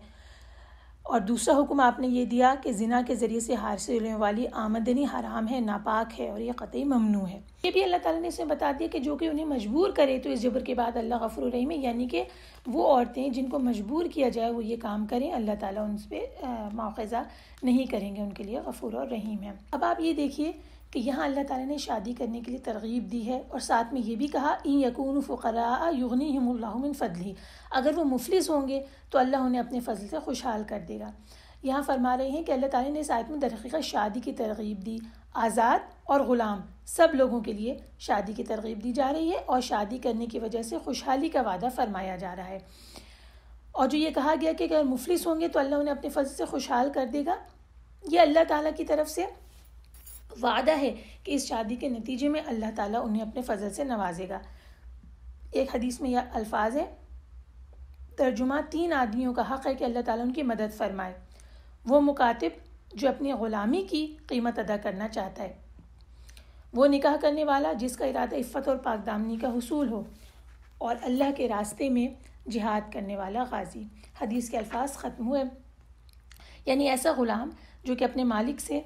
اور دوسرا حکم آپ نے یہ دیا کہ زنا کے ذریعے سے حاصل ہونے والی آمدنی حرام ہے, ناپاک ہے اور یہ قطعی ممنوع ہے. یہ بھی اللہ تعالیٰ نے اسے بتا دیا کہ جو کہ انہیں مجبور کرے تو اس جبر کے بعد اللہ غفور رحیم ہے, یعنی کہ وہ عورتیں جن کو مجبور کیا جائے وہ یہ کام کریں, اللہ تعالیٰ ان پہ مواخذہ نہیں کریں گے, ان کے لیے غفور اور رحیم ہے. اب آپ یہ دیکھیے کہ یہاں اللہ تعالیٰ نے شادی کرنے کے لیے ترغیب دی ہے اور ساتھ میں یہ بھی کہا ان یکونوا فقراء یغنیہم اللہ من فضلہ, اگر وہ مفلس ہوں گے تو اللہ انہیں اپنے فضل سے خوشحال کر دے گا. یہاں فرما رہے ہیں کہ اللہ تعالیٰ نے اس آیت میں در حقیقت شادی کی ترغیب دی. آزاد اور غلام سب لوگوں کے لیے شادی کی ترغیب دی جا رہی ہے اور شادی کرنے کی وجہ سے خوشحالی کا وعدہ فرمایا جا رہا ہے. اور جو یہ کہا گیا کہ اگر مفلس ہوں گے تو اللہ انہیں اپنے فضل سے خوشحال کر دے گا, یہ اللہ تعالیٰ کی طرف سے وعدہ ہے کہ اس شادی کے نتیجے میں اللہ تعالیٰ انہیں اپنے فضل سے نوازے گا. ایک حدیث میں یہ الفاظ ہے ترجمہ, 3 آدمیوں کا حق ہے کہ اللہ تعالیٰ ان کی مدد فرمائے. وہ مکاتب جو اپنی غلامی کی قیمت ادا کرنا چاہتا ہے, وہ نکاح کرنے والا جس کا ارادہ عفت اور پاک دامنی کا حصول ہو, اور اللہ کے راستے میں جہاد کرنے والا غازی. حدیث کے الفاظ ختم ہوئے. یعنی ایسا غلام جو کہ اپنے مالک سے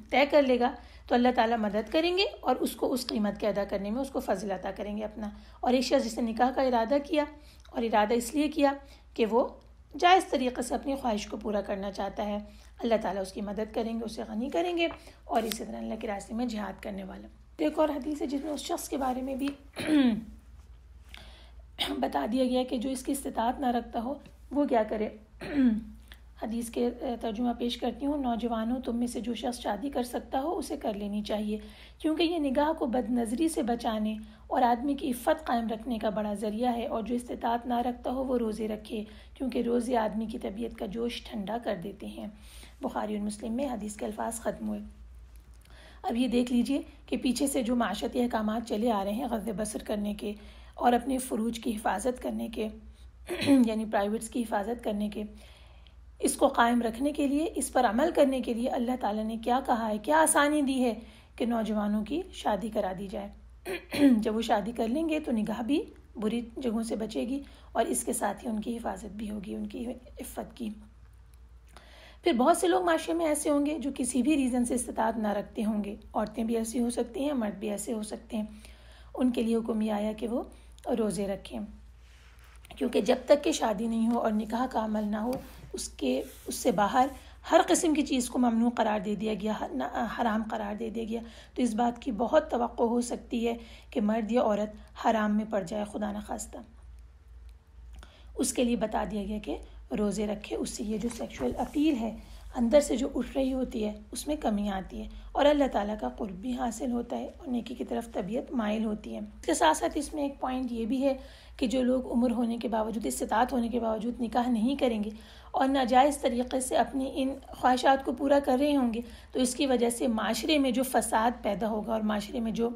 طے کر لے گا تو اللہ تعالیٰ مدد کریں گے اور اس کو اس قیمت کے ادا کرنے میں اس کو فضل عطا کریں گے اپنا. اور ایک شخص جس نے نکاح کا ارادہ کیا اور ارادہ اس لیے کیا کہ وہ جائز طریقے سے اپنی خواہش کو پورا کرنا چاہتا ہے, اللہ تعالیٰ اس کی مدد کریں گے, اسے غنی کریں گے. اور اسی طرح اللہ کے راستے میں جہاد کرنے والا. ایک اور حدیث ہے جس میں اس شخص کے بارے میں بھی بتا دیا گیا کہ جو اس کی استطاعت نہ رکھتا ہو وہ کیا کرے. حدیث کے ترجمہ پیش کرتی ہوں. نوجوانوں, تم میں سے جو شخص شادی کر سکتا ہو اسے کر لینی چاہیے, کیونکہ یہ نگاہ کو بد نظری سے بچانے اور آدمی کی عفت قائم رکھنے کا بڑا ذریعہ ہے. اور جو استطاعت نہ رکھتا ہو وہ روزے رکھے, کیونکہ روزے آدمی کی طبیعت کا جوش ٹھنڈا کر دیتے ہیں. بخاری اور مسلم میں حدیث کے الفاظ ختم ہوئے. اب یہ دیکھ لیجئے کہ پیچھے سے جو معاشرتی احکامات چلے آ رہے ہیں غض بصر کرنے کے اور اپنے فروج کی حفاظت کرنے کے یعنی پرائیویٹس کی حفاظت کرنے کے, اس کو قائم رکھنے کے لیے, اس پر عمل کرنے کے لیے اللہ تعالیٰ نے کیا کہا ہے, کیا آسانی دی ہے کہ نوجوانوں کی شادی کرا دی جائے. جب وہ شادی کر لیں گے تو نگاہ بھی بری جگہوں سے بچے گی اور اس کے ساتھ ہی ان کی حفاظت بھی ہوگی, ان کی عفت کی. پھر بہت سے لوگ معاشرے میں ایسے ہوں گے جو کسی بھی ریزن سے استطاعت نہ رکھتے ہوں گے. عورتیں بھی ایسی ہو سکتی ہیں, مرد بھی ایسے ہو سکتے ہیں. ان کے لیے حکم یہ آیا کہ وہ روزے رکھیں, کیونکہ جب تک کہ شادی نہیں ہو اور نکاح کا عمل نہ ہو اس سے باہر ہر قسم کی چیز کو ممنوع قرار دے دیا گیا, حرام قرار دے دیا گیا. تو اس بات کی بہت توقع ہو سکتی ہے کہ مرد یا عورت حرام میں پڑ جائے خدا نخواستہ. اس کے لیے بتا دیا گیا کہ روزے رکھے, اس سے یہ جو سیکشول اپیل ہے اندر سے جو اٹھ رہی ہوتی ہے اس میں کمی آتی ہے اور اللہ تعالیٰ کا قرب بھی حاصل ہوتا ہے اور نیکی کی طرف طبیعت مائل ہوتی ہے. اس کے ساتھ ساتھ اس میں ایک پوائنٹ یہ بھی ہے کہ جو لوگ عمر ہونے کے باوجود, استطاعت ہونے کے باوجود نکاح نہیں کریں گے اور ناجائز طریقے سے اپنی ان خواہشات کو پورا کر رہے ہوں گے تو اس کی وجہ سے معاشرے میں جو فساد پیدا ہوگا اور معاشرے میں جو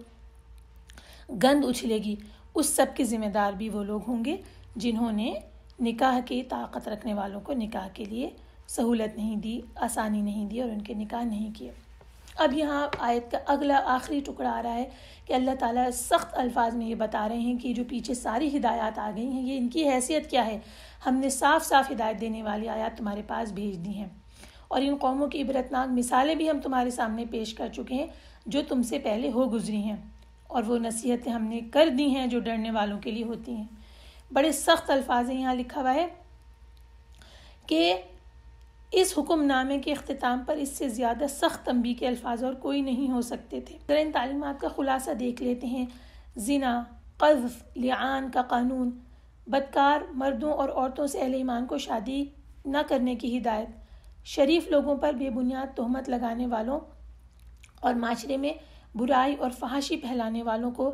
گند اچھلے گی اس سب کی ذمہ دار بھی وہ لوگ ہوں گے جنہوں نے نکاح کی طاقت رکھنے والوں کو نکاح کے لیے سہولت نہیں دی, آسانی نہیں دی اور ان کے نکاح نہیں کیے. اب یہاں آیت کا اگلا آخری ٹکڑا آ رہا ہے کہ اللہ تعالیٰ سخت الفاظ میں یہ بتا رہے ہیں کہ جو پیچھے ساری ہدایات آ گئی ہیں یہ ان کی حیثیت کیا ہے. ہم نے صاف صاف ہدایت دینے والی آیات تمہارے پاس بھیج دی ہیں اور ان قوموں کی عبرتناک مثالیں بھی ہم تمہارے سامنے پیش کر چکے ہیں جو تم سے پہلے ہو گزری ہیں, اور وہ نصیحتیں ہم نے کر دی ہیں جو ڈرنے والوں کے لیے ہوتی ہیں. بڑے سخت الفاظ ہیں, یہاں لکھا ہوا ہے کہ اس حکم نامے کے اختتام پر اس سے زیادہ سخت تنبیہ کے الفاظ اور کوئی نہیں ہو سکتے تھے. ذرا ان تعلیمات کا خلاصہ دیکھ لیتے ہیں. زنا, قذف, لعان کا قانون بدکار مردوں اور عورتوں سے اہل ایمان کو شادی نہ کرنے کی ہدایت، شریف لوگوں پر بے بنیاد تہمت لگانے والوں اور معاشرے میں برائی اور فحاشی پھیلانے والوں کو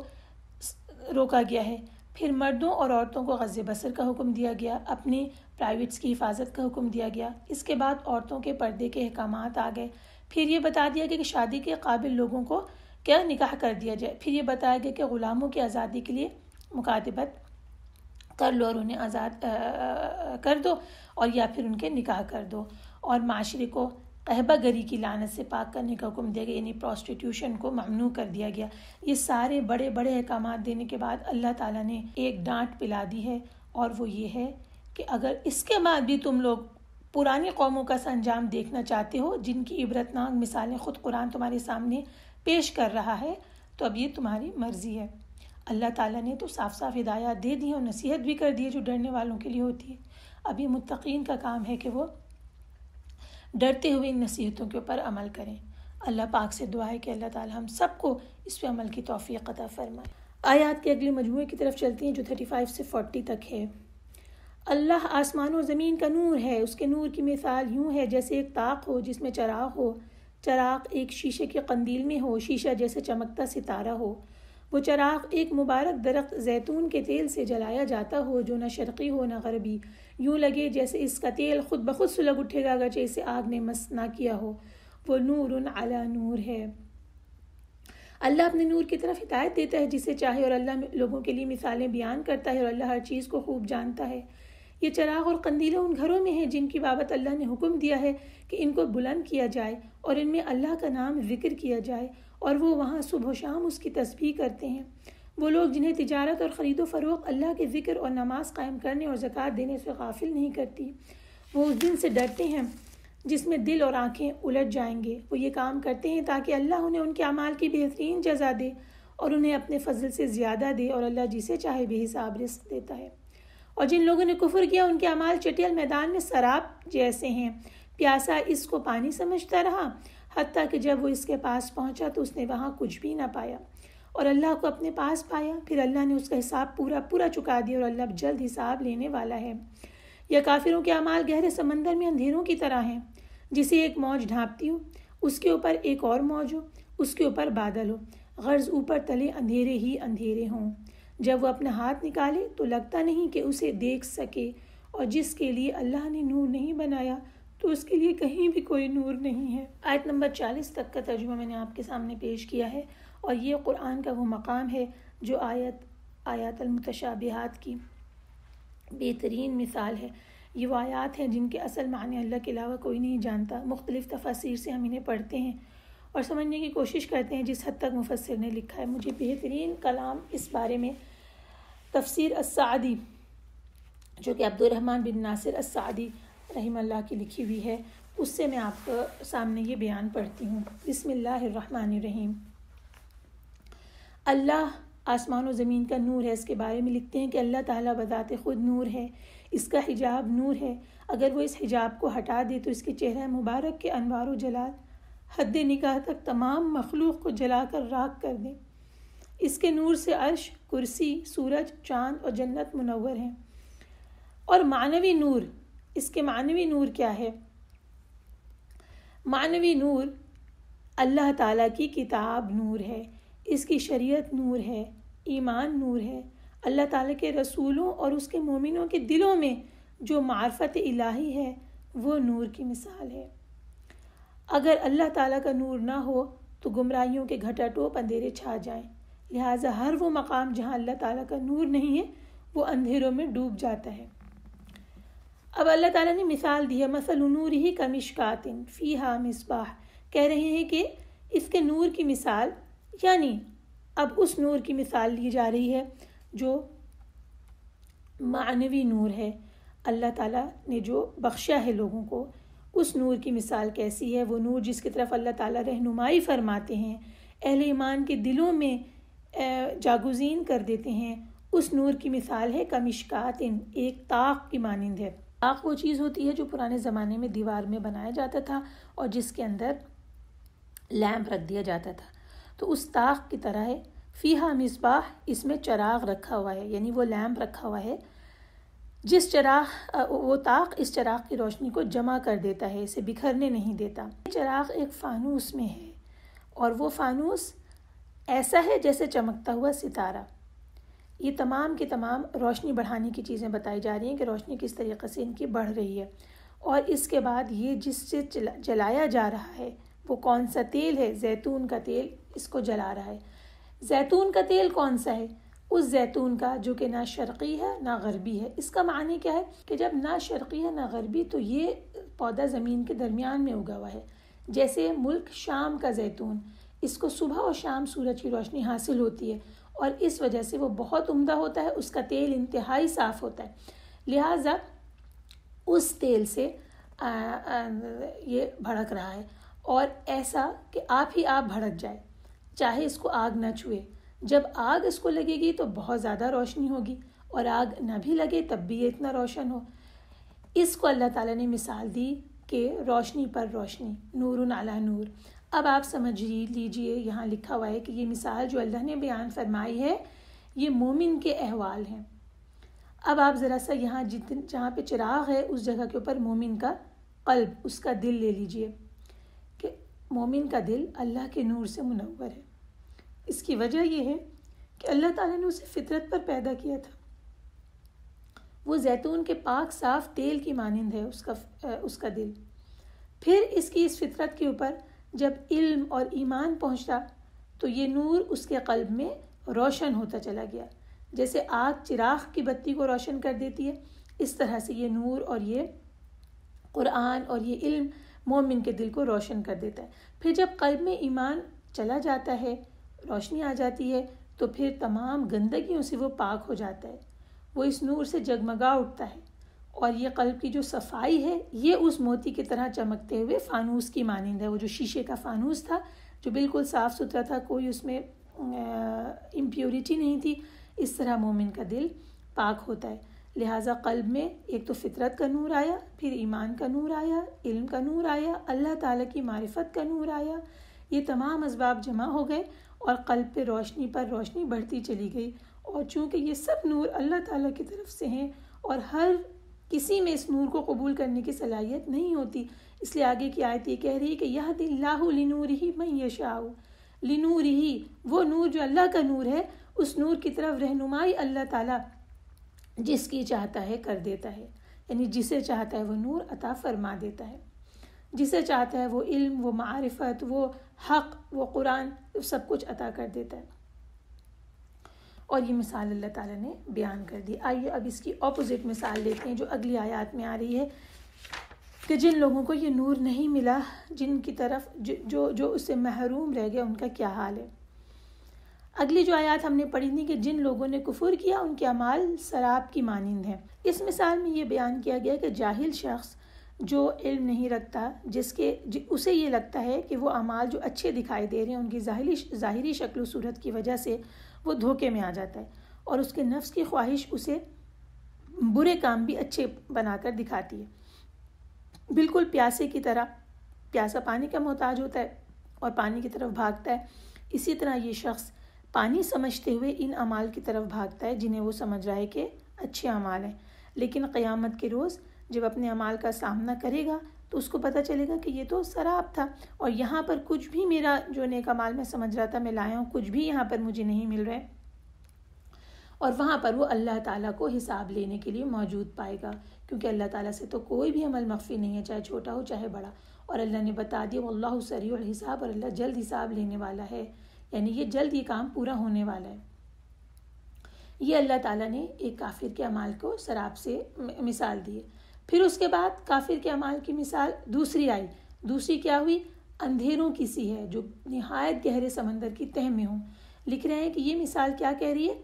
روکا گیا ہے۔ پھر مردوں اور عورتوں کو غض بصر کا حکم دیا گیا، اپنی پرائیویٹس کی حفاظت کا حکم دیا گیا۔ اس کے بعد عورتوں کے پردے کے احکامات آ گئے۔ پھر یہ بتا دیا گیا کہ شادی کے قابل لوگوں کو کیا نکاح کر دیا جائے۔ پھر یہ بتایا گیا کہ غلاموں کی آزادی کے لیے مکاتبت کر لو اور انہیں آزاد کر دو، اور یا پھر ان کے نکاح کر دو، اور معاشرے کو قہبہ گری کی لعنت سے پاک کرنے کا حکم دیا گیا، یعنی پروسٹیٹیوشن کو ممنوع کر دیا گیا۔ یہ سارے بڑے بڑے احکامات دینے کے بعد اللہ تعالیٰ نے ایک ڈانٹ پلا دی ہے، اور وہ یہ ہے کہ اگر اس کے بعد بھی تم لوگ پرانی قوموں کا سا انجام دیکھنا چاہتے ہو جن کی عبرتناک مثالیں خود قرآن تمہارے سامنے پیش کر رہا ہے، تو اب یہ تمہاری مرضی ہے۔ اللہ تعالیٰ نے تو صاف صاف ہدایات دے دی اور نصیحت بھی کر دی ہے جو ڈرنے والوں کے لیے ہوتی ہے۔ اب یہ متقین کا کام ہے کہ وہ ڈرتے ہوئے ان نصیحتوں کے اوپر عمل کریں۔ اللہ پاک سے دعا ہے کہ اللہ تعالیٰ ہم سب کو اس پہ عمل کی توفیق عطا فرمائے۔ آیات کے اگلے مجموعے کی طرف چلتی ہیں جو 35 سے 40 تک ہے۔ اللہ آسمان و زمین کا نور ہے، اس کے نور کی مثال یوں ہے جیسے ایک طاق ہو جس میں چراغ ہو، چراغ ایک شیشے کے قندیل میں ہو، شیشہ جیسے چمکتا ستارہ ہو۔ وہ چراغ ایک مبارک درخت زیتون کے تیل سے جلایا جاتا ہو جو نہ شرقی ہو نہ غربی، یوں لگے جیسے اس کا تیل خود بخود سلگ اٹھے گا اگرچہ اسے آگ نے مس نہ کیا ہو۔ وہ نور علی نور ہے۔ اللہ اپنے نور کی طرف ہدایت دیتا ہے جسے چاہے، اور اللہ لوگوں کے لیے مثالیں بیان کرتا ہے، اور اللہ ہر چیز کو خوب جانتا ہے۔ یہ چراغ اور قندیلیں ان گھروں میں ہیں جن کی بابت اللہ نے حکم دیا ہے کہ ان کو بلند کیا جائے اور ان میں اللہ کا نام ذکر کیا جائے، اور وہ وہاں صبح و شام اس کی تسبیح کرتے ہیں۔ وہ لوگ جنہیں تجارت اور خرید و فروخت اللہ کے ذکر اور نماز قائم کرنے اور زکوٰۃ دینے سے غافل نہیں کرتی، وہ اس دن سے ڈرتے ہیں جس میں دل اور آنکھیں الٹ جائیں گے۔ وہ یہ کام کرتے ہیں تاکہ اللہ انہیں ان کے اعمال کی بہترین جزا دے اور انہیں اپنے فضل سے زیادہ دے، اور اللہ جسے چاہے بے حساب رزق دیتا ہے۔ اور جن لوگوں نے کفر کیا ان کے اعمال چٹیل میدان میں سراب جیسے ہیں، پیاسا اس کو پانی سمجھتا رہا حتیٰ کہ جب وہ اس کے پاس پہنچا تو اس نے وہاں کچھ بھی نہ پایا اور اللہ کو اپنے پاس پایا۔ پھر اللہ نے اس کا حساب پورا چکا دیا، اور اللہ جلد حساب لینے والا ہے۔ یا کافروں کے اعمال گہرے سمندر میں اندھیروں کی طرح ہیں جسے ایک موج ڈھانپتی ہو، اس کے اوپر ایک اور موج ہو، اس کے اوپر بادل ہو، غرض اوپر تلے اندھیرے ہی اندھیرے ہوں۔ جب وہ اپنا ہاتھ نکالے تو لگتا نہیں کہ اسے دیکھ سکے، اور جس کے لیے اللہ نے نور نہیں بنایا تو اس کے لیے کہیں بھی کوئی نور نہیں ہے۔ آیت نمبر 40 تک کا ترجمہ میں نے آپ کے سامنے پیش کیا ہے، اور یہ قرآن کا وہ مقام ہے جو آیات المتشابہات کی بہترین مثال ہے۔ یہ وہ آیات ہیں جن کے اصل معنی اللہ کے علاوہ کوئی نہیں جانتا۔ مختلف تفاسیر سے ہم انہیں پڑھتے ہیں اور سمجھنے کی کوشش کرتے ہیں جس حد تک مفسر نے لکھا ہے۔ مجھے بہترین کلام اس بارے میں تفسیر السعدی جو کہ عبد الرحمن بن ناصر السعدی رحمہ اللہ کی لکھی ہوئی ہے، اس سے میں آپ کے سامنے یہ بیان پڑھتی ہوں۔ بسم اللہ الرحمن الرحیم۔ اللہ آسمان و زمین کا نور ہے۔ اس کے بارے میں لکھتے ہیں کہ اللہ تعالیٰ بذات خود نور ہے، اس کا حجاب نور ہے، اگر وہ اس حجاب کو ہٹا دے تو اس کے چہرہ مبارک کے انوار و جلال حد نگاہ تک تمام مخلوق کو جلا کر راکھ کر دیں۔ اس کے نور سے عرش، کرسی، سورج، چاند اور جنت منور ہیں۔ اور معنوی نور، اس کے معنوی نور کیا ہے؟ معنوی نور اللہ تعالیٰ کی کتاب نور ہے، اس کی شریعت نور ہے، ایمان نور ہے، اللہ تعالیٰ کے رسولوں اور اس کے مومنوں کے دلوں میں جو معرفت الہی ہے وہ نور کی مثال ہے۔ اگر اللہ تعالیٰ کا نور نہ ہو تو گمراہیوں کے گھٹا ٹوپ اندھیرے چھا جائیں، لہٰذا ہر وہ مقام جہاں اللہ تعالیٰ کا نور نہیں ہے وہ اندھیروں میں ڈوب جاتا ہے۔ اب اللہ تعالیٰ نے مثال دی ہے، مثل نورہ کمشکات فیہا مصباح، کہہ رہے ہیں کہ اس کے نور کی مثال، یعنی اب اس نور کی مثال لی جا رہی ہے جو معنوی نور ہے، اللہ تعالیٰ نے جو بخشا ہے لوگوں کو، اس نور کی مثال کیسی ہے؟ وہ نور جس کی طرف اللہ تعالیٰ رہنمائی فرماتے ہیں، اہل ایمان کے دلوں میں جاگزین کر دیتے ہیں، اس نور کی مثال ہے کمشکات، ایک طاق کی مانند ہے۔ طاق وہ چیز ہوتی ہے جو پرانے زمانے میں دیوار میں بنایا جاتا تھا اور جس کے اندر لیمپ رکھ دیا جاتا تھا، تو اس طاق کی طرح ہے۔ فیہا مصباح، اس میں چراغ رکھا ہوا ہے، یعنی وہ لیمپ رکھا ہوا ہے جس چراغ وہ طاق اس چراغ کی روشنی کو جمع کر دیتا ہے، اسے بکھرنے نہیں دیتا۔ چراغ ایک فانوس میں ہے اور وہ فانوس ایسا ہے جیسے چمکتا ہوا ستارہ۔ یہ تمام کی تمام روشنی بڑھانے کی چیزیں بتائی جا رہی ہیں کہ روشنی کس طریقے سے ان کی بڑھ رہی ہے۔ اور اس کے بعد یہ جس سے جلایا جا رہا ہے وہ کون سا تیل ہے؟ زیتون کا تیل اس کو جلا رہا ہے۔ زیتون کا تیل کون سا ہے؟ اس زیتون کا جو کہ نہ شرقی ہے نہ غربی ہے۔ اس کا معنی کیا ہے کہ جب نہ شرقی ہے نہ غربی تو یہ پودا زمین کے درمیان میں اگا ہوا ہے۔ جیسے ملک شام کا زیتون، اس کو صبح اور شام سورج کی روشنی حاصل ہوتی ہے اور اس وجہ سے وہ بہت عمدہ ہوتا ہے، اس کا تیل انتہائی صاف ہوتا ہے۔ لہٰذا اس تیل سے یہ بھڑک رہا ہے اور ایسا کہ آپ ہی آپ بھڑک جائے، چاہے اس کو آگ نہ چھوئے۔ جب آگ اس کو لگے گی تو بہت زیادہ روشنی ہوگی اور آگ نہ بھی لگے تب بھی یہ اتنا روشن ہو۔ اس کو اللہ تعالیٰ نے مثال دی کہ روشنی پر روشنی، نور علی نور۔ اب آپ سمجھ لیجئے، یہاں لکھا ہوا ہے کہ یہ مثال جو اللہ نے بیان فرمائی ہے یہ مومن کے احوال ہیں۔ اب آپ ذرا سا یہاں جہاں پہ چراغ ہے اس جگہ کے اوپر مومن کا قلب، اس کا دل لے لیجئے کہ مومن کا دل اللہ کے نور سے منور ہے۔ اس کی وجہ یہ ہے کہ اللہ تعالیٰ نے اسے فطرت پر پیدا کیا تھا۔ وہ زیتون کے پاک صاف تیل کی مانند ہے اس کا دل۔ پھر اس کی اس فطرت کے اوپر جب علم اور ایمان پہنچا تو یہ نور اس کے قلب میں روشن ہوتا چلا گیا۔ جیسے آگ چراغ کی بتی کو روشن کر دیتی ہے، اس طرح سے یہ نور اور یہ قرآن اور یہ علم مومن کے دل کو روشن کر دیتا ہے۔ پھر جب قلب میں ایمان چلا جاتا ہے، روشنی آ جاتی ہے، تو پھر تمام گندگیوں سے وہ پاک ہو جاتا ہے، وہ اس نور سے جگمگا اٹھتا ہے اور یہ قلب کی جو صفائی ہے یہ اس موتی کی طرح چمکتے ہوئے فانوس کی مانند ہے۔ وہ جو شیشے کا فانوس تھا جو بالکل صاف ستھرا تھا، کوئی اس میں امپیورٹی نہیں تھی، اس طرح مومن کا دل پاک ہوتا ہے۔ لہٰذا قلب میں ایک تو فطرت کا نور آیا، پھر ایمان کا نور آیا، علم کا نور آیا، اللہ تعالیٰ کی معرفت کا نور آیا۔ یہ تمام اسباب جمع ہو گئے اور قلب پہ روشنی پر روشنی بڑھتی چلی گئی۔ اور چونکہ یہ سب نور اللہ تعالیٰ کی طرف سے ہیں اور ہر کسی میں اس نور کو قبول کرنے کی صلاحیت نہیں ہوتی، اس لیے آگے کی آیت یہ کہہ رہی ہے کہ یہدی اللہ لنورہ من یشاء، لنورہ وہ نور جو اللہ کا نور ہے، اس نور کی طرف رہنمائی اللہ تعالیٰ جس کی چاہتا ہے کر دیتا ہے، یعنی جسے چاہتا ہے وہ نور عطا فرما دیتا ہے، جسے چاہتا ہے وہ علم، وہ معرفت، وہ حق، وہ قرآن، سب کچھ عطا کر دیتا ہے۔ اور یہ مثال اللہ تعالیٰ نے بیان کر دی۔ آئیے اب اس کی اپوزٹ مثال لیتے ہیں جو اگلی آیات میں آ رہی ہے کہ جن لوگوں کو یہ نور نہیں ملا، جن کی طرف جو اس سے محروم رہ گئے، ان کا کیا حال ہے۔ اگلی جو آیات ہم نے پڑھی تھی کہ جن لوگوں نے کفر کیا ان کے اعمال سراب کی مانند ہیں۔ اس مثال میں یہ بیان کیا گیا کہ جاہل شخص جو علم نہیں رکھتا، اسے یہ لگتا ہے کہ وہ اعمال جو اچھے دکھائی دے رہے ہیں ان کی ظاہری شکل و صورت کی وجہ سے وہ دھوکے میں آ جاتا ہے اور اس کے نفس کی خواہش اسے برے کام بھی اچھے بنا کر دکھاتی ہے۔ بالکل پیاسے کی طرح، پیاسا پانی کا محتاج ہوتا ہے اور پانی کی طرف بھاگتا ہے، اسی طرح یہ شخص پانی سمجھتے ہوئے ان اعمال کی طرف بھاگتا ہے جنہیں وہ سمجھ رہا ہے کہ اچھے اعمال ہیں، لیکن قیامت کے روز جب اپنے اعمال کا سامنا کرے گا تو اس کو پتہ چلے گا کہ یہ تو سراب تھا اور یہاں پر کچھ بھی میرا جو نیک اعمال میں سمجھ رہا تھا میں لایا ہوں، کچھ بھی یہاں پر مجھے نہیں مل رہا ہے۔ اور وہاں پر وہ اللہ تعالیٰ کو حساب لینے کے لیے موجود پائے گا، کیونکہ اللہ تعالیٰ سے تو کوئی بھی عمل مخفی نہیں ہے، چاہے چھوٹا ہو چاہے بڑا، اور اللہ نے بتا دیا واللہ سریع الحساب، اور اللہ جلد حساب لینے والا ہے، یعنی یہ جلد یہ کام پورا ہونے والا ہے۔ یہ اللہ تعالیٰ نے ایک کافر کے اعمال کو سراب سے مثال دی ہے۔ پھر اس کے بعد کافر کے اعمال کی مثال دوسری آئی، دوسری کیا ہوئی؟ اندھیروں کی سی ہے جو نہایت گہرے سمندر کی تہ میں ہوں۔ لکھ رہے ہیں کہ یہ مثال کیا کہہ رہی ہے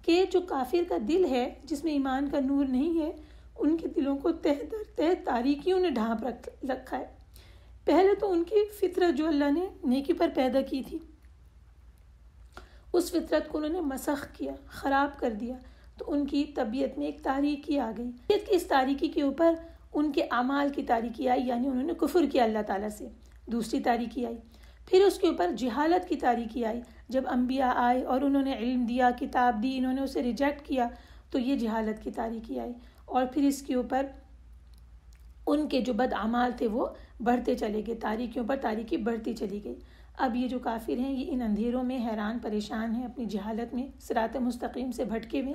کہ جو کافر کا دل ہے جس میں ایمان کا نور نہیں ہے، ان کے دلوں کو تہ در تہ تاریکیوں نے ڈھانپ رکھا ہے۔ پہلے تو ان کی فطرت جو اللہ نے نیکی پر پیدا کی تھی، اس فطرت کو انہوں نے مسخ کیا، خراب کر دیا، تو ان کی طبیعت میں ایک تاریکی آ گئی۔ اس تاریکی کے اوپر ان کے اعمال کی تاریکی آئی، یعنی انہوں نے کفر کیا اللہ تعالیٰ سے، دوسری تاریکی آئی۔ پھر اس کے اوپر جہالت کی تاریکی آئی، جب انبیاء آئے اور انہوں نے علم دیا، کتاب دی، انہوں نے اسے ریجیکٹ کیا، تو یہ جہالت کی تاریکی آئی۔ اور پھر اس کے اوپر ان کے جو بد اعمال تھے وہ بڑھتے چلے گئے، تاریکیوں پر تاریکی بڑھتی چلی گئی۔ اب یہ جو کافر ہیں یہ ان اندھیروں میں حیران پریشان ہیں، اپنی جہالت میں صراط مستقیم سے بھٹکے ہوئے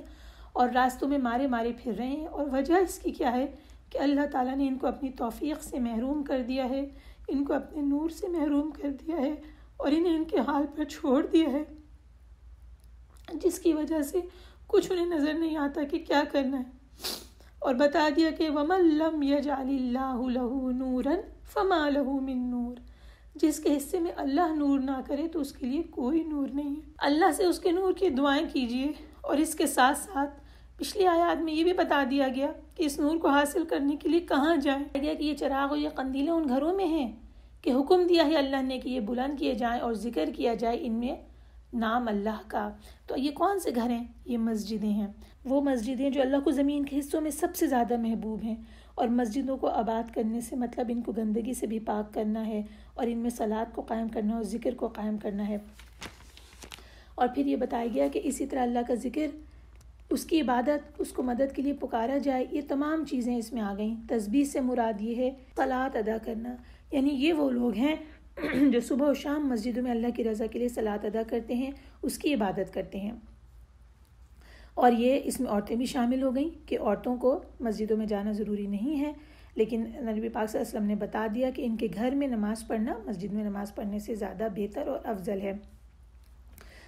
اور راستوں میں مارے مارے پھر رہے ہیں، اور وجہ اس کی کیا ہے کہ اللہ تعالیٰ نے ان کو اپنی توفیق سے محروم کر دیا ہے، ان کو اپنے نور سے محروم کر دیا ہے اور انہیں ان کے حال پر چھوڑ دیا ہے، جس کی وجہ سے کچھ انہیں نظر نہیں آتا کہ کیا کرنا ہے، اور بتا دیا کہ وَمَن لَّمْ يَجْعَلِ اللَّهُ لَهُ نُورًا فَمَا لَهُ مِن نُور، جس کے حصے میں اللہ نور نہ کرے تو اس کے لیے کوئی نور نہیں ہے۔ اللہ سے اس کے نور کی دعائیں کیجیے، اور اس کے ساتھ ساتھ پچھلی آیات میں یہ بھی بتا دیا گیا کہ اس نور کو حاصل کرنے کے لیے کہاں جائیں، گیا کہ یہ چراغ اور یہ قندیلیں ان گھروں میں ہیں کہ حکم دیا ہے اللہ نے کہ یہ بلند کیے جائیں اور ذکر کیا جائے ان میں نام اللہ کا۔ تو یہ کون سے گھر ہیں؟ یہ مسجدیں ہیں، وہ مسجدیں جو اللہ کو زمین کے حصوں میں سب سے زیادہ محبوب ہیں، اور مسجدوں کو آباد کرنے سے مطلب ان کو گندگی سے بھی پاک کرنا ہے اور ان میں صلاۃ کو قائم کرنا ہے اور ذکر کو قائم کرنا ہے۔ اور پھر یہ بتایا گیا کہ اسی طرح اللہ کا ذکر، اس کی عبادت، اس کو مدد کے لیے پکارا جائے، یہ تمام چیزیں اس میں آ گئیں۔ تسبیح سے مراد یہ ہے صلاۃ ادا کرنا، یعنی یہ وہ لوگ ہیں جو صبح و شام مسجدوں میں اللہ کی رضا کے لیے صلاۃ ادا کرتے ہیں، اس کی عبادت کرتے ہیں۔ اور یہ اس میں عورتیں بھی شامل ہو گئیں کہ عورتوں کو مسجدوں میں جانا ضروری نہیں ہے، لیکن نبی پاک صلی اللہ علیہ وسلم نے بتا دیا کہ ان کے گھر میں نماز پڑھنا مسجد میں نماز پڑھنے سے زیادہ بہتر اور افضل ہے،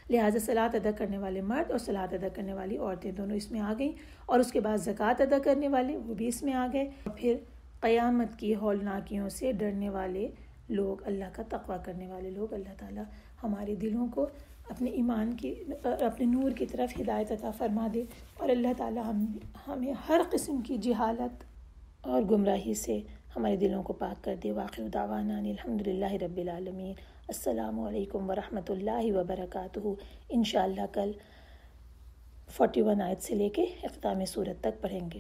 لہٰذا صلاۃ ادا کرنے والے مرد اور صلاۃ ادا کرنے والی عورتیں دونوں اس میں آ گئیں، اور اس کے بعد زکوٰۃ ادا کرنے والے وہ بھی اس میں آ گئے، اور پھر قیامت کی ہولناکیوں سے ڈرنے والے لوگ، اللہ کا تقویٰ کرنے والے لوگ۔ اللہ تعالیٰ ہمارے دلوں کو اپنے ایمان کی، اپنے نور کی طرف ہدایت عطا فرما دے، اور اللہ تعالیٰ ہمیں ہر قسم کی جہالت اور گمراہی سے ہمارے دلوں کو پاک کر دے۔ وآخر دعوانا الحمدللہ رب العالمین۔ السلام علیکم ورحمۃ اللہ وبرکاتہ۔ انشاءاللہ کل 41 آیت سے لے کے اختتام سورت تک پڑھیں گے۔